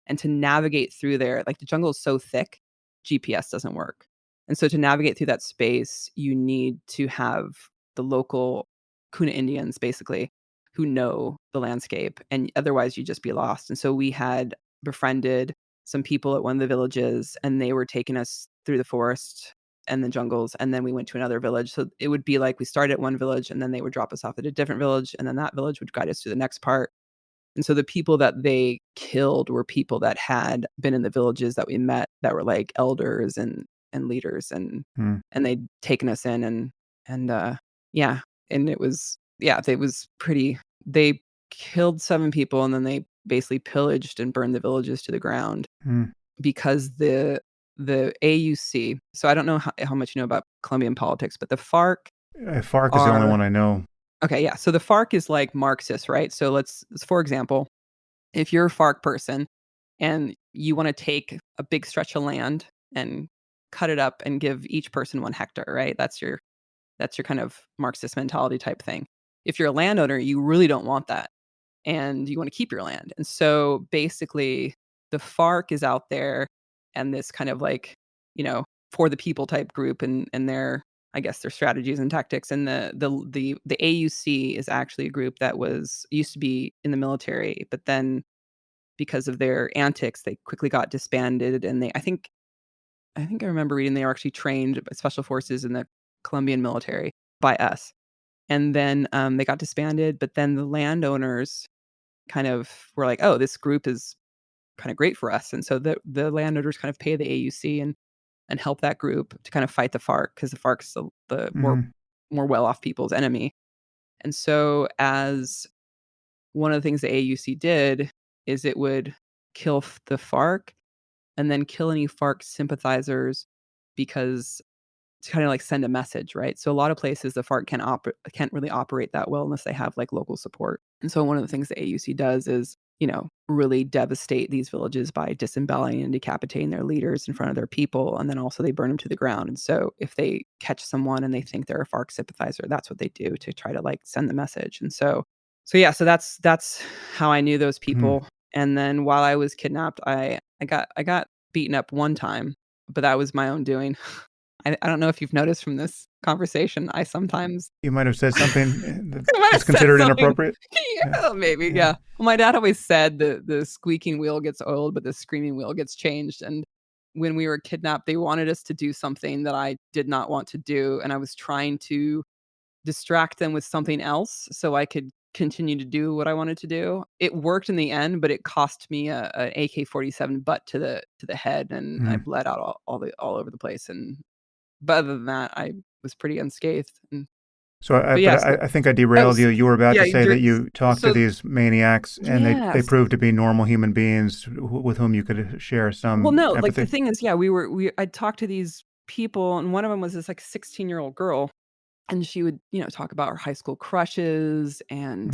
And to navigate through there, like, the jungle is so thick, GPS doesn't work. And so to navigate through that space, you need to have the local Kuna Indians, basically, who know the landscape, and otherwise you'd just be lost. And so we had befriended some people at one of the villages, and they were taking us through the forest and the jungles, and then we went to another village. So it would be like we started at one village, and then they would drop us off at a different village, and then that village would guide us to the next part. And so the people that they killed were people that had been in the villages that we met, that were like elders and leaders, Hmm. and they'd taken us in, and yeah, and it was, yeah, they was pretty, they killed 7 people, and then they basically pillaged and burned the villages to the ground Hmm. because the AUC, so I don't know how much you know about Colombian politics, but the FARC FARC is the only are, one I know. okay, yeah. So the FARC is like Marxist, right? So for example, if you're a FARC person and you want to take a big stretch of land and cut it up and give each person 1 hectare, right? That's your kind of Marxist mentality type thing. If you're a landowner, you really don't want that, and you want to keep your land. And so basically, the FARC is out there and this kind of like, for the people type group and their, I guess, their strategies and tactics. And the AUC is actually a group that used to be in the military, but then because of their antics, they quickly got disbanded. And I think I remember reading they were actually trained by special forces in the Colombian military by us. And then they got disbanded, but then the landowners kind of were like, oh, this group is kind of great for us. And so the landowners kind of pay the AUC and help that group to kind of fight the FARC, because the FARC's the more well-off people's enemy. And so as one of the things the AUC did is it would kill the FARC and then kill any FARC sympathizers, because to kind of like send a message, right? So a lot of places the FARC can't really operate that well unless they have like local support. And so one of the things the AUC does is, really devastate these villages by disemboweling and decapitating their leaders in front of their people. And then also they burn them to the ground. And so if they catch someone and they think they're a FARC sympathizer, that's what they do to try to like send the message. And so that's how I knew those people. And then while I was kidnapped, I got beaten up one time, but that was my own doing. I don't know if you've noticed from this conversation, I sometimes You might have said something I might have that's considered said something. inappropriate. Yeah, maybe. Yeah. Well, my dad always said the squeaking wheel gets oiled, but the screaming wheel gets changed. And when we were kidnapped, they wanted us to do something that I did not want to do, and I was trying to distract them with something else so I could continue to do what I wanted to do. It worked in the end, but it cost me a AK-47 butt to the head, and I bled out all over the place. But other than that, I was pretty unscathed. So I think I derailed you. You were about to say that you talked to these maniacs and they proved to be normal human beings with whom you could share some empathy. Like the thing is, I talked to these people, and one of them was this like 16-year-old girl, and she would, talk about her high school crushes and,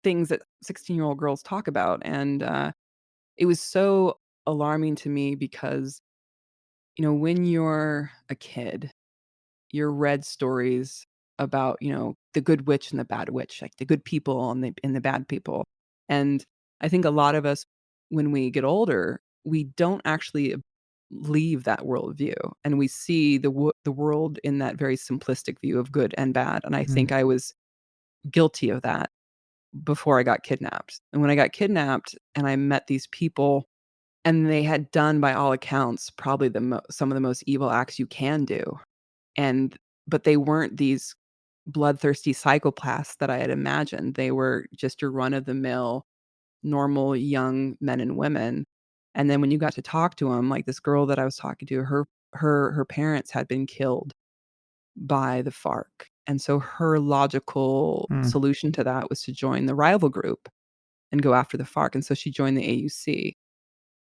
things that 16-year-old girls talk about. And it was so alarming to me because, when you're a kid, you're read stories about, the good witch and the bad witch, like the good people and the bad people. And I think a lot of us, when we get older, we don't actually leave that worldview, and we see the world in that very simplistic view of good and bad. And I think I was guilty of that before I got kidnapped. And when I got kidnapped and I met these people, and they had done, by all accounts, probably some of the most evil acts you can do. But they weren't these bloodthirsty psychopaths that I had imagined. They were just your run-of-the-mill, normal young men and women. And then when you got to talk to them, like this girl that I was talking to, her parents had been killed by the FARC. And so her logical solution to that was to join the rival group and go after the FARC. And so she joined the AUC.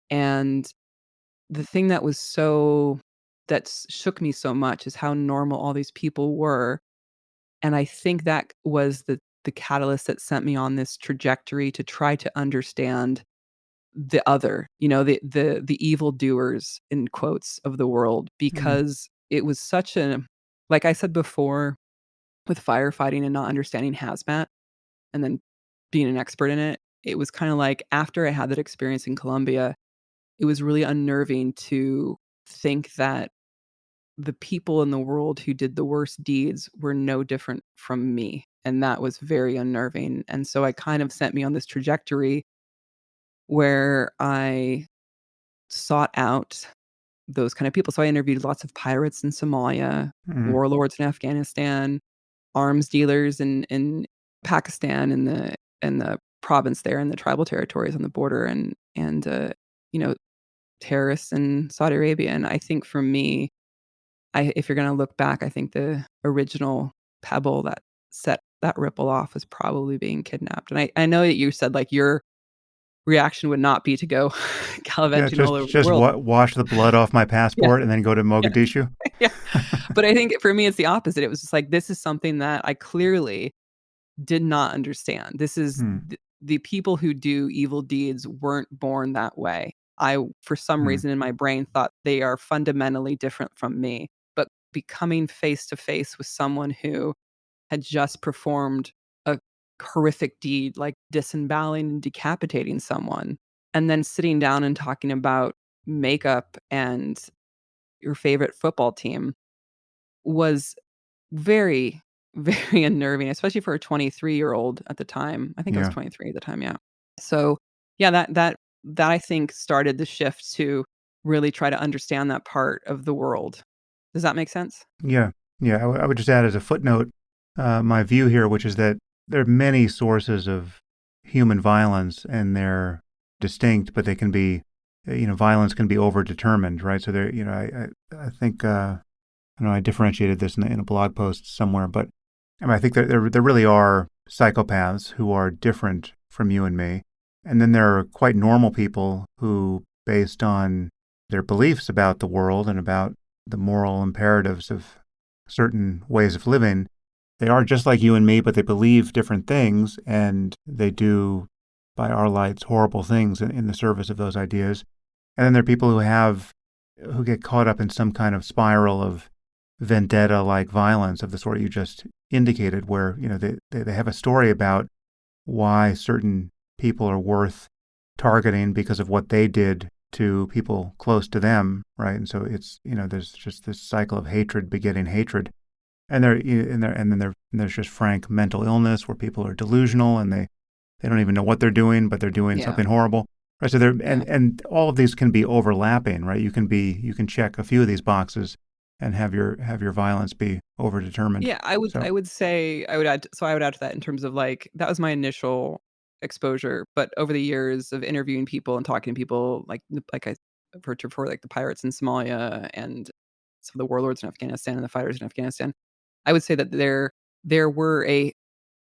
And the thing that shook me so much is how normal all these people were. And I think that was the catalyst that sent me on this trajectory to try to understand the other, the evildoers, in quotes, of the world, because it was such like I said before, with firefighting and not understanding hazmat and then being an expert in it, it was kind of like after I had that experience in Colombia, it was really unnerving to think that the people in the world who did the worst deeds were no different from me. And that was very unnerving. And so it kind of sent me on this trajectory where I sought out those kind of people. So I interviewed lots of pirates in Somalia, warlords in Afghanistan, arms dealers in Pakistan, in the province there, in the tribal territories on the border, and terrorists in Saudi Arabia. And I think for me, if you're going to look back, I think the original pebble that set that ripple off was probably being kidnapped. And I know that you said like your reaction would not be to go gallivanting all over the world. Wash the blood off my passport and then go to Mogadishu. Yeah. But I think for me, it's the opposite. It was just like, this is something that I clearly did not understand. This is the people who do evil deeds weren't born that way. I, for some reason in my brain, thought they are fundamentally different from me. But becoming face to face with someone who had just performed a horrific deed, like disemboweling and decapitating someone, and then sitting down and talking about makeup and your favorite football team was very, very unnerving, especially for a 23-year-old at the time. I think I was Yeah. 23 at the time, yeah. So, yeah, that I think started the shift to really try to understand that part of the world. Does that make sense? Yeah. Yeah. I would just add as a footnote my view here, which is that there are many sources of human violence and they're distinct, but they can be, violence can be overdetermined, right? So there, I think, I know I differentiated this in a blog post somewhere, but I mean, I think that there really are psychopaths who are different from you and me. And then there are quite normal people who, based on their beliefs about the world and about the moral imperatives of certain ways of living, they are just like you and me, but they believe different things and they do, by our lights, horrible things in the service of those ideas. And then there are people who get caught up in some kind of spiral of vendetta-like violence of the sort you just indicated, where they have a story about why certain people are worth targeting because of what they did to people close to them, right? And so it's there's just this cycle of hatred begetting hatred, and then there's just frank mental illness where people are delusional and they don't even know what they're doing, but they're doing Yeah. something horrible. Right, so there Yeah. and all of these can be overlapping, right? You can check a few of these boxes and have your violence be overdetermined. Yeah, I would So I would say I would add to that in terms of, like, that was my initial exposure, but over the years of interviewing people and talking to people, like I referred to before, like the pirates in Somalia and some of the warlords in Afghanistan and the fighters in Afghanistan, I would say that there were a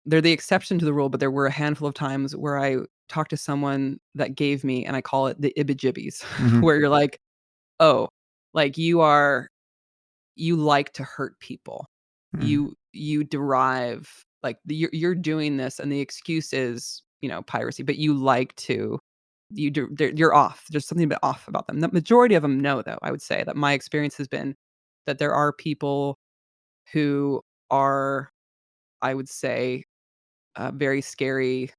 they're the exception to the rule, but there were a handful of times where I talked to someone that gave me, and I call it the ibba-jibbies, hmm where you're like, "Oh, like, you like to hurt people. hmm You derive like, you're doing this, and the excuse is, piracy, but you like to you do you're off. There's something a bit off about them." The majority of them know, though. I would say that my experience has been that there are people who are, I would say, very scary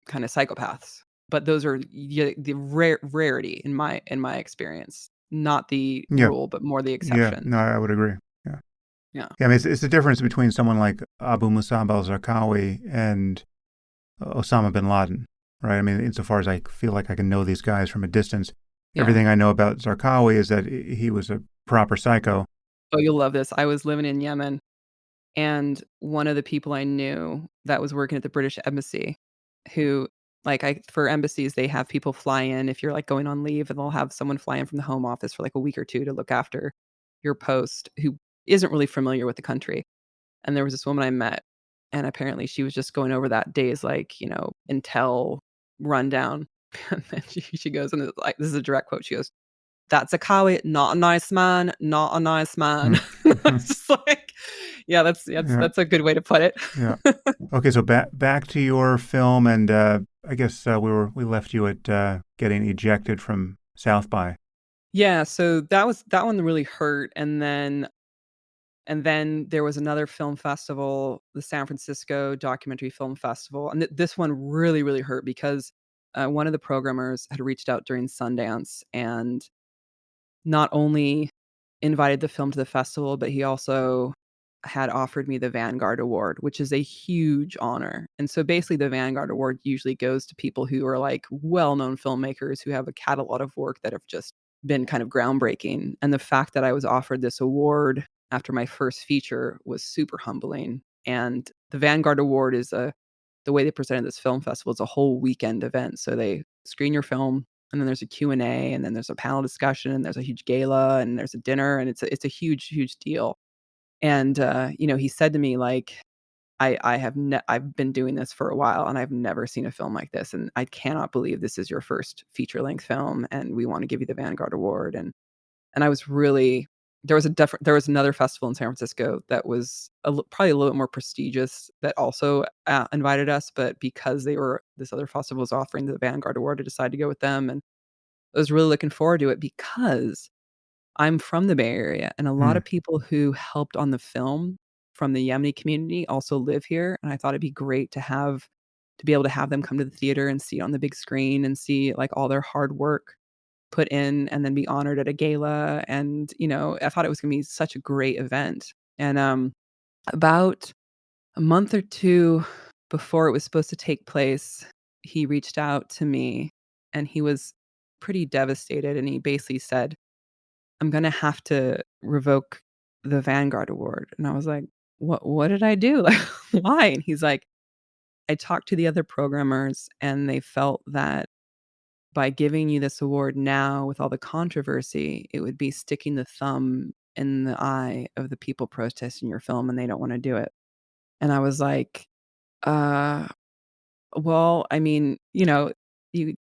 kinda psychopaths, but those are the rarity in my experience, not the yeah, rule, but more the yeah. exception. No, I would agree. Yeah, Yeah. yeah. I mean, it's the difference between someone like Abu Musab al-Zarqawi and Osama bin Laden, right? I mean, insofar as I feel like I can know these guys from a distance, Yeah. everything I know about Zarqawi is that he was a proper psycho. Oh, you'll love this. I was living in Yemen, and one of the people I knew that was working at the British Embassy, who, like, I for embassies, they have people fly in if you're, like, going on leave, and they'll have someone fly in from the home office for, like, a week or 2 to look after your post who isn't really familiar with the country. And there was this woman I met, and apparently she was just going over that day's, like, intel rundown. And then she goes, and it's like, this is a direct quote. She goes, "That's a coward, not a nice man, not a nice man." Mm-hmm. It's just like, yeah, Yeah, that's a good way to put it. yeah. Okay, so back to your film, and I guess we left you at getting ejected from South by. Yeah, so that one really hurt, and then there was another film festival, the San Francisco Documentary Film Festival, and this one really, really hurt because, one of the programmers had reached out during Sundance and not only invited the film to the festival, but he also had offered me the Vanguard Award, which is a huge honor. And so basically the Vanguard Award usually goes to people who are, like, well-known filmmakers who have a catalog of work that have just been kind of groundbreaking. And the fact that I was offered this award after my first feature was super humbling. And the Vanguard Award is the way they presented this film festival is a whole weekend event. So they screen your film, and then there's a Q&A, and then there's a panel discussion, and there's a huge gala, and there's a dinner, and it's a huge, huge deal. And, he said to me, like, I've been doing this for a while, and I've never seen a film like this, and I cannot believe this is your first feature-length film, and we wanna give you the Vanguard Award." And I was really there was another festival in San Francisco that was probably a little bit more prestigious that also, invited us, but because this other festival was offering the Vanguard Award, I decided to go with them, and I was really looking forward to it because I'm from the Bay Area, and a lot Hmm. of people who helped on the film from the Yemeni community also live here, and I thought it'd be great to to be able to have them come to the theater and see it on the big screen and see like all their hard work put in and then be honored at a gala. And, I thought it was going to be such a great event. And about a month or two before it was supposed to take place, he reached out to me and he was pretty devastated. And he basically said, I'm going to have to revoke the Vanguard Award. And I was like, what did I do? Like, why? And he's like, I talked to the other programmers and they felt that by giving you this award now with all the controversy, it would be sticking the thumb in the eye of the people protesting your film and they don't want to do it. And I was like, well, I mean, you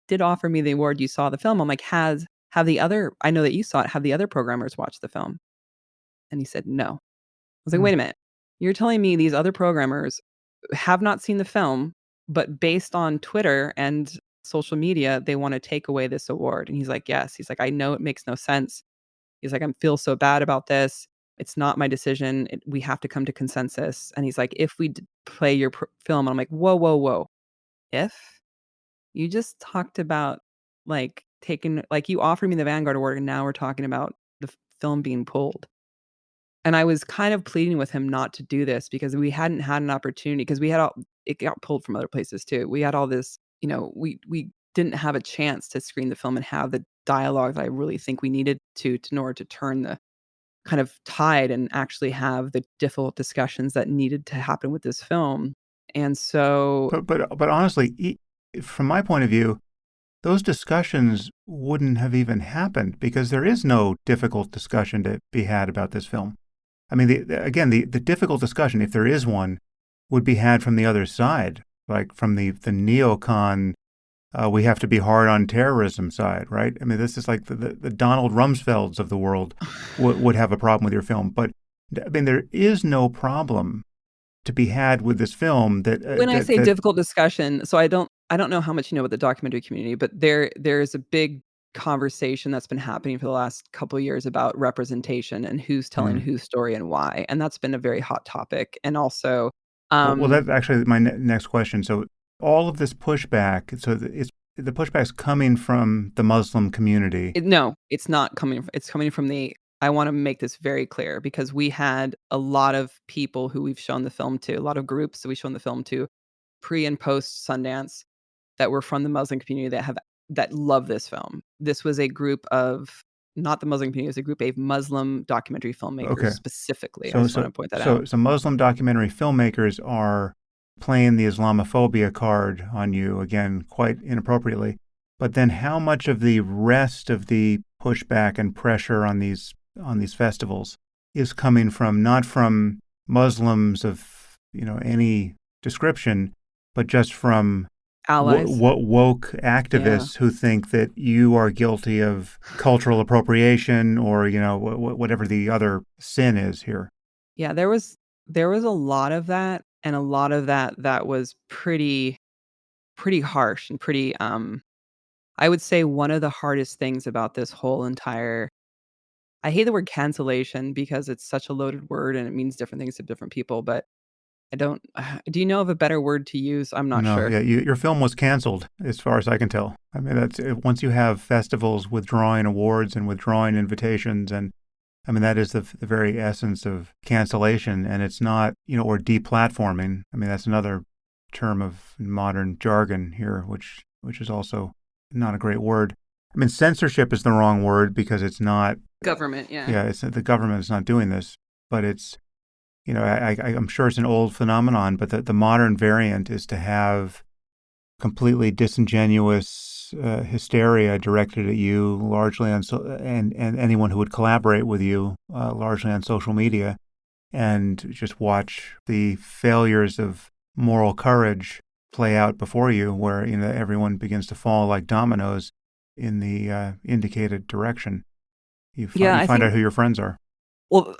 did offer me the award, you saw the film. I'm like, have the other, I know that you saw it, have the other programmers watched the film? And he said, no. I was like, wait a minute. You're telling me these other programmers have not seen the film, but based on Twitter and social media, they want to take away this award. And he's like, yes. He's like, I know it makes no sense. He's like, I feel so bad about this. It's not my decision. We have to come to consensus. And he's like, if we play your film, I'm like, whoa, whoa, whoa. If you just talked about like taking, like you offered me the Vanguard Award and now we're talking about the film being pulled. And I was kind of pleading with him not to do this because we hadn't had an opportunity because it got pulled from other places too. We had all this, we didn't have a chance to screen the film and have the dialogue that I really think we needed to in order to turn the kind of tide and actually have the difficult discussions that needed to happen with this film. And so, but honestly, from my point of view, those discussions wouldn't have even happened because there is no difficult discussion to be had about this film. I mean, the difficult discussion, if there is one, would be had from the other side, like from the neocon, we have to be hard on terrorism side, right? I mean, this is like the Donald Rumsfelds of the world would have a problem with your film. But, I mean, there is no problem to be had with this film that... when I say difficult discussion, so I don't know how much you know about the documentary community, but there's a big conversation that's been happening for the last couple of years about representation and who's telling whose story and why. And that's been a very hot topic. And also... well, that's actually my next question. So all of this pushback, so the pushback's coming from the Muslim community. No, it's not coming. It's coming from I want to make this very clear because we had a lot of people who we've shown the film to, a lot of groups that we've shown the film to pre and post Sundance that were from the Muslim community that love this film. This was a group of, not the Muslim community, it was a group of Muslim documentary filmmakers specifically. I just want to point that out. So Muslim documentary filmmakers are playing the Islamophobia card on you, again, quite inappropriately. But then how much of the rest of the pushback and pressure on these festivals is coming from, not from Muslims of, any description, but just from allies, woke activists who think that you are guilty of cultural appropriation or, whatever the other sin is here? Yeah, there was a lot of that, and a lot of that was pretty harsh and pretty, I would say one of the hardest things about this whole entire, I hate the word cancellation because it's such a loaded word and it means different things to different people, but I don't, do you know of a better word to use? I'm not sure. Yeah, your film was canceled as far as I can tell. I mean, that's once you have festivals withdrawing awards and withdrawing invitations, and I mean, that is the very essence of cancellation, and it's not, or deplatforming. I mean, that's another term of modern jargon here, which is also not a great word. I mean, censorship is the wrong word because it's not government. Yeah. Yeah, it's the government is not doing this, but it's, I'm sure it's an old phenomenon, but the modern variant is to have completely disingenuous hysteria directed at you, largely on and anyone who would collaborate with you, largely on social media, and just watch the failures of moral courage play out before you, where everyone begins to fall like dominoes in the indicated direction. You find out who your friends are. Well,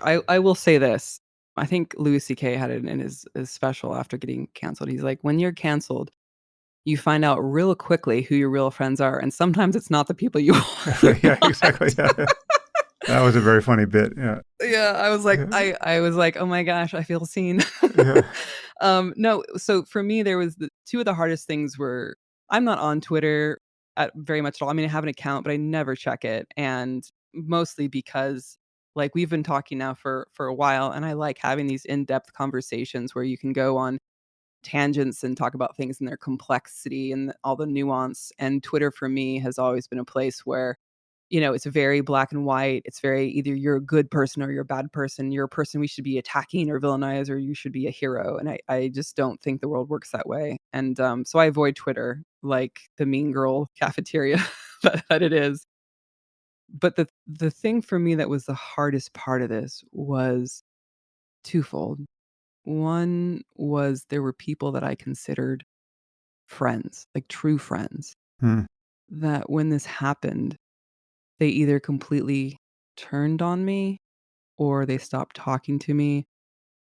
I will say this. I think Louis C.K. had it in his special after getting canceled. He's like, when you're canceled, you find out real quickly who your real friends are. And sometimes it's not the people you want. Yeah, exactly. Yeah. That was a very funny bit. Yeah. Yeah. I was like, I was like, oh my gosh, I feel seen. Yeah. No, so for me, there was the two of the hardest things were I'm not on Twitter very much at all. I mean, I have an account, but I never check it, and mostly because like we've been talking now for a while, and I like having these in-depth conversations where you can go on tangents and talk about things in their complexity and all the nuance. And Twitter for me has always been a place where it's very black and white. It's very either you're a good person or you're a bad person. You're a person we should be attacking or villainize, or you should be a hero. And I just don't think the world works that way. And so I avoid Twitter like the mean girl cafeteria that it is. But the thing for me that was the hardest part of this was twofold. One was there were people that I considered friends, like true friends, Hmm. that when this happened, they either completely turned on me or they stopped talking to me,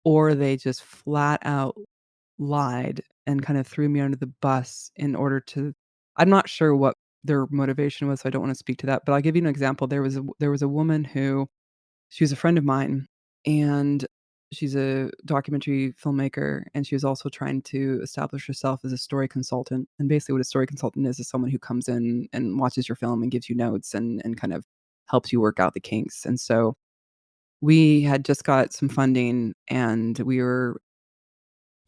or they just flat out lied and kind of threw me under the bus in order to I'm not sure what their motivation was, so I don't wanna speak to that, but I'll give you an example. There was a woman who she was a friend of mine, and she's a documentary filmmaker, and she was also trying to establish herself as a story consultant. And basically what a story consultant is someone who comes in and watches your film and gives you notes and kind of helps you work out the kinks. And so we had just got some funding and we were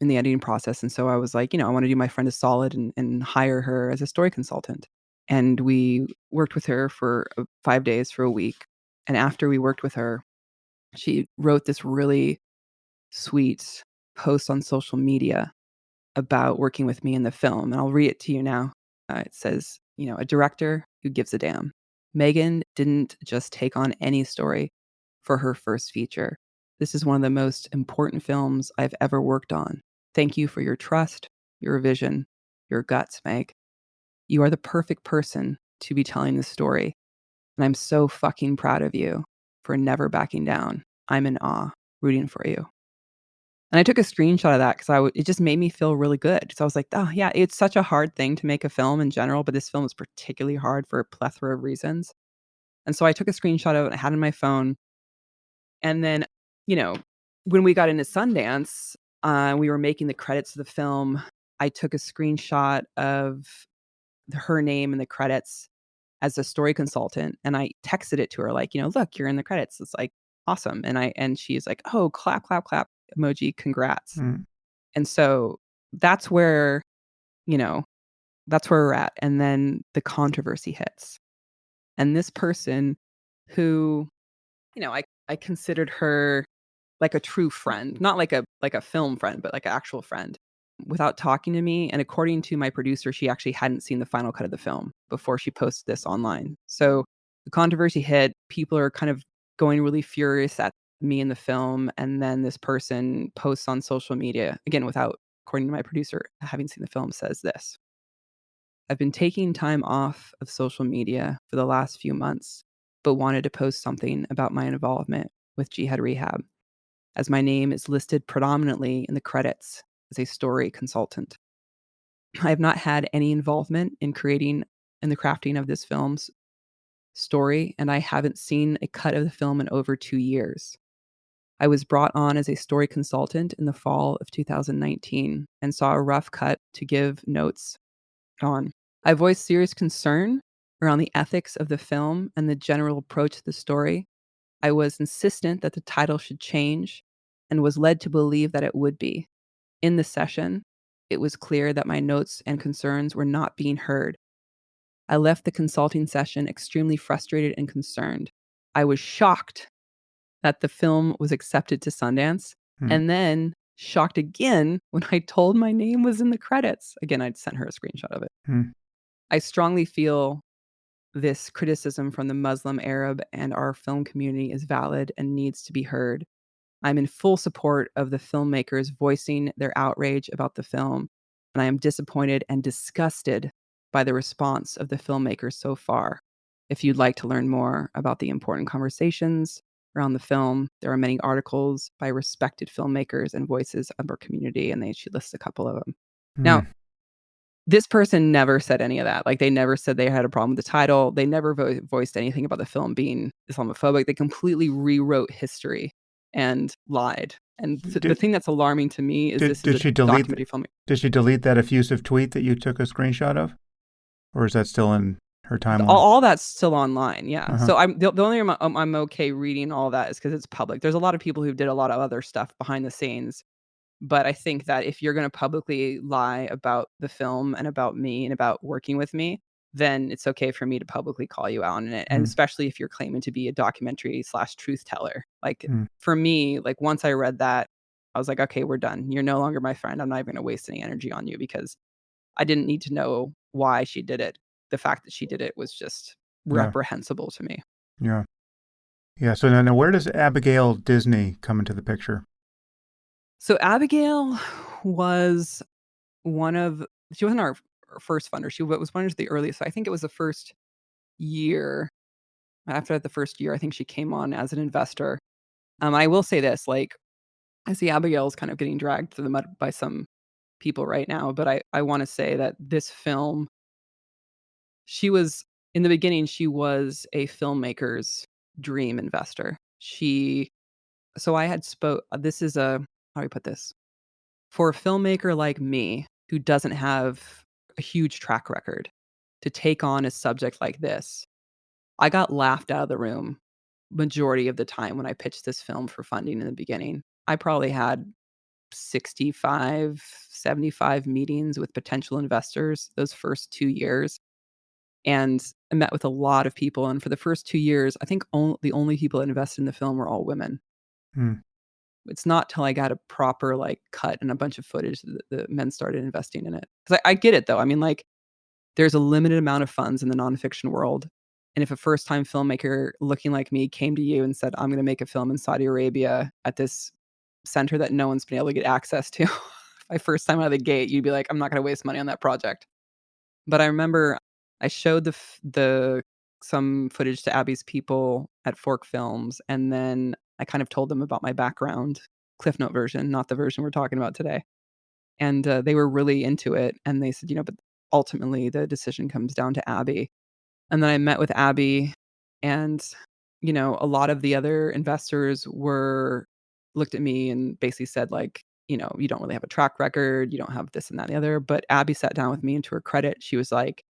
in the editing process. And so I was like, I want to do my friend a solid and hire her as a story consultant. And we worked with her for 5 days for a week. And after we worked with her, she wrote this really sweet post on social media about working with me in the film, and I'll read it to you now. It says, "A director who gives a damn. Megan didn't just take on any story for her first feature. This is one of the most important films I've ever worked on. Thank you for your trust, your vision, your guts, Meg. You are the perfect person to be telling this story, and I'm so fucking proud of you for never backing down. I'm in awe, rooting for you." And I took a screenshot of that because it just made me feel really good. So I was like, "Oh, yeah, it's such a hard thing to make a film in general, but this film is particularly hard for a plethora of reasons." And so I took a screenshot of it, I had it on my phone, and then, you know, when we got into Sundance, we were making the credits of the film. I took a screenshot of her name in the credits as a story consultant, and I texted it to her like, "Look, you're in the credits." It's like, "Awesome." And she's like, "Oh, clap, clap, clap emoji, congrats." Hmm. And so that's where, you know, that's where we're at. And then the controversy hits. And this person who, I considered her like a true friend, not like a film friend, but like an actual friend, without talking to me. And according to my producer, she actually hadn't seen the final cut of the film before she posted this online. So the controversy hit. People are kind of going really furious at me in the film. And then this person posts on social media, again, without, according to my producer, having seen the film, says this: "I've been taking time off of social media for the last few months, but wanted to post something about my involvement with Jihad Rehab, as my name is listed predominantly in the credits as a story consultant. I have not had any involvement in creating and the crafting of this film's story, and I haven't seen a cut of the film in over 2 years. I was brought on as a story consultant in the fall of 2019 and saw a rough cut to give notes on. I voiced serious concern around the ethics of the film and the general approach to the story. I was insistent that the title should change and was led to believe that it would be. In the session, it was clear that my notes and concerns were not being heard. I left the consulting session extremely frustrated and concerned. I was shocked that the film was accepted to Sundance, Hmm. and then shocked again when I told my name was in the credits." Again, I'd sent her a screenshot of it. Hmm. "I strongly feel this criticism from the Muslim, Arab, and our film community is valid and needs to be heard. I'm in full support of the filmmakers voicing their outrage about the film, and I am disappointed and disgusted by the response of the filmmakers so far. If you'd like to learn more about the important conversations around the film, there are many articles by respected filmmakers and voices of our community," and she lists a couple of them. Hmm. Now, this person never said any of that. Like, they never said they had a problem with the title. They never voiced anything about the film being Islamophobic. They completely rewrote history and lied. And the thing that's alarming to me is this is a documentary film. Did she delete that effusive tweet that you took a screenshot of? Or is that still in her timeline? All that's still online, yeah. So I'm the only reason I'm okay reading all that is because it's public. There's a lot of people who did a lot of other stuff behind the scenes, but I think that if you're gonna publicly lie about the film and about me and about working with me, then it's okay for me to publicly call you out on it, and especially if you're claiming to be a documentary/truth teller. Like, for me, like, once I read that, I was like, "Okay, we're done. You're no longer my friend. I'm not even gonna waste any energy on you," because I didn't need to know why she did it. The fact that she did it was just reprehensible to me. Yeah. Yeah. So now where does Abigail Disney come into the picture? So Abigail was she wasn't our first funder. She was one of the earliest. So I think it was the first year. After the first year, I think she came on as an investor. I will say this, like, I see Abigail's kind of getting dragged through the mud by some people right now, but I want to say that this film, she was in the beginning, she was a filmmaker's dream investor. So I had this is how do I put this? For a filmmaker like me, who doesn't have a huge track record, to take on a subject like this, I got laughed out of the room majority of the time when I pitched this film for funding in the beginning. I probably had 65, 75 meetings with potential investors those first 2 years, and I met with a lot of people, and for the first 2 years, I think the only people that invested in the film were all women. Hmm. It's not till I got a proper, like, cut and a bunch of footage that the men started investing in it. 'Cause I get it, though. I mean, like, there's a limited amount of funds in the nonfiction world, and if a first-time filmmaker looking like me came to you and said, "I'm gonna make a film in Saudi Arabia at this center that no one's been able to get access to," my first time out of the gate, you'd be like, "I'm not gonna waste money on that project." But I remember I showed the some footage to Abby's people at Fork Films, and then I kind of told them about my background, Cliff Note version, not the version we're talking about today. And, they were really into it, and they said, "But ultimately, the decision comes down to Abby." And then I met with Abby, and, a lot of the other investors looked at me and basically said, like, "You don't really have a track record, you don't have this and that and the other." But Abby sat down with me, and to her credit, she was like,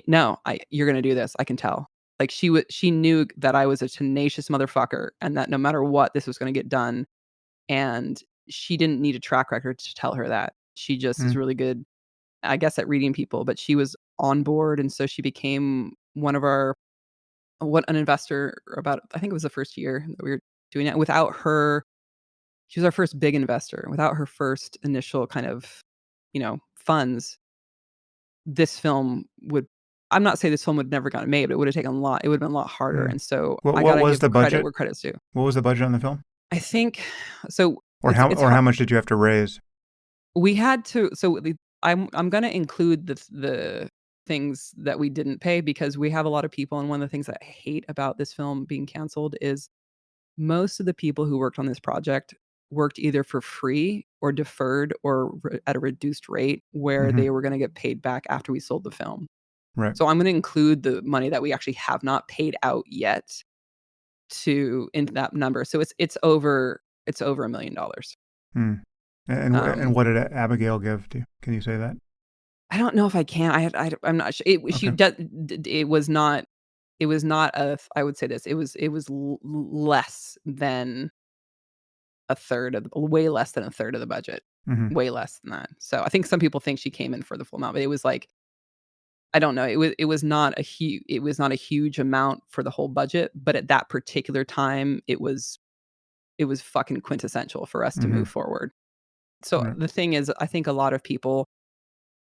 "No, you're gonna do this, I can tell." Like, she knew that I was a tenacious motherfucker and that no matter what, this was gonna get done, and she didn't need a track record to tell her that. She just is really good, I guess, at reading people, but she was on board, and so she became an investor about, I think it was the first year that we were doing it. Without her, she was our first big investor. Without her first initial kind of, funds, this film would I'm not saying this film would never gotten made, but it would have taken a lot. It would have been a lot harder, and so I What gotta was give the credit budget? where credit's due. What was the budget on the film? I think so. Or It's how hard. much did you have to raise? We had to. I'm gonna include the things that we didn't pay because we have a lot of people, and one of the things that I hate about this film being canceled is most of the people who worked on this project worked either for free or deferred or at a reduced rate where they were gonna get paid back after we sold the film. Right. So I'm gonna include the money that we actually have not paid out yet in that number. So it's over $1 million. Hmm. And what did Abigail give to you? Can you say that? I don't know if I can. I'm not sure. She Okay. does. It was not. It was not a. I would say this. It was less than a third of way less than a third of the budget. Mm-hmm. Way less than that. So I think some people think she came in for the full amount, but it was like, I don't know. It was not a huge amount for the whole budget, but at that particular time, it was fucking quintessential for us to Mm-hmm. move forward. So Right. the thing is, I think a lot of people,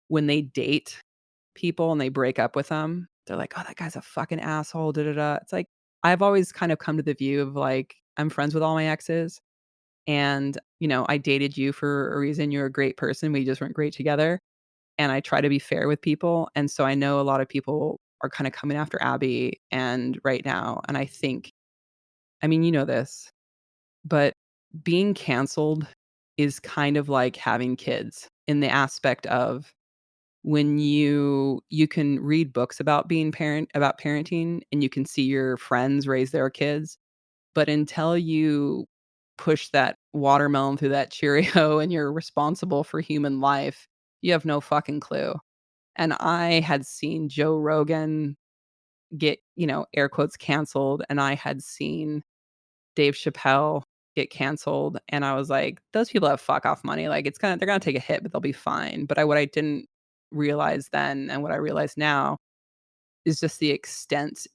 when they date people and they break up with them, they're like, "Oh, that guy's a fucking asshole, da da da." It's like, I've always kind of come to the view of, like, I'm friends with all my exes, and, I dated you for a reason. You're a great person. We just weren't great together, and I try to be fair with people, and so I know a lot of people are kinda coming after Abby and right now, and I think, I mean, you know this, but being canceled is kind of like having kids in the aspect of, when you can read books about about parenting, and you can see your friends raise their kids, but until you push that watermelon through that Cheerio and you're responsible for human life, you have no fucking clue. And I had seen Joe Rogan get, air quotes canceled, and I had seen Dave Chappelle get canceled, and I was like, those people have fuck off money. Like they're gonna take a hit, but they'll be fine. But what I didn't realize then and what I realize now is just the extent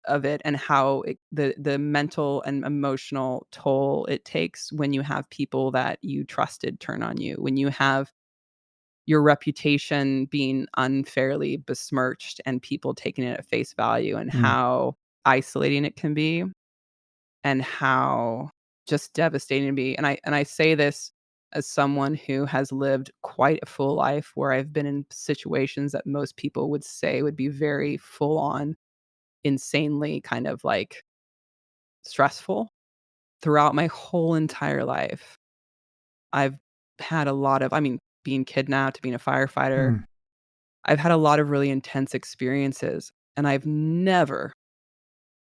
of it and how the mental and emotional toll it takes when you have people that you trusted turn on you, when you have your reputation being unfairly besmirched and people taking it at face value, and how isolating it can be and how just devastating to be. And I say this as someone who has lived quite a full life where I've been in situations that most people would say would be very full on, insanely kind of like stressful. Throughout my whole entire life, I've had a lot of, being kidnapped, being a firefighter, I've had a lot of really intense experiences, and I've never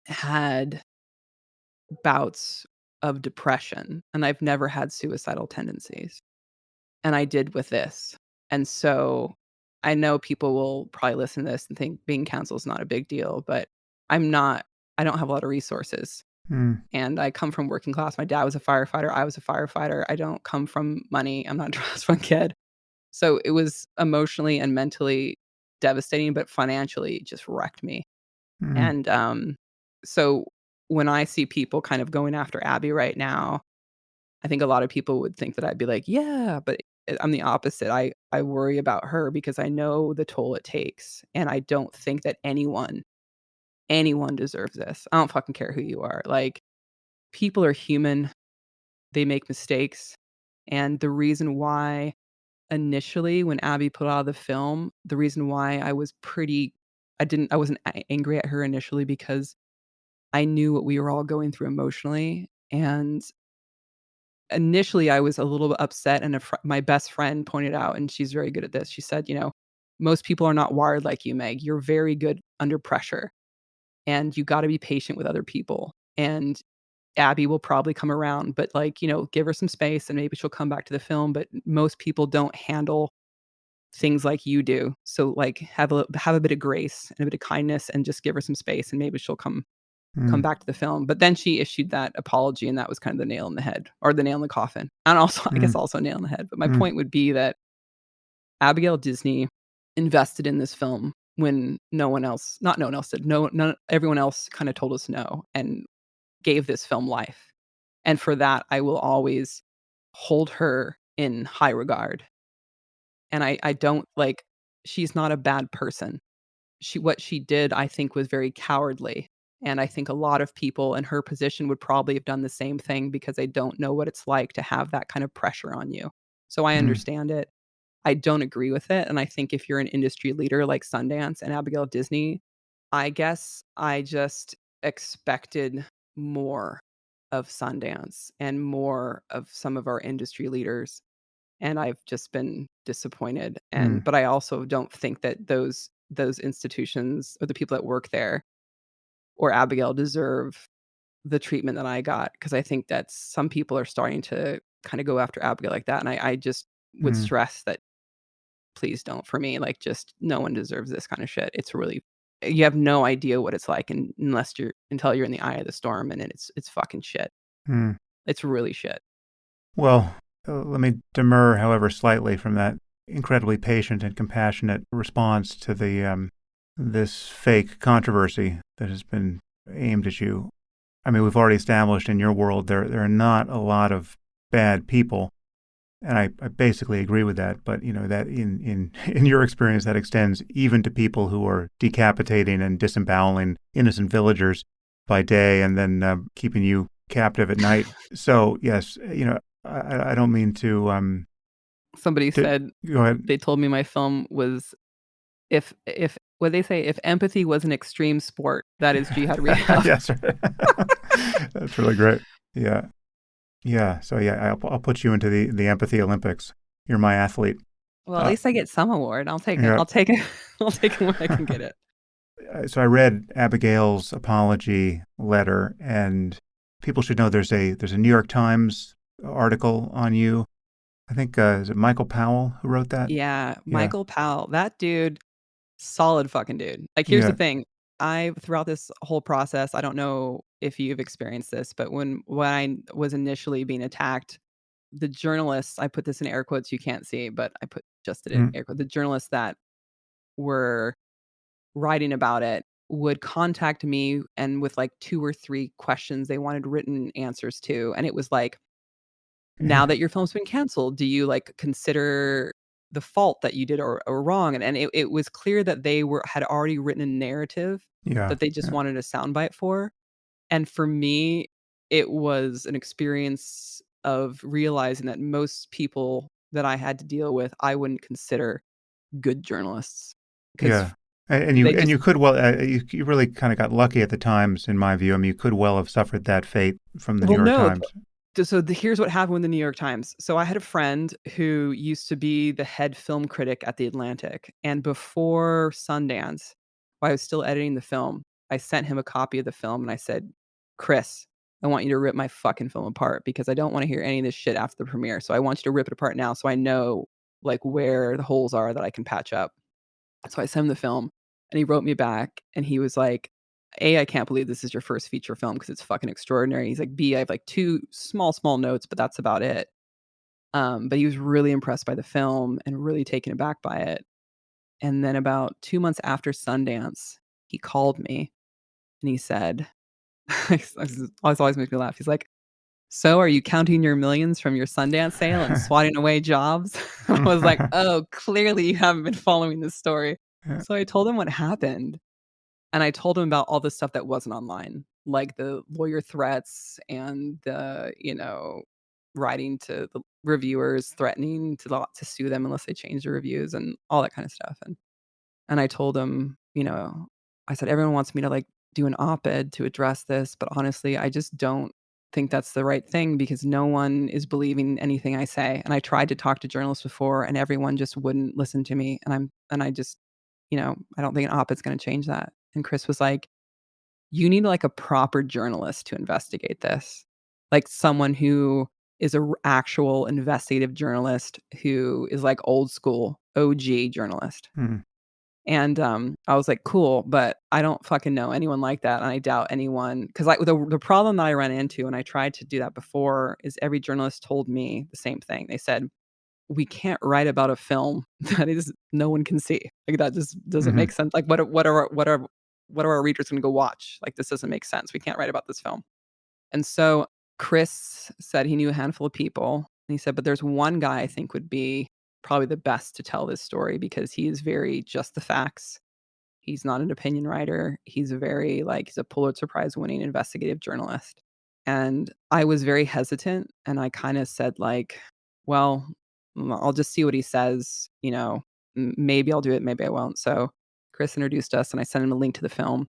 had bouts of depression, and I've never had suicidal tendencies, and I did with this. And so I know people will probably listen to this and think being canceled is not a big deal, but I don't have a lot of resources. And I come from working class. My dad was a firefighter. I was a firefighter. I don't come from money. I'm not a trust fund kid. So it was emotionally and mentally devastating, but financially it just wrecked me. And so when I see people kind of going after Abby right now, I think a lot of people would think that I'd be like, yeah, but I'm the opposite. I worry about her because I know the toll it takes. And I don't think that anyone deserves this. I don't fucking care who you are. Like, people are human. They make mistakes. And the reason why initially when Abby put out the film, the reason why I wasn't angry at her initially because I knew what we were all going through emotionally. And initially I was a little bit upset, and my best friend pointed out, and she's very good at this. She said, most people are not wired like you, Meg. You're very good under pressure, and you got to be patient with other people. And Abby will probably come around, but give her some space and maybe she'll come back to the film. But most people don't handle things like you do. So like have a bit of grace and a bit of kindness and just give her some space and maybe she'll come back to the film. But then she issued that apology, and that was kind of the nail in the head, or the nail in the coffin. And also, I guess also a nail in the head. But my point would be that Abigail Disney invested in this film when not no one else did. Everyone else kind of told us no, and gave this film life. And for that, I will always hold her in high regard. And I don't like, she's not a bad person. What she did, I think, was very cowardly. And I think a lot of people in her position would probably have done the same thing because they don't know what it's like to have that kind of pressure on you. So I understand it. I don't agree with it. And I think if you're an industry leader like Sundance and Abigail Disney, I guess I just expected more of Sundance and more of some of our industry leaders. And I've just been disappointed. But I also don't think that those institutions or the people that work there or Abigail deserve the treatment that I got, because I think that some people are starting to kind of go after Abigail like that. And I just would stress that, please don't. For me, like, just no one deserves this kind of shit. It's really, you have no idea what it's like until you're in the eye of the storm, and it's fucking shit. It's really shit. Well, let me demur, however, slightly from that incredibly patient and compassionate response to the this fake controversy that has been aimed at you. I mean, we've already established in your world there are not a lot of bad people, and I basically agree with that. But that in your experience, that extends even to people who are decapitating and disemboweling innocent villagers by day and then keeping you captive at night. So yes, I don't mean to. Somebody said, go ahead. They told me my film was, if what they say, if empathy was an extreme sport, that is Jihad Rehab. Yes, that's really great. Yeah. So I'll put you into the empathy Olympics. You're my athlete. Well, at least I get some award. I'll take it. I'll take it. I'll take it when I can get it. So I read Abigail's apology letter, and people should know there's a New York Times article on you. I think is it Michael Powell who wrote that? Yeah, Yeah. Michael Powell, that dude, solid fucking dude. Like, here's the Yeah. thing. Throughout this whole process, I don't know if you've experienced this, but when I was initially being attacked, the journalists, I put this in air quotes, you can't see, but I put just did it in Mm. air quotes. The journalists that were writing about it would contact me and with like 2 or 3 questions they wanted written answers to, and it was like, now that your film's been canceled, do you, like, consider the fault that you did or wrong? And it was clear that they had already written a narrative Yeah. that they just Yeah. wanted a soundbite for. And for me, it was an experience of realizing that most people that I had to deal with, I wouldn't consider good journalists because Yeah. And they you just could well you really kind of got lucky at the Times, in my view. I mean, you could well have suffered that fate from the New well, York no. Times. Here's what happened with the New York Times. So I had a friend who used to be the head film critic at The Atlantic, and before Sundance, while I was still editing the film, I sent him a copy of the film and I said, "Chris, I want you to rip my fucking film apart because I don't wanna hear any of this shit after the premiere. So I want you to rip it apart now so I know, like, where the holes are that I can patch up." So I sent him the film, and he wrote me back, and he was like, "A, I can't believe this is your first feature film because it's fucking extraordinary." He's like, "B, I have, like, 2 small notes, but that's about it." But he was really impressed by the film and really taken aback by it. And then about 2 months after Sundance, he called me, and he said this always makes me laugh. He's like, "So, are you counting your millions from your Sundance sale and swatting away jobs?" I was like, "Oh, clearly you haven't been following this story." Yeah. So I told him what happened. And I told him about all the stuff that wasn't online, like the lawyer threats and the, writing to the reviewers, threatening to sue them unless they change the reviews and all that kind of stuff. And I told him, I said, everyone wants me to like do an op-ed to address this, but honestly, I just don't think that's the right thing because no one is believing anything I say. And I tried to talk to journalists before and everyone just wouldn't listen to me. And I just, I don't think an op-ed's going to change that. And Chris was like, "You need, like, a proper journalist to investigate this. Like, someone who is a actual investigative journalist who is, like, old school, OG journalist." Mm. And, I was like, "Cool, but I don't fucking know anyone like that, and I doubt anyone." 'Cause, like, the problem that I ran into, and I tried to do that before, is every journalist told me the same thing. They said, "We can't write about a film that is no one can see. Like, that just doesn't make Mhm. sense. Like, what are our readers gonna go watch? Like, this doesn't make sense. We can't write about this film." And so Chris said he knew a handful of people, and he said, "But there's one guy I think would be probably the best to tell this story because he is very just the facts. He's not an opinion writer. He's a Pulitzer Prize winning investigative journalist." And I was very hesitant, and I kinda said, like, "Well, I'll just see what he says, maybe I'll do it, maybe I won't." So Chris introduced us, and I sent him a link to the film,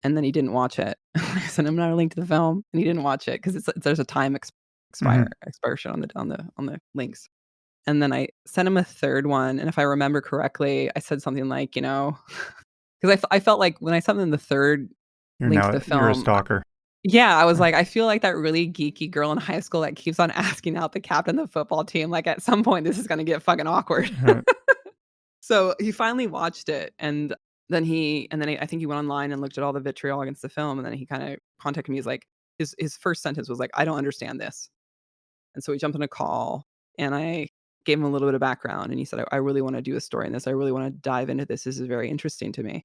and then he didn't watch it. I sent him another link to the film, and he didn't watch it because there's a time Mhm. expiration on the links. And then I sent him a third one, and if I remember correctly, I said something like, 'cause I felt like when I sent him the third link to the You're a film, stalker. yeah, I was like, I feel like that really geeky girl in high school that keeps on asking out the captain of the football team, like, at some point, this is gonna get fucking awkward. Right. So, he finally watched it, and I think he went online and looked at all the vitriol against the film, and then he kinda contacted me, he's like his first sentence was like, "I don't understand this." And so we jumped on a call, and I gave him a little bit of background, and he said, "I really wanna do a story in this. I really wanna dive into this. This is very interesting to me."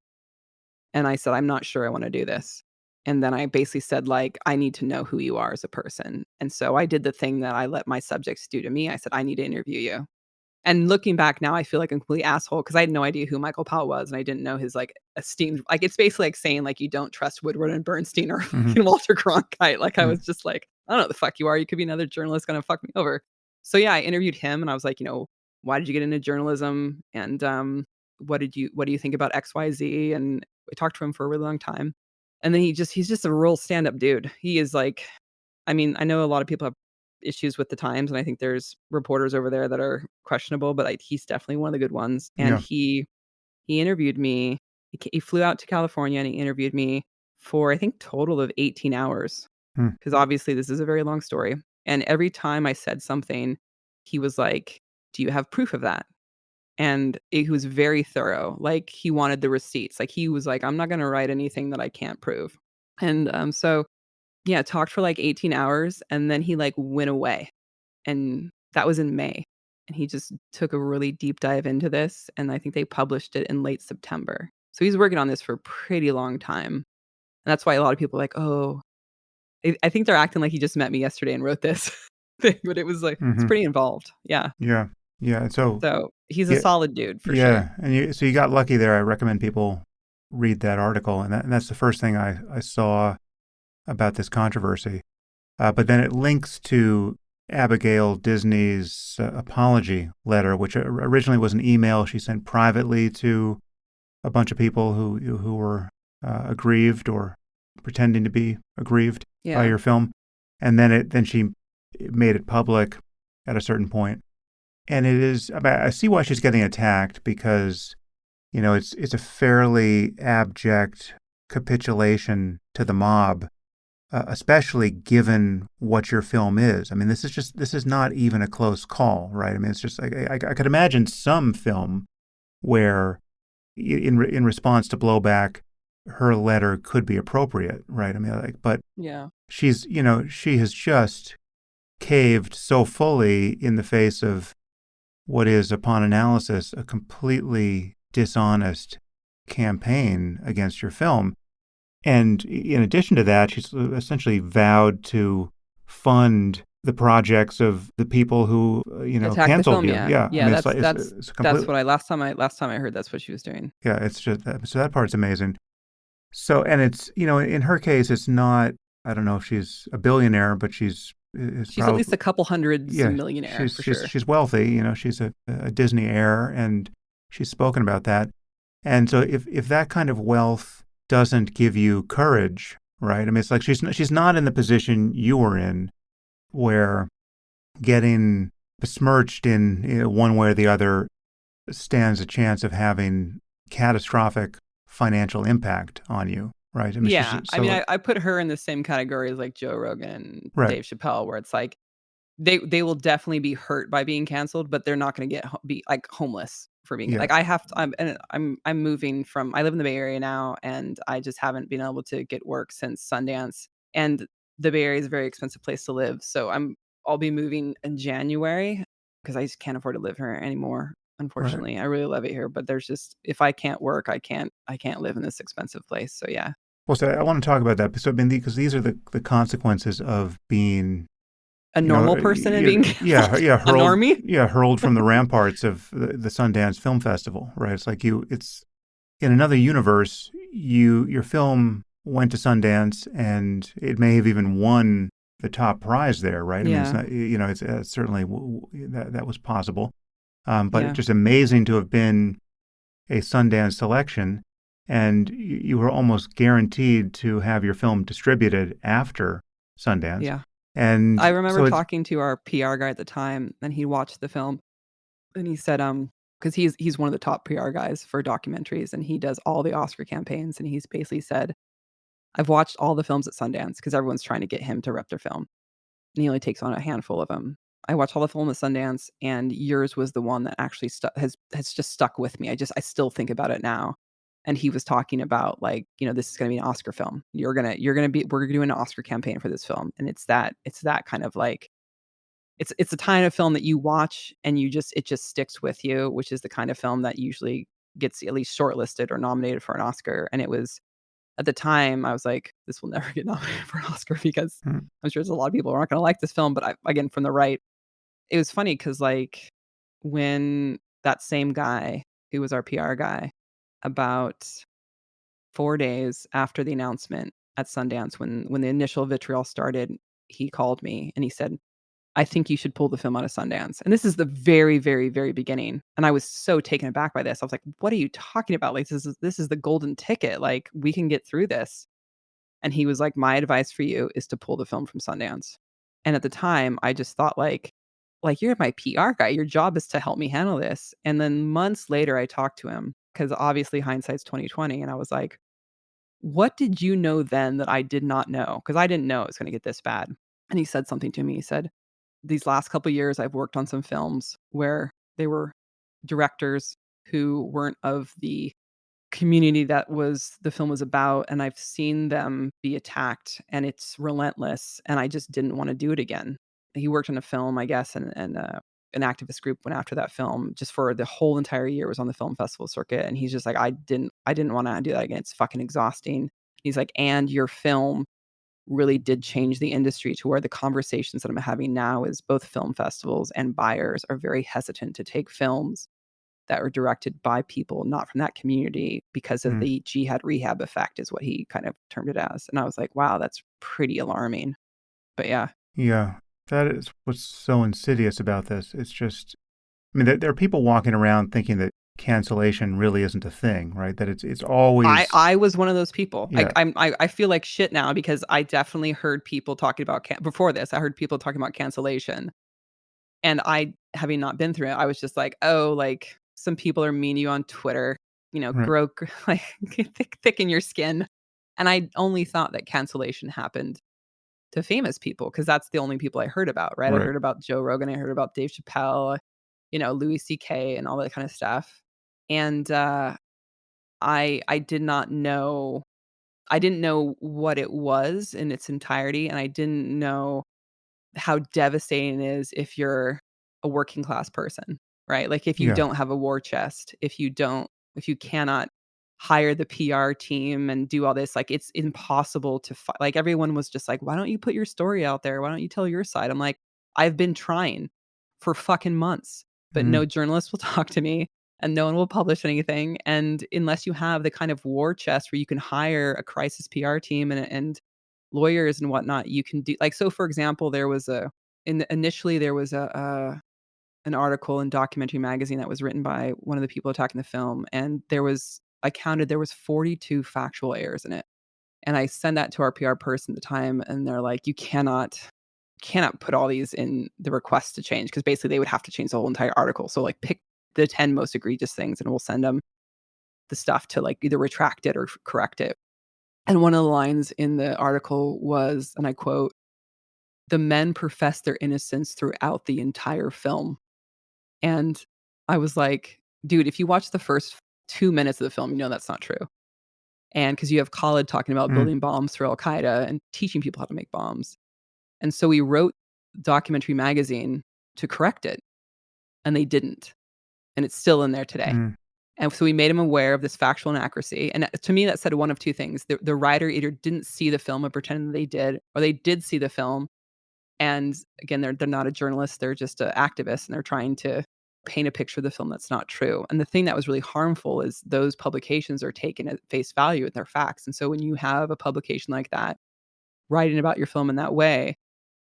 And I said, "I'm not sure I wanna do this." And then I basically said, like, "I need to know who you are as a person." And so I did the thing that I let my subjects do to me. I said, "I need to interview you." And looking back now, I feel like a complete asshole because I had no idea who Michael Powell was, and I didn't know his, like, esteemed like, it's basically like saying, like, you don't trust Woodward and Bernstein or Mhm. fucking Walter Cronkite. Like, I Mm. was just like, "I don't know who the fuck you are. You could be another journalist gonna fuck me over." So, yeah, I interviewed him, and I was like, "Why did you get into journalism? And, what do you think about XYZ?" And I talked to him for a really long time. And then he's just a real stand-up dude. He is like, I mean, I know a lot of people have issues with the Times, and I think there's reporters over there that are questionable, but he's definitely one of the good ones. And Yeah. he interviewed me. He flew out to California and he interviewed me for I think total of 18 hours. because obviously this is a very long story. And every time I said something, he was like, "Do you have proof of that?" And he was very thorough. Like, he wanted the receipts. Like, he was like, "I'm not gonna write anything that I can't prove." And, so, yeah, talked for, like, 18 hours, and then he, like, went away, and that was in May. And he just took a really deep dive into this, and I think they published it in late September. So he's working on this for a pretty long time, and that's why a lot of people are like, "Oh," I think they're acting like he just met me yesterday and wrote this thing, but it was, like, it's Mm-hmm. pretty involved. Yeah. Yeah. Yeah. So he's a Yeah, solid dude for sure. yeah. So you got lucky there. I recommend people read that article. And that's the first thing I saw about this controversy. But then it links to Abigail Disney's apology letter, which originally was an email she sent privately to a bunch of people who were aggrieved or pretending to be aggrieved by Yeah. your film, and then she made it public at a certain point. And it is, I see why she's getting attacked because, it's a fairly abject capitulation to the mob, especially given what your film is. I mean, this is not even a close call, right? I mean, it's just like, I could imagine some film where in response to blowback, her letter could be appropriate, right? I mean, but Yeah. she has just caved so fully in the face of what is, upon analysis, a completely dishonest campaign against your film. And in addition to that, she's essentially vowed to fund the projects of the people who, Attack the canceled film, you. yeah. Yeah. I Yeah, mean, that's it's that's completely, what I last time I heard that's what she was doing. yeah, it's just, so that part's amazing. So, and it's, in her case, it's not, I don't know if she's a billionaire, but she's She's at probably, least a couple hundreds yeah, millionaire for sure. she's wealthy, she's a Disney heir, and she's spoken about that. And so if that kind of wealth doesn't give you courage, right? I mean, it's like she's not in the position you were in, where getting besmirched in, one way or the other stands a chance of having catastrophic financial impact on you, right? I mean, Yeah. I mean, so I put her in the same category as, like, Joe Rogan and right, Dave Chappelle, where it's like they will definitely be hurt by being canceled, but they're not gonna be, like, homeless for being yeah, like, I have to I'm moving from I live in the Bay Area now, and I just haven't been able to get work since Sundance, and the Bay Area is a very expensive place to live, so I'll be moving in January because I just can't afford to live here anymore, right. unfortunately. I really love it here, but there's just if I can't work, I can't live in this expensive place, so yeah. Well, so I want to talk about that. So, I mean, because these are the consequences of being, A normal person and being yeah, canceled? yeah, A hurled, normie? yeah, hurled from the ramparts of the Sundance Film Festival, right? It's like it's in another universe. Your film went to Sundance, and it may have even won the top prize there, right? I mean, it's Yeah, not, it's certainly that was possible, but it's yeah, just amazing to have been a Sundance selection, and you were almost guaranteed to have your film distributed after Sundance. yeah. I And remember so it's, talking to our PR guy at the time, and he watched the film, and he said, because he's one of the top PR guys for documentaries, and he does all the Oscar campaigns, and he's basically said, "I've watched all the films at Sundance because everyone's trying to get him to rep their film, and he only takes on a handful of them. I watched all the film at Sundance, and yours was the one that actually has just stuck with me. I still think about it now." And he was talking about, like, this is gonna be an Oscar film. We're doing an Oscar campaign for this film, and it's that kind of, like, it's the kind of film that you watch and it just sticks with you, which is the kind of film that usually gets at least shortlisted or nominated for an Oscar. And it was at the time, I was like, "This will never get nominated for an Oscar," because mm, I'm sure there's a lot of people who aren't gonna like this film, but again, from the right. It was funny because, like, when that same guy who was our PR guy, about 4 days after the announcement at Sundance, when the initial vitriol started, he called me and he said, "I think you should pull the film out of Sundance." And this is the very, very, very beginning, and I was so taken aback by this. I was like, "What are you talking about? Like, this is the golden ticket, like, we can get through this." And he was like, "My advice for you is to pull the film from Sundance." And at the time, I just thought, like, "You're my PR guy. Your job is to help me handle this." And then months later, I talked to him because obviously hindsight's 2020, and I was like, what did you know then that I did not know? Because I didn't know it was going to get this bad. And he said something to me. He said, these last couple of years, I've worked on some films where they were directors who weren't of the community that was the film was about, and I've seen them be attacked, and it's relentless, and I just didn't want to do it again. He worked on a film, I guess, and an activist group went after that film just for the whole entire year. It was on the film festival circuit, and he's just like, I didn't want to do that again. It's fucking exhausting. He's like, and your film really did change the industry to where the conversations that I'm having now is both film festivals and buyers are very hesitant to take films that were directed by people not from that community because of Mm. the Jihad Rehab effect is what he kind of termed it as. And I was like, wow, that's pretty alarming. But yeah. Yeah, that is what's so insidious about this. It's just, I mean, there are people walking around thinking that cancellation really isn't a thing, right? That it's always, I was one of those people. yeah, I feel like shit now because I definitely heard people talking about before this. I heard people talking about cancellation, and I, having not been through it, I was just like, oh, like some people are mean to you on Twitter, right, grow like thicken your skin. And I only thought that cancellation happened to famous people because that's the only people I heard about, right? I right. heard about Joe Rogan, I heard about Dave Chappelle, Louis C.K. and all that kind of stuff. And I did not know. I didn't know what it was in its entirety, and I didn't know how devastating it is if you're a working class person, right? Like if you Yeah. don't have a war chest, if you cannot hire the PR team and do all this, like it's impossible to like everyone was just like, why don't you put your story out there? Why don't you tell your side? I'm like, I've been trying for fucking months, but Mm. no journalist will talk to me and no one will publish anything. And unless you have the kind of war chest where you can hire a crisis PR team and lawyers and whatnot, you can do like, so for example, there was initially there was an article in Documentary Magazine that was written by one of the people attacking the film, and I counted there was 42 factual errors in it. And I sent that to our PR person at the time, and they're like, you cannot put all these in the request to change because basically they would have to change the whole entire article. So like pick the 10 most egregious things and we'll send them the stuff to like either retract it or correct it. And one of the lines in the article was, and I quote, "The men profess their innocence throughout the entire film." And I was like, dude, if you watch the first 2 minutes of the film, you know that's not true. And because you have Khalid talking about Mm. building bombs for Al Qaeda and teaching people how to make bombs. And so we wrote Documentary Magazine to correct it, and they didn't. And it's still in there today. Mm. And so we made him aware of this factual inaccuracy. And to me, that said one of two things. The writer either didn't see the film and pretended that they did, or they did see the film. And again, they're not a journalist. They're just an activist, and they're trying to paint a picture of the film that's not true. And the thing that was really harmful is those publications are taken at face value at their facts. And so when you have a publication like that writing about your film in that way,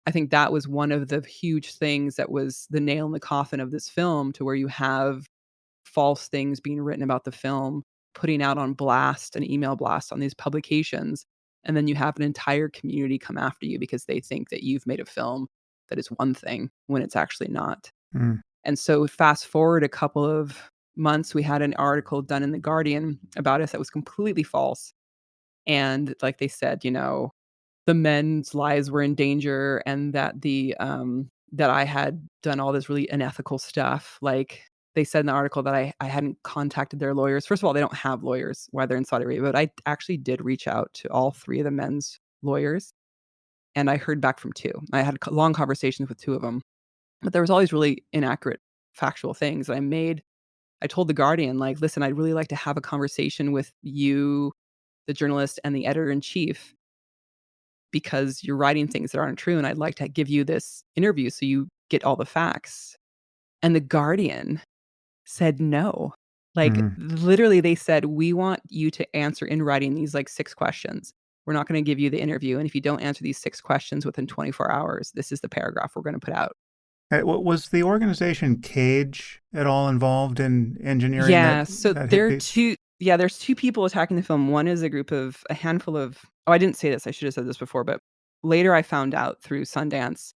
I think that was one of the huge things that was the nail in the coffin of this film, to where you have false things being written about the film, putting out on blast, an email blast on these publications, and then you have an entire community come after you because they think that you've made a film that is one thing when it's actually not. Mm. And so fast forward a couple of months, we had an article done in The Guardian about us that was completely false. And like they said, the men's lives were in danger and that I had done all this really unethical stuff. Like they said in the article that I hadn't contacted their lawyers. First of all, they don't have lawyers while they're in Saudi Arabia, but I actually did reach out to all three of the men's lawyers, and I heard back from two. I had long conversations with two of them, but there was all these really inaccurate factual things that I told The Guardian, like, listen, I'd really like to have a conversation with you, the journalist, and the editor in chief, because you're writing things that aren't true. And I'd like to give you this interview so you get all the facts. And The Guardian said no. Like, Mm. literally, they said, we want you to answer in writing these like 6 questions. We're not going to give you the interview. And if you don't answer these 6 questions within 24 hours, this is the paragraph we're going to put out. Was the organization Cage at all involved in engineering Yeah, so that hit there are piece? 2 yeah, there's 2 people attacking the film. One is a handful of oh, I didn't say this, I should have said this before, but later I found out through Sundance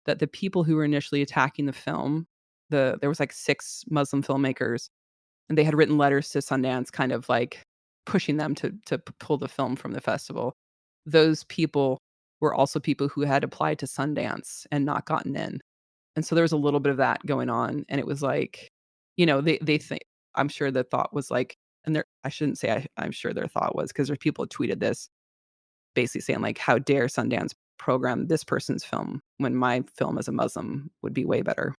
that the people who were initially attacking the film, there was like 6 Muslim filmmakers, and they had written letters to Sundance kind of like pushing them to pull the film from the festival, those people were also people who had applied to Sundance and not gotten in. And so there was a little bit of that going on, and it was like, they think, I'm sure the thought was like, and there I shouldn't say I'm sure their thought was, because there's people who tweeted this basically saying like, "How dare Sundance program this person's film when my film as a Muslim would be way better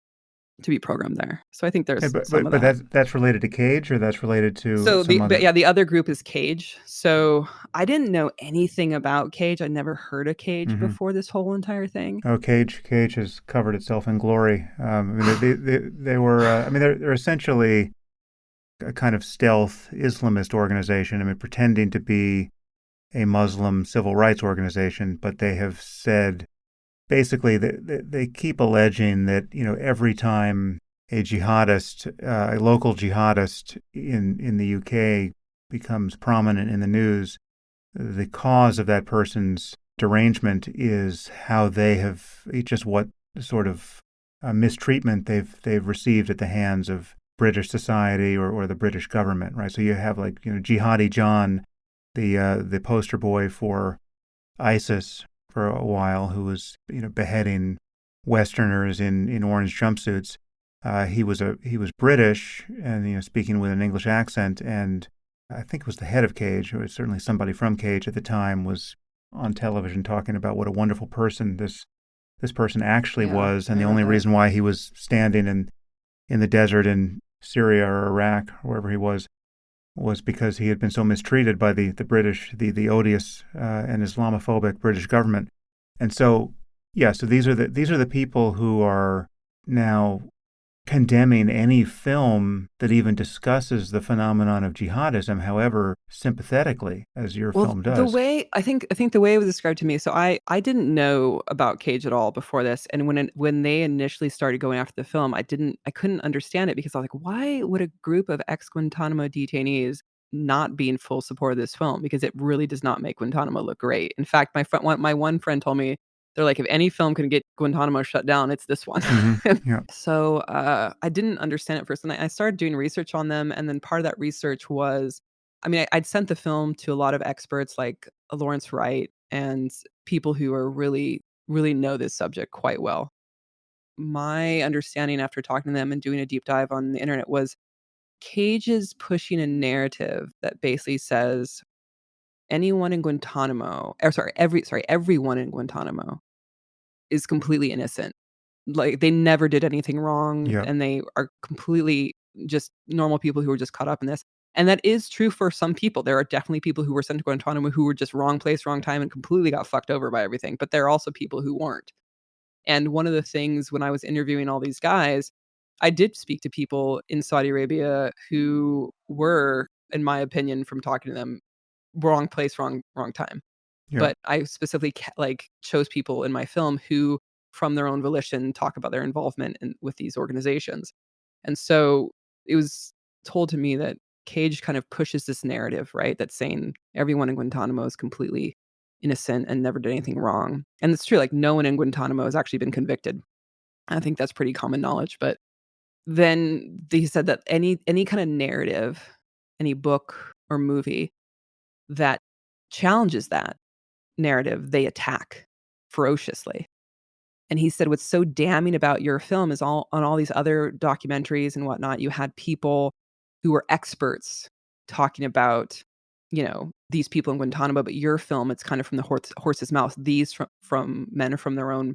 to be programmed there." So I think Hey, there's but some but of but that. that's related to Cage, or that's related to So some but other? yeah, the other group is Cage. So I didn't know anything about Cage. I'd never heard of Cage Hmm. before this whole entire thing. Oh, Cage has covered itself in glory. I mean, they were. I mean, they're essentially a kind of stealth Islamist organization. I mean, pretending to be a Muslim civil rights organization, but they have said basically that they keep alleging that every time a jihadist, a local jihadist in the UK becomes prominent in the news, the cause of that person's derangement is how they have just what sort of mistreatment they've received at the hands of British society or the British government, right? So you have like Jihadi John, the poster boy for ISIS for a while, who was beheading Westerners in orange jumpsuits. He was British and speaking with an English accent, and I think it was the head of Cage, or certainly somebody from Cage at the time, was on television talking about what a wonderful person this person actually Yeah, was, and I the heard only that. reason why he was standing in the desert in Syria or Iraq or wherever he was because he had been so mistreated by the British, the odious and Islamophobic British government. And so, yeah, so these are the people who are now condemning any film that even discusses the phenomenon of jihadism, however sympathetically as your Well, film the does. way I think the way it was described to me, so I didn't know about Cage at all before this, and when they initially started going after the film, I couldn't understand it because I was like, why would a group of ex-Guantanamo detainees not be in full support of this film? Because it really does not make Guantanamo look great. In fact, my one friend told me, they're like, if any film can get Guantanamo shut down, it's this one. Hmm. Yeah. So I didn't understand it first, and I started doing research on them, and then part of that research was, I mean, I'd sent the film to a lot of experts like Lawrence Wright and people who are really, really know this subject quite well. My understanding after talking to them and doing a deep dive on the internet was Cage is pushing a narrative that basically says anyone in Guantanamo, or everyone in Guantanamo is completely innocent. Like, they never did anything wrong, Yeah. and they are completely just normal people who were just caught up in this. And that is true for some people. There are definitely people who were sent to Guantanamo who were just wrong place, wrong time, and completely got fucked over by everything, but there are also people who weren't. And one of the things when I was interviewing all these guys, I did speak to people in Saudi Arabia who were, in my opinion, from talking to them, wrong place, wrong time. Yeah. But I specifically chose people in my film who, from their own volition, talk about their involvement with these organizations. And so it was told to me that Cage kind of pushes this narrative, right? That's saying everyone in Guantanamo is completely innocent and never did anything wrong. And it's true, like no one in Guantanamo has actually been convicted. I think that's pretty common knowledge. But then they said that any kind of narrative, any book or movie that challenges that narrative, they attack ferociously. And he said, "What's so damning about your film is all these other documentaries and whatnot, you had people who were experts talking about, these people in Guantanamo, but your film, it's kind of from the horse's mouth. These from men from their own,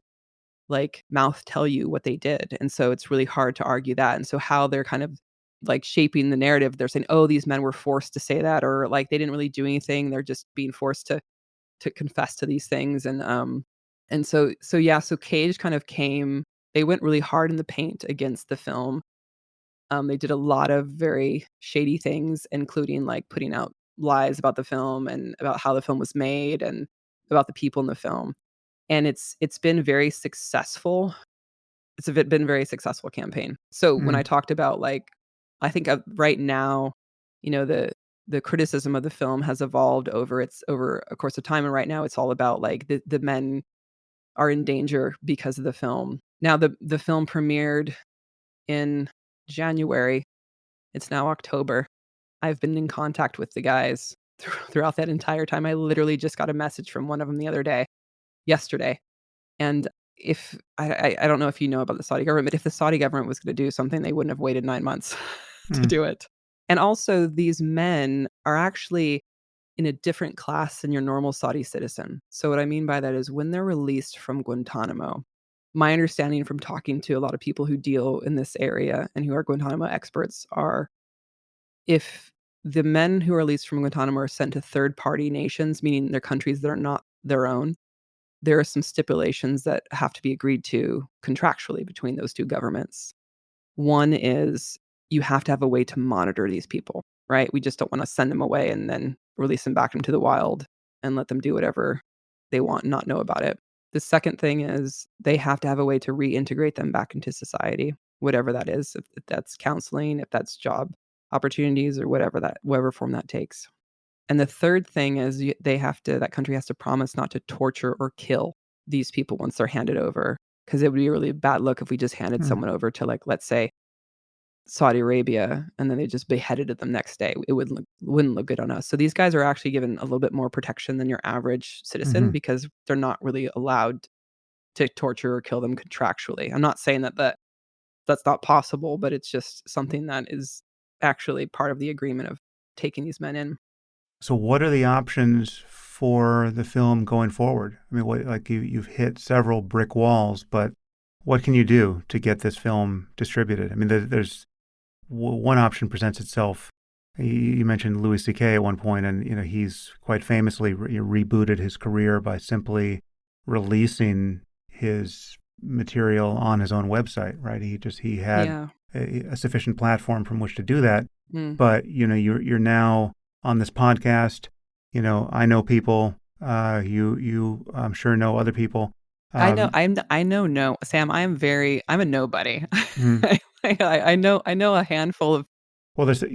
like, mouth tell you what they did, and so it's really hard to argue that." And so how they're kind of, like, shaping the narrative, they're saying, "Oh, these men were forced to say that," or, like, "They didn't really do anything, they're just being forced to confess to these things." And so yeah, so Cage kind of came, they went really hard in the paint against the film. They did a lot of very shady things, including, like, putting out lies about the film and about how the film was made and about the people in the film. And it's been very successful. It's a been very successful campaign. So when I Mm. talked about, like, I think of right now, the criticism of the film has evolved over a course of time, and right now it's all about, like, the men are in danger because of the film. Now the film premiered in January. It's now October. I've been in contact with the guys throughout that entire time. I literally just got a message from one of them yesterday. And if I don't know if you know about the Saudi government, but if the Saudi government was going to do something, they wouldn't have waited 9 months to Mm. do it. And also, these men are actually in a different class than your normal Saudi citizen. So what I mean by that is when they're released from Guantanamo, my understanding from talking to a lot of people who deal in this area and who are Guantanamo experts are, if the men who are released from Guantanamo are sent to third party nations, meaning they're countries that are not their own, there are some stipulations that have to be agreed to contractually between those two governments. One is you have to have a way to monitor these people, right? We just don't want to send them away and then release them back into the wild and let them do whatever they want and not know about it. The second thing is they have to have a way to reintegrate them back into society, whatever that is, if that's counseling, if that's job opportunities or whatever form that takes. And the third thing is that country has to promise not to torture or kill these people once they're handed over, because it would be a really bad look if we just handed Mm. someone over to, like, let's say, Saudi Arabia, and then they just beheaded them next day. It wouldn't look good on us. So these guys are actually given a little bit more protection than your average citizen Mhm. because they're not really allowed to torture or kill them contractually. I'm not saying that's not possible, but it's just something that is actually part of the agreement of taking these men in. So what are the options for the film going forward? I mean, what, like you've hit several brick walls, but what can you do to get this film distributed? I mean, there's one option presents itself. You mentioned Louis C.K. at one point, and he's quite famously rebooted his career by simply releasing his material on his own website. Right? He had Yeah. a sufficient platform from which to do that. Mm. But you're now on this podcast. I know people. You I'm sure know other people. Um, I know no Sam, I'm a nobody. mhm. I know a handful of. Well, there's some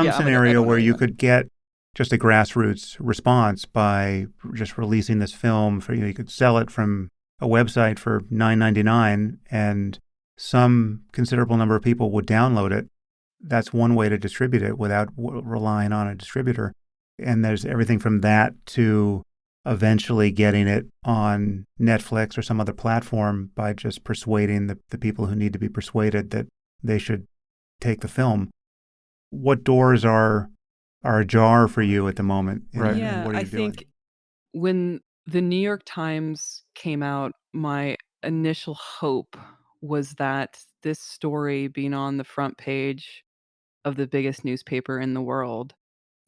Yeah, I scenario don't know where you anyone. could get just a grassroots response by just releasing this film for you could sell it from a website for $9.99 and some considerable number of people would download it. That's one way to distribute it without relying on a distributor. And there's everything from that to eventually getting it on Netflix or some other platform by just persuading the people who need to be persuaded that they should take the film. What doors are ajar for you at the moment, Right. and Yeah, what are I you doing? think when the New York Times came out, my initial hope was that this story being on the front page of the biggest newspaper in the world,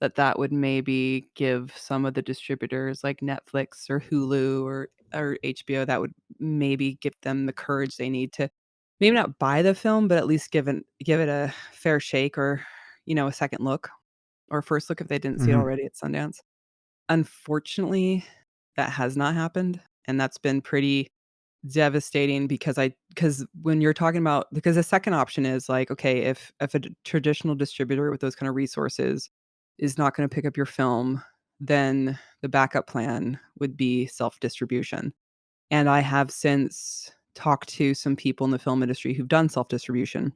that would maybe give some of the distributors like Netflix or Hulu or HBO, that would maybe give them the courage they need to maybe not buy the film, but at least give it a fair shake or, a second look or first look if they didn't see it Hmm. already at Sundance. Unfortunately, that has not happened, and that's been pretty devastating because when you're talking about, because the second option is like, okay, if traditional distributor with those kind of resources is not gonna pick up your film, then the backup plan would be self-distribution. And I have since talked to some people in the film industry who've done self-distribution,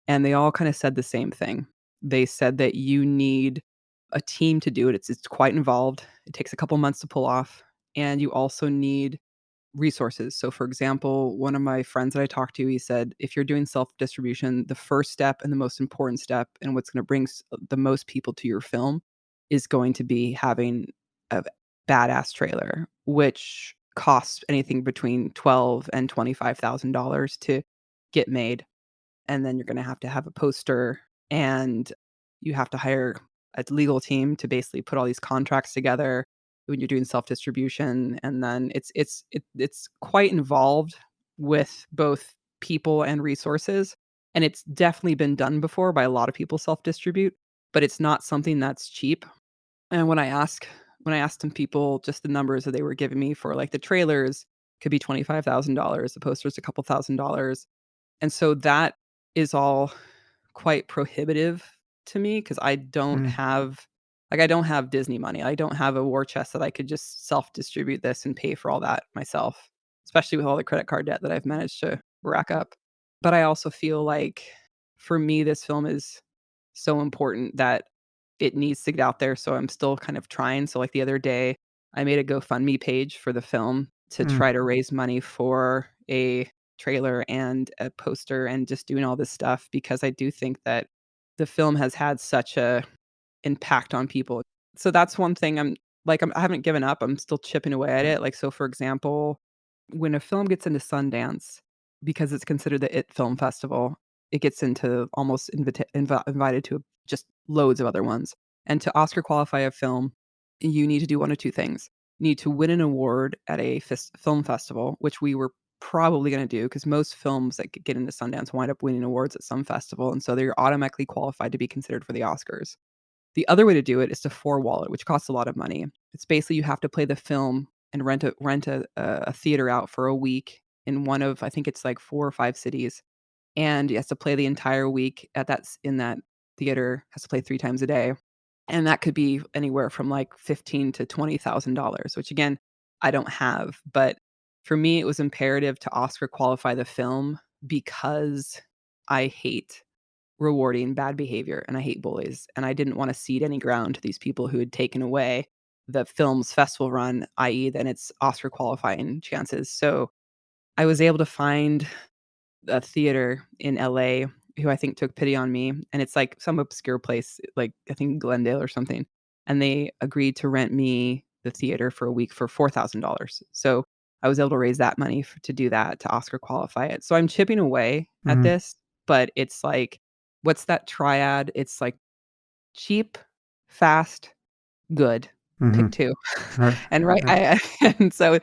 and they all kinda said the same thing. They said that you need a team to do it. It's quite involved. It takes a couple months to pull off, and you also need resources. So, for example, one of my friends that I talked to, he said, if you're doing self-distribution, the first step and the most important step and what's gonna bring the most people to your film is going to be having a badass trailer, which costs anything between $12 and $25,000 to get made. And then you're gonna have to have a poster, and you have to hire a legal team to basically put all these contracts together when you're doing self-distribution, and then it's quite involved with both people and resources, and it's definitely been done before by a lot of people self-distribute, but it's not something that's cheap. And when I asked some people just the numbers that they were giving me for, like, the trailers could be $25,000, the posters a couple $1,000. And so that is all quite prohibitive to me because Mm. I don't have Disney money. I don't have a war chest that I could just self-distribute this and pay for all that myself, especially with all the credit card debt that I've managed to rack up. But I also feel like for me, this film is so important that it needs to get out there, so I'm still kind of trying. So, like, the other day, I made a GoFundMe page for the film to Mm. try to raise money for a trailer and a poster and just doing all this stuff because I do think that the film has had such a impact on people. So that's one thing I haven't given up. I'm still chipping away at it. Like, so for example, when a film gets into Sundance, because it's considered the IT Film Festival, it gets into almost invited to just loads of other ones. And to Oscar qualify a film, you need to do one of two things. You need to win an award at a film festival, which we were probably going to do because most films that get into Sundance wind up winning awards at some festival. And so they're automatically qualified to be considered for the Oscars. The other way to do it is to four-wall it, which costs a lot of money. It's basically you have to play the film and rent a theater out for a week in one of, I think it's like 4 or 5 cities, and he has to play the entire week at in that theater, has to play 3 times a day, and that could be anywhere from, like, 15 to $20,000, which again, I don't have, but for me, it was imperative to Oscar qualify the film because I hate rewarding bad behavior, and I hate bullies, and I didn't wanna cede any ground to these people who had taken away the film's festival run, i.e., then its Oscar qualifying chances. So, I was able to find a theater in LA who I think took pity on me, and it's, like, some obscure place, like, I think Glendale or something, and they agreed to rent me the theater for a week for $4,000. So, I was able to raise that money to do that, to Oscar qualify it. So, I'm chipping away at Mhm. this, but it's like, what's that triad? It's, like, cheap, fast, good. Pick Mhm. 2. Right. And right Right. and so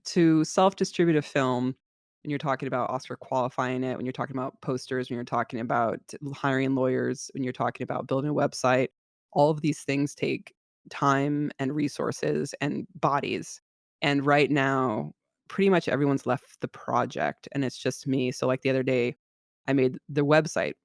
to self-distribute a film, when you're talking about Oscar qualifying it, when you're talking about posters, when you're talking about hiring lawyers, when you're talking about building a website, all of these things take time and resources and bodies. And right now, pretty much everyone's left the project and it's just me. So like the other day, I made the website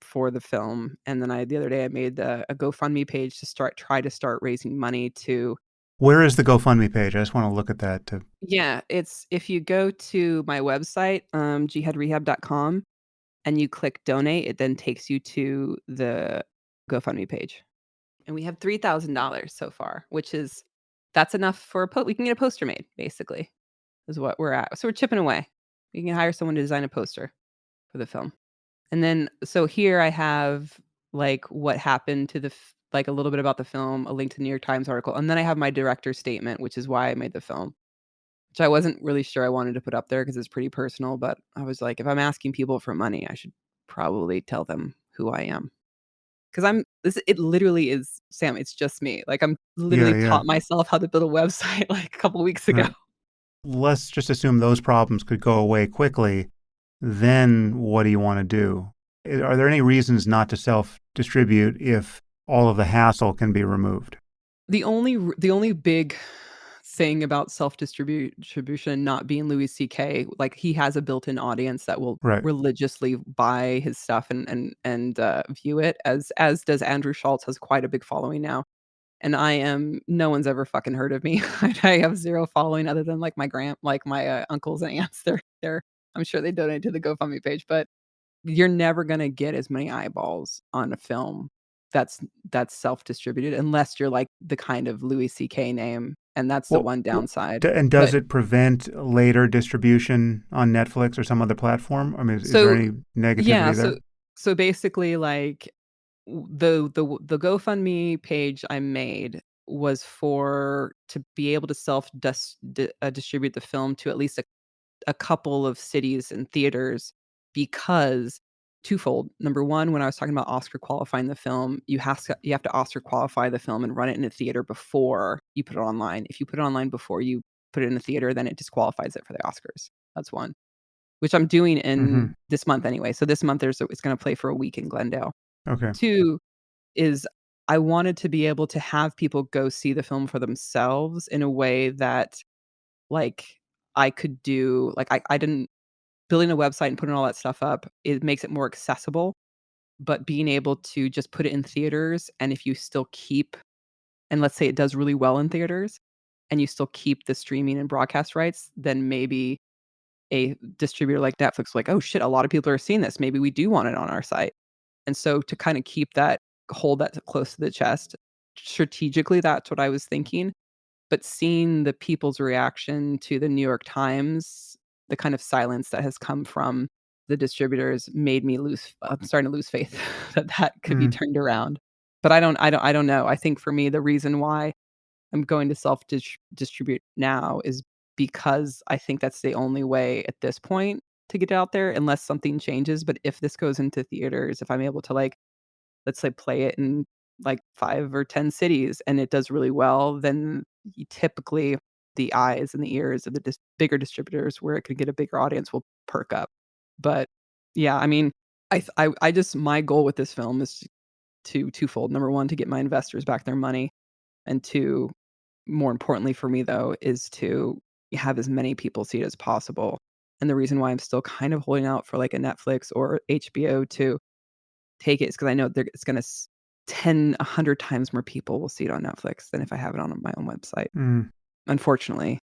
for the film, and then the other day I made a GoFundMe page to try to start raising money to. Where is the GoFundMe page? I just want to look at that. Yeah, it's if you go to my website, jihadrehab.com, and you click donate, it then takes you to the GoFundMe page. And we have $3,000 so far, which is that's enough for we can get a poster made, basically, is what we're at. So we're chipping away. We can hire someone to design a poster for the film. And then so here I have, like, what happened to like, a little bit about the film, a link to the New York Times article, and then I have my director's statement, which is why I made the film. Which I wasn't really sure I wanted to put up there because it's pretty personal, but I was like, if I'm asking people for money, I should probably tell them who I am. 'Cause it literally is Sam, it's just me. Like, I'm Yeah, literally yeah. taught myself how to build a website, like, a couple weeks ago. Right. Let's just assume those problems could go away quickly. Then what do you want to do? Are there any reasons not to self-distribute if all of the hassle can be removed? The only big thing about distribution not being Louis CK, like, he has a built-in audience that will Right. religiously buy his stuff and view it, as does Andrew Schultz, has quite a big following now. And no one's ever fucking heard of me. I have 0 following other than, like, my uncles and aunts. They're I'm sure they donate to the GoFundMe page, but you're never gonna get as many eyeballs on a film that's that's self-distributed unless you're, like, the kind of Louis CK name, and that's the Well, one downside. and does But it prevent later distribution on Netflix or some other platform? I mean, is there so any yeah, negativity so there? so basically, like, the GoFundMe page I made was for to be able to distribute the film to at least a couple of cities and theaters because twofold. Number 1, when I was talking about Oscar qualifying the film, you have to Oscar qualify the film and run it in a theater before you put it online. If you put it online before you put it in the theater, then it disqualifies it for the Oscars. That's 1, which I'm doing in Mhm. this month anyway. So this month it's gonna play for a week in Glendale. Okay. 2 is I wanted to be able to have people go see the film for themselves in a way that, like, I could do like, I didn't building a website and putting all that stuff up, it makes it more accessible, but being able to just put it in theaters, and if you still keep and let's say it does really well in theaters, and you still keep the streaming and broadcast rights, then maybe a distributor like Netflix, like, "Oh shit, a lot of people are seeing this. Maybe we do want it on our site." And so to kinda keep that hold that close to the chest. Strategically, that's what I was thinking, but seeing the people's reaction to the New York Times, the kind of silence that has come from the distributors made me I'm starting to lose faith that that could be Mm. turned around. But I don't know. I think for me, the reason why I'm going to distribute now is because I think that's the only way at this point to get it out there unless something changes. But if this goes into theaters, if I'm able to, like, let's say, play it in like 5 or 10 cities and it does really well, then typically the eyes and the ears of the bigger distributors where it could get a bigger audience will perk up. But yeah, I mean, I just my goal with this film is twofold. Number one, to get my investors back their money, and two, more importantly for me though, is to have as many people see it as possible. And the reason why I'm still kind of holding out for like a Netflix or HBO to take it is because I know it's gonna 10, 100 times more people will see it on Netflix than if I have it on my own website, Mm. unfortunately.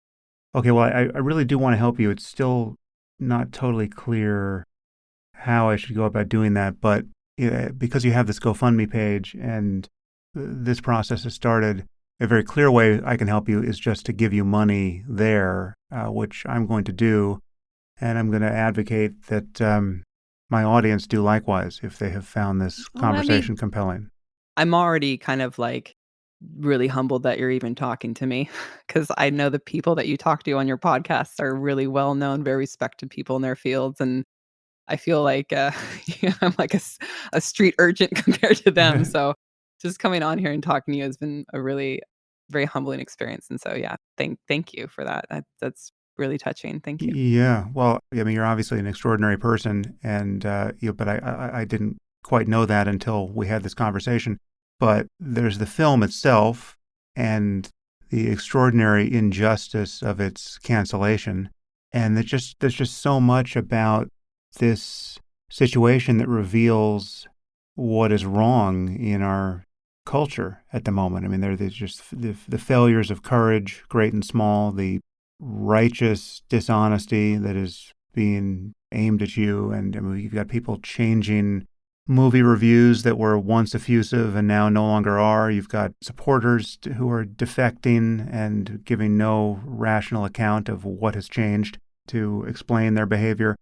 Okay, well, I really do want to help you. It's still not totally clear how I should go about doing that, but because you have this GoFundMe page and this process has started, a very clear way I can help you is just to give you money there, which I'm going to do, and I'm going to advocate that my audience do likewise if they have found this Well, conversation compelling. I'm already kind of, like, really humbled that you're even talking to me because I know the people that you talk to on your podcasts are really well-known, very respected people in their fields, and I feel like, I'm like a street urchin compared to them, so just coming on here and talking to you has been a really very humbling experience, and so, yeah, thank you for that. That's really touching. Thank you. Yeah, well, I mean, you're obviously an extraordinary person, and but I didn't quite know that until we had this conversation. But there's the film itself and the extraordinary injustice of its cancellation, and there's just so much about this situation that reveals what is wrong in our culture at the moment. I mean, there's just the failures of courage, great and small, the righteous dishonesty that is being aimed at you. And I mean, you've got people changing movie reviews that were once effusive and now no longer are. You've got supporters who are defecting and giving no rational account of what has changed to explain their behavior.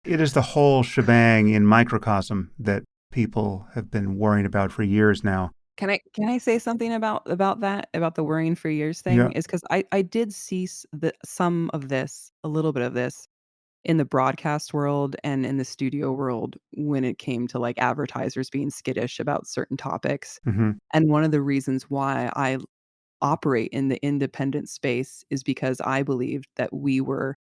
It is the whole shebang in microcosm that people have been worrying about for years now. Can I say something about that, about the worrying for years Yeah. thing? Is because I did see some of this, a little bit of this, in the broadcast world and in the studio world when it came to, like, advertisers being skittish about certain topics, Hmm. and one of the reasons why I operate in the independent space is because I believed that we were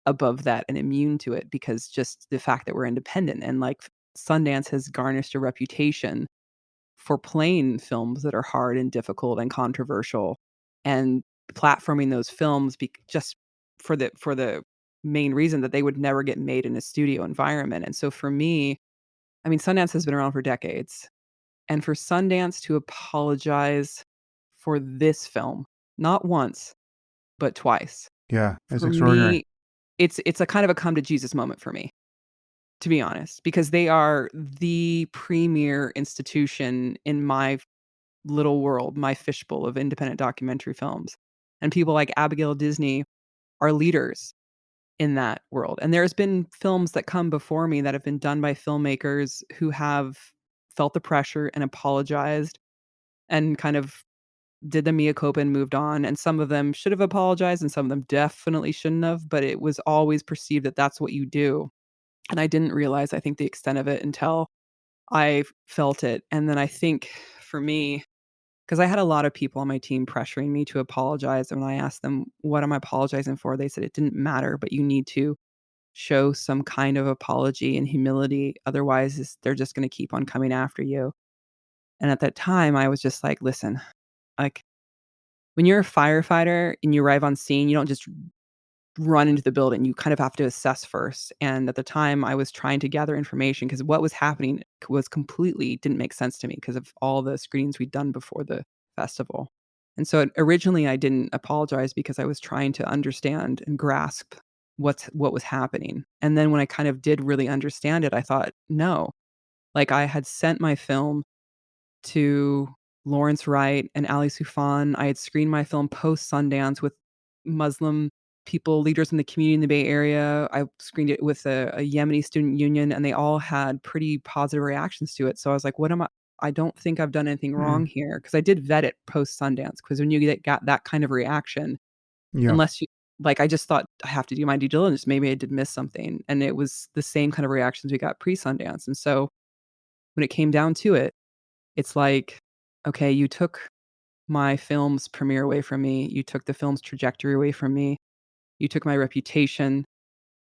above that and immune to it because just the fact that we're independent and, like, Sundance has garnished a reputation for playing films that are hard and difficult and controversial and platforming those films just for the main reason that they would never get made in a studio environment. And so for me, I mean, Sundance has been around for decades. And for Sundance to apologize for this film, not once, but twice, Yeah, it's for extraordinary. me, it's a kind of a come to Jesus moment for me, to be honest, because they are the premier institution in my little world, my fishbowl of independent documentary films. And people like Abigail Disney are leaders in that world. And there's been films that come before me that have been done by filmmakers who have felt the pressure and apologized and kind of did the mea culpa and moved on. And some of them should have apologized and some of them definitely shouldn't have, but it was always perceived that that's what you do. And I didn't realize, I think, the extent of it until I felt it. And then I think for me, because I had a lot of people on my team pressuring me to apologize, and when I asked them, "What am I apologizing for?" They said, "It didn't matter, but you need to show some kind of apology and humility, otherwise they're just gonna keep on coming after you." And at that time, I was just like, "Listen, like, when you're a firefighter and you arrive on scene, you don't just run into the building. You kind of have to assess first." And at the time, I was trying to gather information because what was happening was completely didn't make sense to me because of all the screenings we'd done before the festival. And so originally, I didn't apologize because I was trying to understand and grasp what was happening. And then when I kind of did really understand it, I thought, no, like I had sent my film to Lawrence Wright and Ali Soufan. I had screened my film post Sundance with Muslim people, leaders in the community in the Bay Area. I screened it with a Yemeni student union, and they all had pretty positive reactions to it. So I was like, what am I don't think I've done anything wrong Mm. here, because I did vet it post Sundance, because when you got that kind of reaction, Yeah. unless you like, I just thought I have to do my due diligence. Maybe I did miss something. And it was the same kind of reactions we got pre Sundance. And so when it came down to it, it's like, okay, you took my film's premiere away from me. You took the film's trajectory away from me. You took my reputation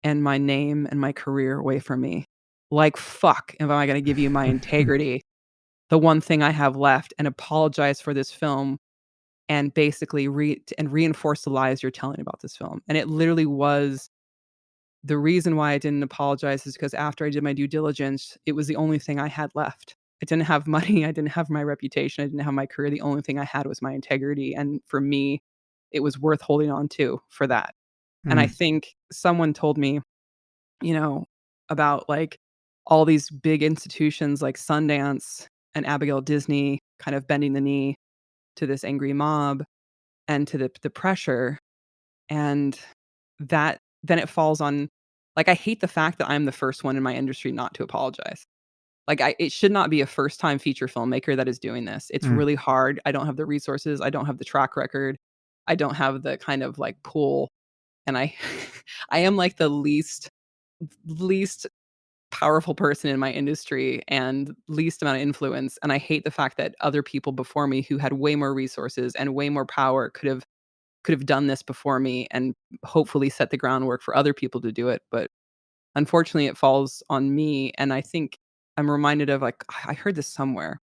and my name and my career away from me. Like, fuck, am I going to give you my integrity, the one thing I have left, and apologize for this film and basically reinforce the lies you're telling about this film? And it literally was the reason why I didn't apologize is because after I did my due diligence, it was the only thing I had left. I didn't have money, I didn't have my reputation, I didn't have my career. The only thing I had was my integrity, and for me, it was worth holding on to for that. And I Mm. think someone told me, you know, about, like, all these big institutions like Sundance and Abigail Disney kind of bending the knee to this angry mob and to the pressure, and that then it falls on, like, I hate the fact that I'm the first one in my industry not to apologize. Like, it should not be a first-time feature filmmaker that is doing this. It's Mm. really hard. I don't have the resources, I don't have the track record, I don't have the kind of, like, pull, and I I am, like, the least powerful person in my industry and least amount of influence, and I hate the fact that other people before me who had way more resources and way more power could have done this before me and hopefully set the groundwork for other people to do it, but unfortunately, it falls on me, and I think I'm reminded of, like, I heard this somewhere,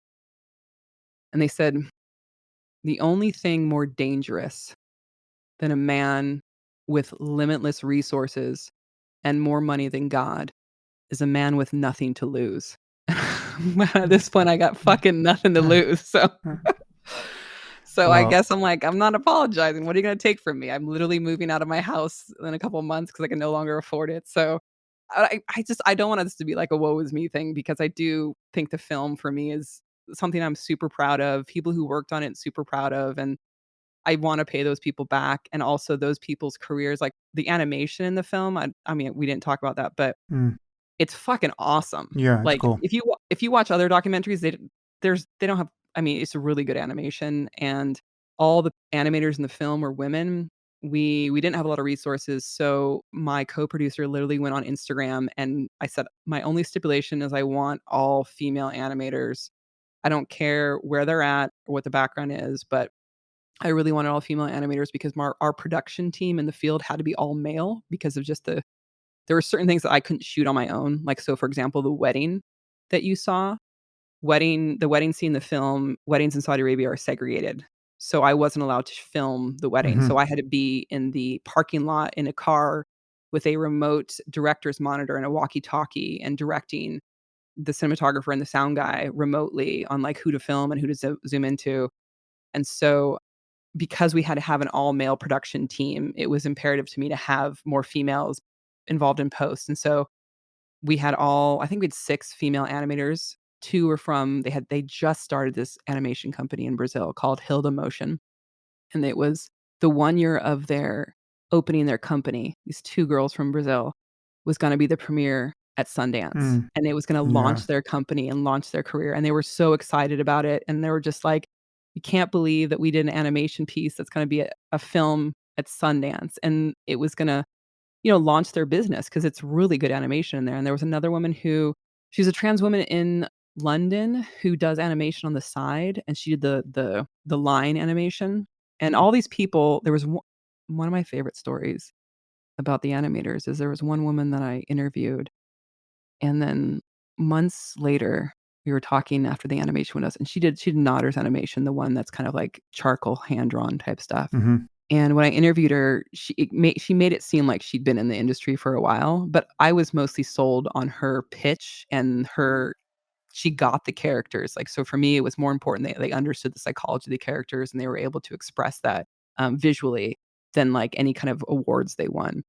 and they said, "The only thing more dangerous than a man with limitless resources and more money than God is a man with nothing to lose." At this point, I got fucking nothing to lose, so I Well, guess I'm like, "I'm not apologizing. What are you gonna take from me? I'm literally moving out of my house in a couple of months because I can no longer afford it." So I don't want this to be like a woe is me thing, because I do think the film for me is something I'm super proud of. People who worked on it, super proud of, and I wanna pay those people back, and also those people's careers, like, the animation in the film, I mean, we didn't talk about that, but mm. it's fucking awesome. Yeah, it's Like, cool. if you watch other documentaries, they don't have, I mean, it's a really good animation, and all the animators in the film were women. We didn't have a lot of resources, so my co-producer literally went on Instagram, and I said, "My only stipulation is I want all female animators. I don't care where they're at or what the background is, but I really wanted all female animators because our production team in the field had to be all male because of just there were certain things that I couldn't shoot on my own, like, so, for example, the wedding that you saw, the wedding scene in the film, weddings in Saudi Arabia are segregated, so I wasn't allowed to film the wedding, so Mhm. I had to be in the parking lot in a car with a remote director's monitor and a walkie-talkie and directing the cinematographer and the sound guy remotely on, like, who to film and who to zoom into, and so because we had to have an all-male production team, it was imperative to me to have more females involved in post, and so I think we had 6 female animators. 2 were from they just started this animation company in Brazil called Hilda Motion, and it was the 1 year of their opening their company. These 2 girls from Brazil was gonna be the premiere at Sundance, Mm. and it was gonna Yeah. launch their company and launch their career, and they were so excited about it, and they were just like, "You can't believe that we did an animation piece that's gonna be a film at Sundance," and it was gonna, launch their business because it's really good animation in there. And there was another woman who she's a trans woman in London who does animation on the side, and she did the line animation. And all these people, there was one of my favorite stories about the animators is there was one woman that I interviewed, and then months later, we were talking after the animation with us, and she did Nodder's animation, the one that's kind of like charcoal hand drawn type stuff. Mhm. And when I interviewed her, she made it seem like she'd been in the industry for a while, but I was mostly sold on her pitch and she got the characters. Like, so for me, it was more important they understood the psychology of the characters and they were able to express that, visually, than, like, any kind of awards they won.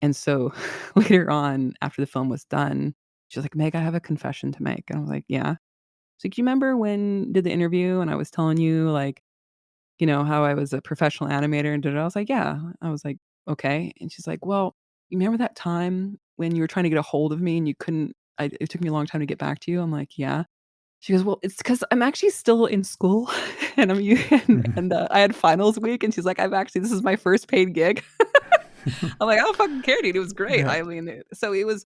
And so later on, after the film was done, she's like, "Meg, I have a confession to make." And I was like, "Yeah." She's like, "You remember when did the interview and I was telling you, like, how I was a professional animator and da da." I was like, "Yeah." I was like, "Okay." And she's like, "Well, you remember that time when you were trying to get a hold of me and you couldn't it took me a long time to get back to you?" I'm like, "Yeah." She goes, "Well, it's because 'cause I'm actually still in school and I'm u Mhm. and I had finals week," and she's like, "I've actually this is my first paid gig." I'm like, "I don't fucking care, dude. It was great." Yeah. I mean, so it was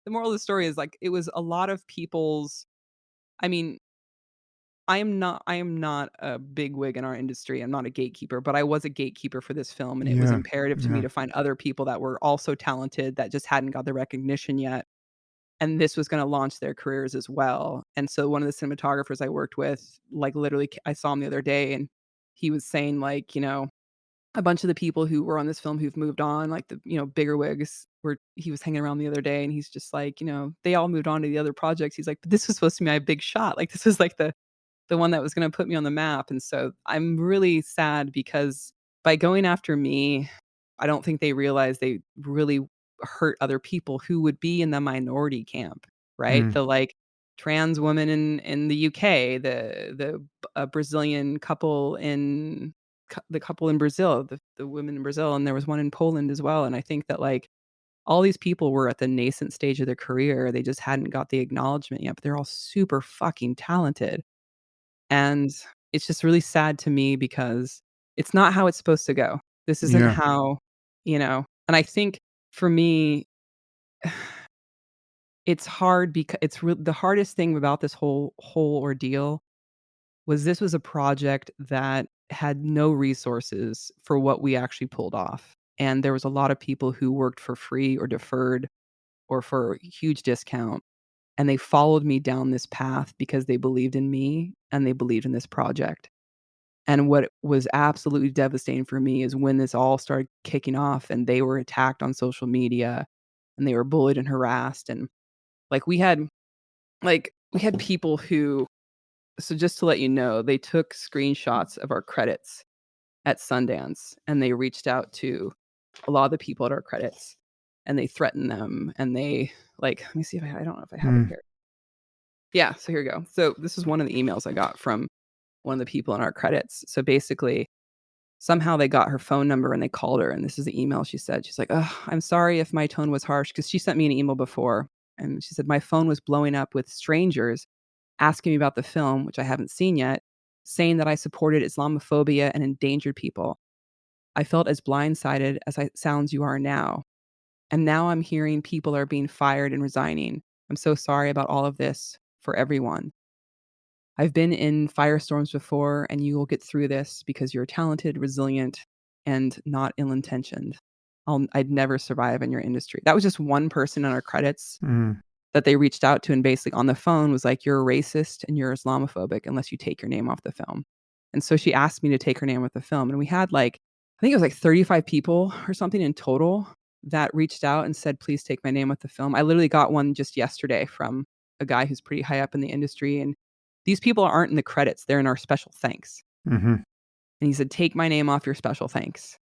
the moral of the story is, like, it was a lot of people's I mean, I am not a bigwig in our industry. I'm not a gatekeeper, but I was a gatekeeper for this film, and it was Yeah. imperative to me Yeah. to find other people that were also talented that just hadn't got the recognition yet, and this was gonna launch their careers as well. And so one of the cinematographers I worked with, like, literally, I saw him the other day, and he was saying, like, a bunch of the people who were on this film who've moved on, like the, bigger wigs were he was hanging around the other day, and he's just like, they all moved on to the other projects. He's like, "But this was supposed to be my big shot. Like, this was like the one that was gonna put me on the map." And so I'm really sad because by going after me, I don't think they realize they really hurt other people who would be in the minority camp, right? Mm. The, like, trans woman in the UK, the Brazilian couple in the couple in Brazil, the women in Brazil, and there was one in Poland as well. And I think that, like, all these people were at the nascent stage of their career. They just hadn't got the acknowledgement yet, but they're all super fucking talented. And it's just really sad to me because it's not how it's supposed to go. This isn't Yeah. how, and I think for me, it's hard because the hardest thing about this whole ordeal was this was a project that had no resources for what we actually pulled off. And there was a lot of people who worked for free or deferred or for a huge discount, and they followed me down this path because they believed in me and they believed in this project. And what was absolutely devastating for me is when this all started kicking off and they were attacked on social media and they were bullied and harassed. And, like, we had people who so just to let you know, they took screenshots of our credits at Sundance and they reached out to a lot of the people at our credits and they threatened them and they, like, let me see if I don't know if I have it Mm. here. Yeah, so here we go. So this is one of the emails I got from one of the people in our credits. So basically, somehow they got her phone number and they called her, and this is the email she said. She's like, "Ugh, I'm sorry if my tone was harsh," because she sent me an email before, and she said, "My phone was blowing up with strangers asking me about the film, which I haven't seen yet, saying that I supported Islamophobia and endangered people. I felt as blindsided as it sounds you are now. And now I'm hearing people are being fired and resigning. I'm so sorry about all of this for everyone. I've been in firestorms before, and you will get through this because you're talented, resilient, and not ill-intentioned. I'd never survive in your industry." That was just one person in our credits Mm. that they reached out to and basically on the phone was like, "You're a racist and you're Islamophobic unless you take your name off the film." And so she asked me to take her name off the film, and we had, like, I think it was like 35 people or something in total that reached out and said, "Please take my name off the film." I literally got one just yesterday from a guy who's pretty high up in the industry, and these people aren't in the credits, they're in our special thanks. Mhm. And he said, "Take my name off your special thanks."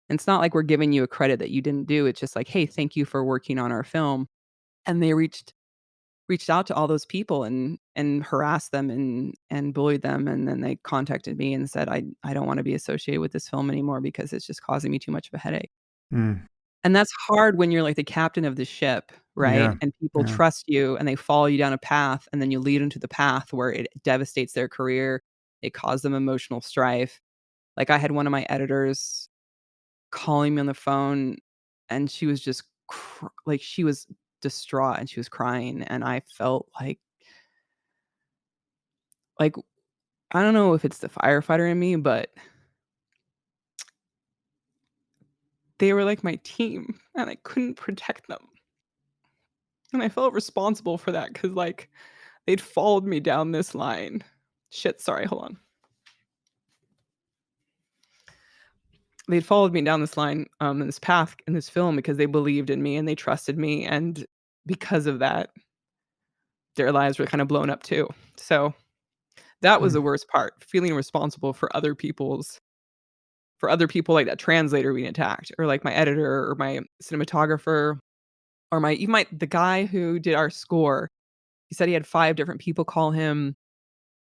And it's not like we're giving you a credit that you didn't do, it's just like, "Hey, thank you for working on our film." And they reached out to all those people and harassed them and bullied them, and then they contacted me and said, "I don't wanna be associated with this film anymore because it's just causing me too much of a headache." Mm. And that's hard when you're, like, the captain of the ship, right? Yeah. And people Yeah. trust you, and they follow you down a path, and then you lead them to the path where it devastates their career, it caused them emotional strife. Like, I had one of my editors calling me on the phone, and she was just like, she was distraught, and she was crying, and I felt like, I don't know if it's the firefighter in me, but they were like my team, and I couldn't protect them, and I felt responsible for that because, like, they'd followed me down this line. Shit, sorry, hold on. They'd followed me down this line, in this path in this film because they believed in me and they trusted me, and because of that, their lives were kinda blown up too. So, that was Mm. the worst part, feeling responsible for other people like that translator being attacked or like my editor or my cinematographer or my even my the guy who did our score. He said he had 5 different people call him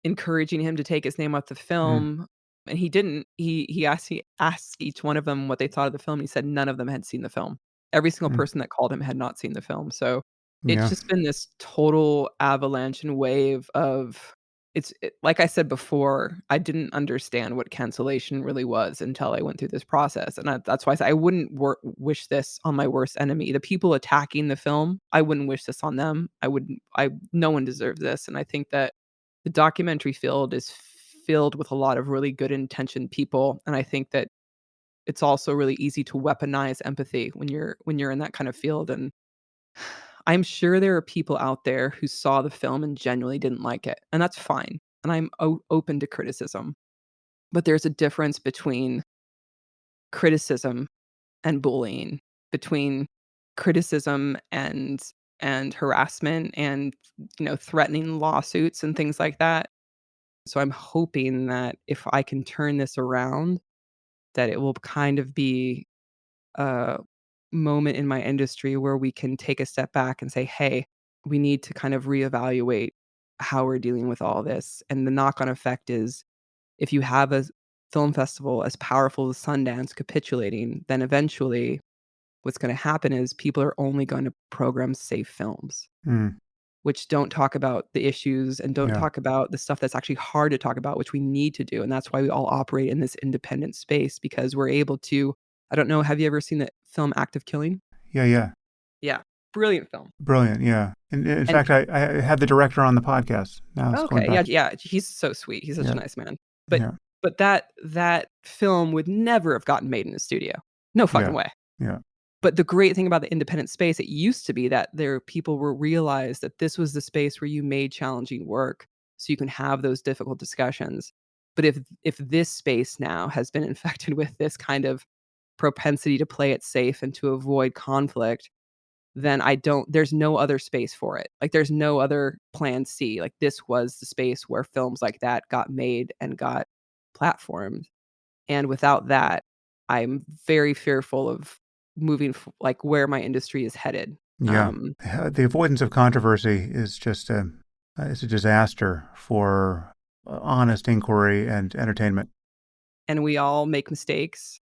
encouraging him to take his name off the Mm. film, and he didn't. He asked each one of them what they thought of the film. He said none of them had seen the film. Every single Mm. person that called him had not seen the film. So it's Yeah. just been this total avalanche and wave of like I said before, I didn't understand what cancellation really was until I went through this process, and that's why I said I wouldn't wish this on my worst enemy. The people attacking the film, I wouldn't wish this on them. I wouldn't. I No one deserved this, and I think that the documentary field is filled with a lot of really good intentioned people, and I think that it's also really easy to weaponize empathy when you're in that kind of field, and I'm sure there are people out there who saw the film and genuinely didn't like it, and that's fine, and I'm open to criticism, but there's a difference between criticism and bullying, between criticism and harassment and, threatening lawsuits and things like that. So I'm hoping that if I can turn this around, that it will kind of be a moment in my industry where we can take a step back and say, "Hey, we need to kind of reevaluate how we're dealing with all this." And the knock-on effect is if you have a film festival as powerful as Sundance capitulating, then eventually what's gonna happen is people are only going to program safe films, Mm. which don't talk about the issues and don't Yeah. talk about the stuff that's actually hard to talk about, which we need to do, and that's why we all operate in this independent space because we're able to. I don't know, have you ever seen the film Act of Killing? Yeah. Yeah. Yeah, brilliant film, Brilliant. Yeah. In and fact, I had the director on the podcast. Now it's going okay, yeah, back. yeah, he's so sweet, he's such a Yeah. nice man, but Yeah. that film would never have gotten made in a studio. No fucking Yeah. way. Yeah. But the great thing about the independent space, it used to be that people were realized that this was the space where you made challenging work, so you can have those difficult discussions. But if this space now has been infected with this kind of propensity to play it safe and to avoid conflict, then there's no other space for it. Like, there's no other plan C. Like, this was the space where films like that got made and got platformed. And without that, I'm very fearful of like, where my industry is headed. Yeah. The avoidance of controversy is just it's a disaster for honest inquiry and entertainment. And we all make mistakes.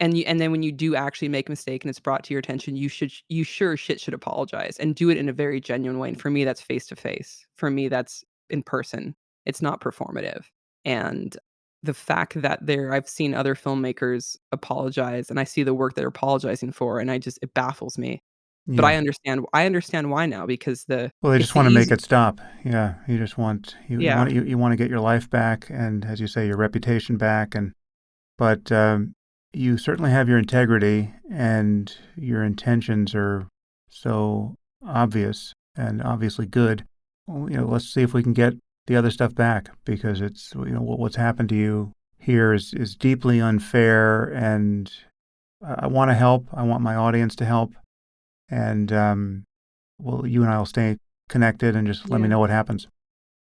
And then when you do actually make a mistake and it's brought to your attention, you sure shit should apologize and do it in a very genuine way. And for me, that's face to face. For me, that's in person. It's not performative. And the fact that I've seen other filmmakers apologize and I see the work they're apologizing for, and it baffles me. But Yeah. I understand why now because Well, they it's just the want to make easy. it stop. Yeah. You just want Yeah. you want to get your life back, and as you say, your reputation back, and but you certainly have your integrity, and your intentions are so obvious and obviously good. Well, let's see if we can get the other stuff back, because it's what's happened to you here is deeply unfair, and I want to help. I want my audience to help, and well, you and I will stay connected, and just let me Yeah. know what happens.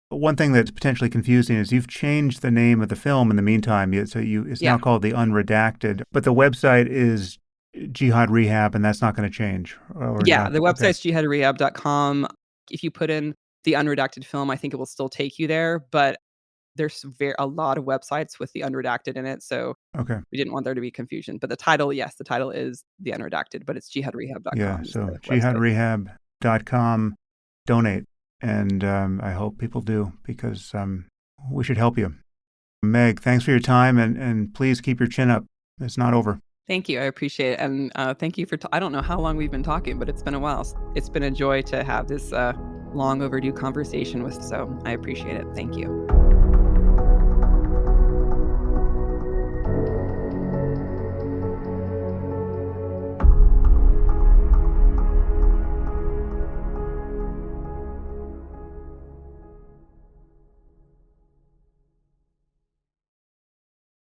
One thing that's potentially confusing is you've changed the name of the film in the meantime. It's now Yeah. called the Unredacted, but the website is Jihad Rehab, and that's not going to change, or Yeah, not. the Okay. website's jihadrehab.com. If you put in the unredacted film, I think it will still take you there, but there's a lot of websites with the unredacted in it, so Okay. we didn't want there to be confusion. But the title, yes, the title is the unredacted, but it's Yeah. jihadrehab.com is So the website. jihadrehab.com, donate. And I hope people do, because we should help you. Meg, thanks for your time, and please keep your chin up. It's not over. Thank you, I appreciate it, and thank you for I don't know how long we've been talking, but it's been a while. It's been a joy to have this long overdue conversation with, so I appreciate it. Thank you.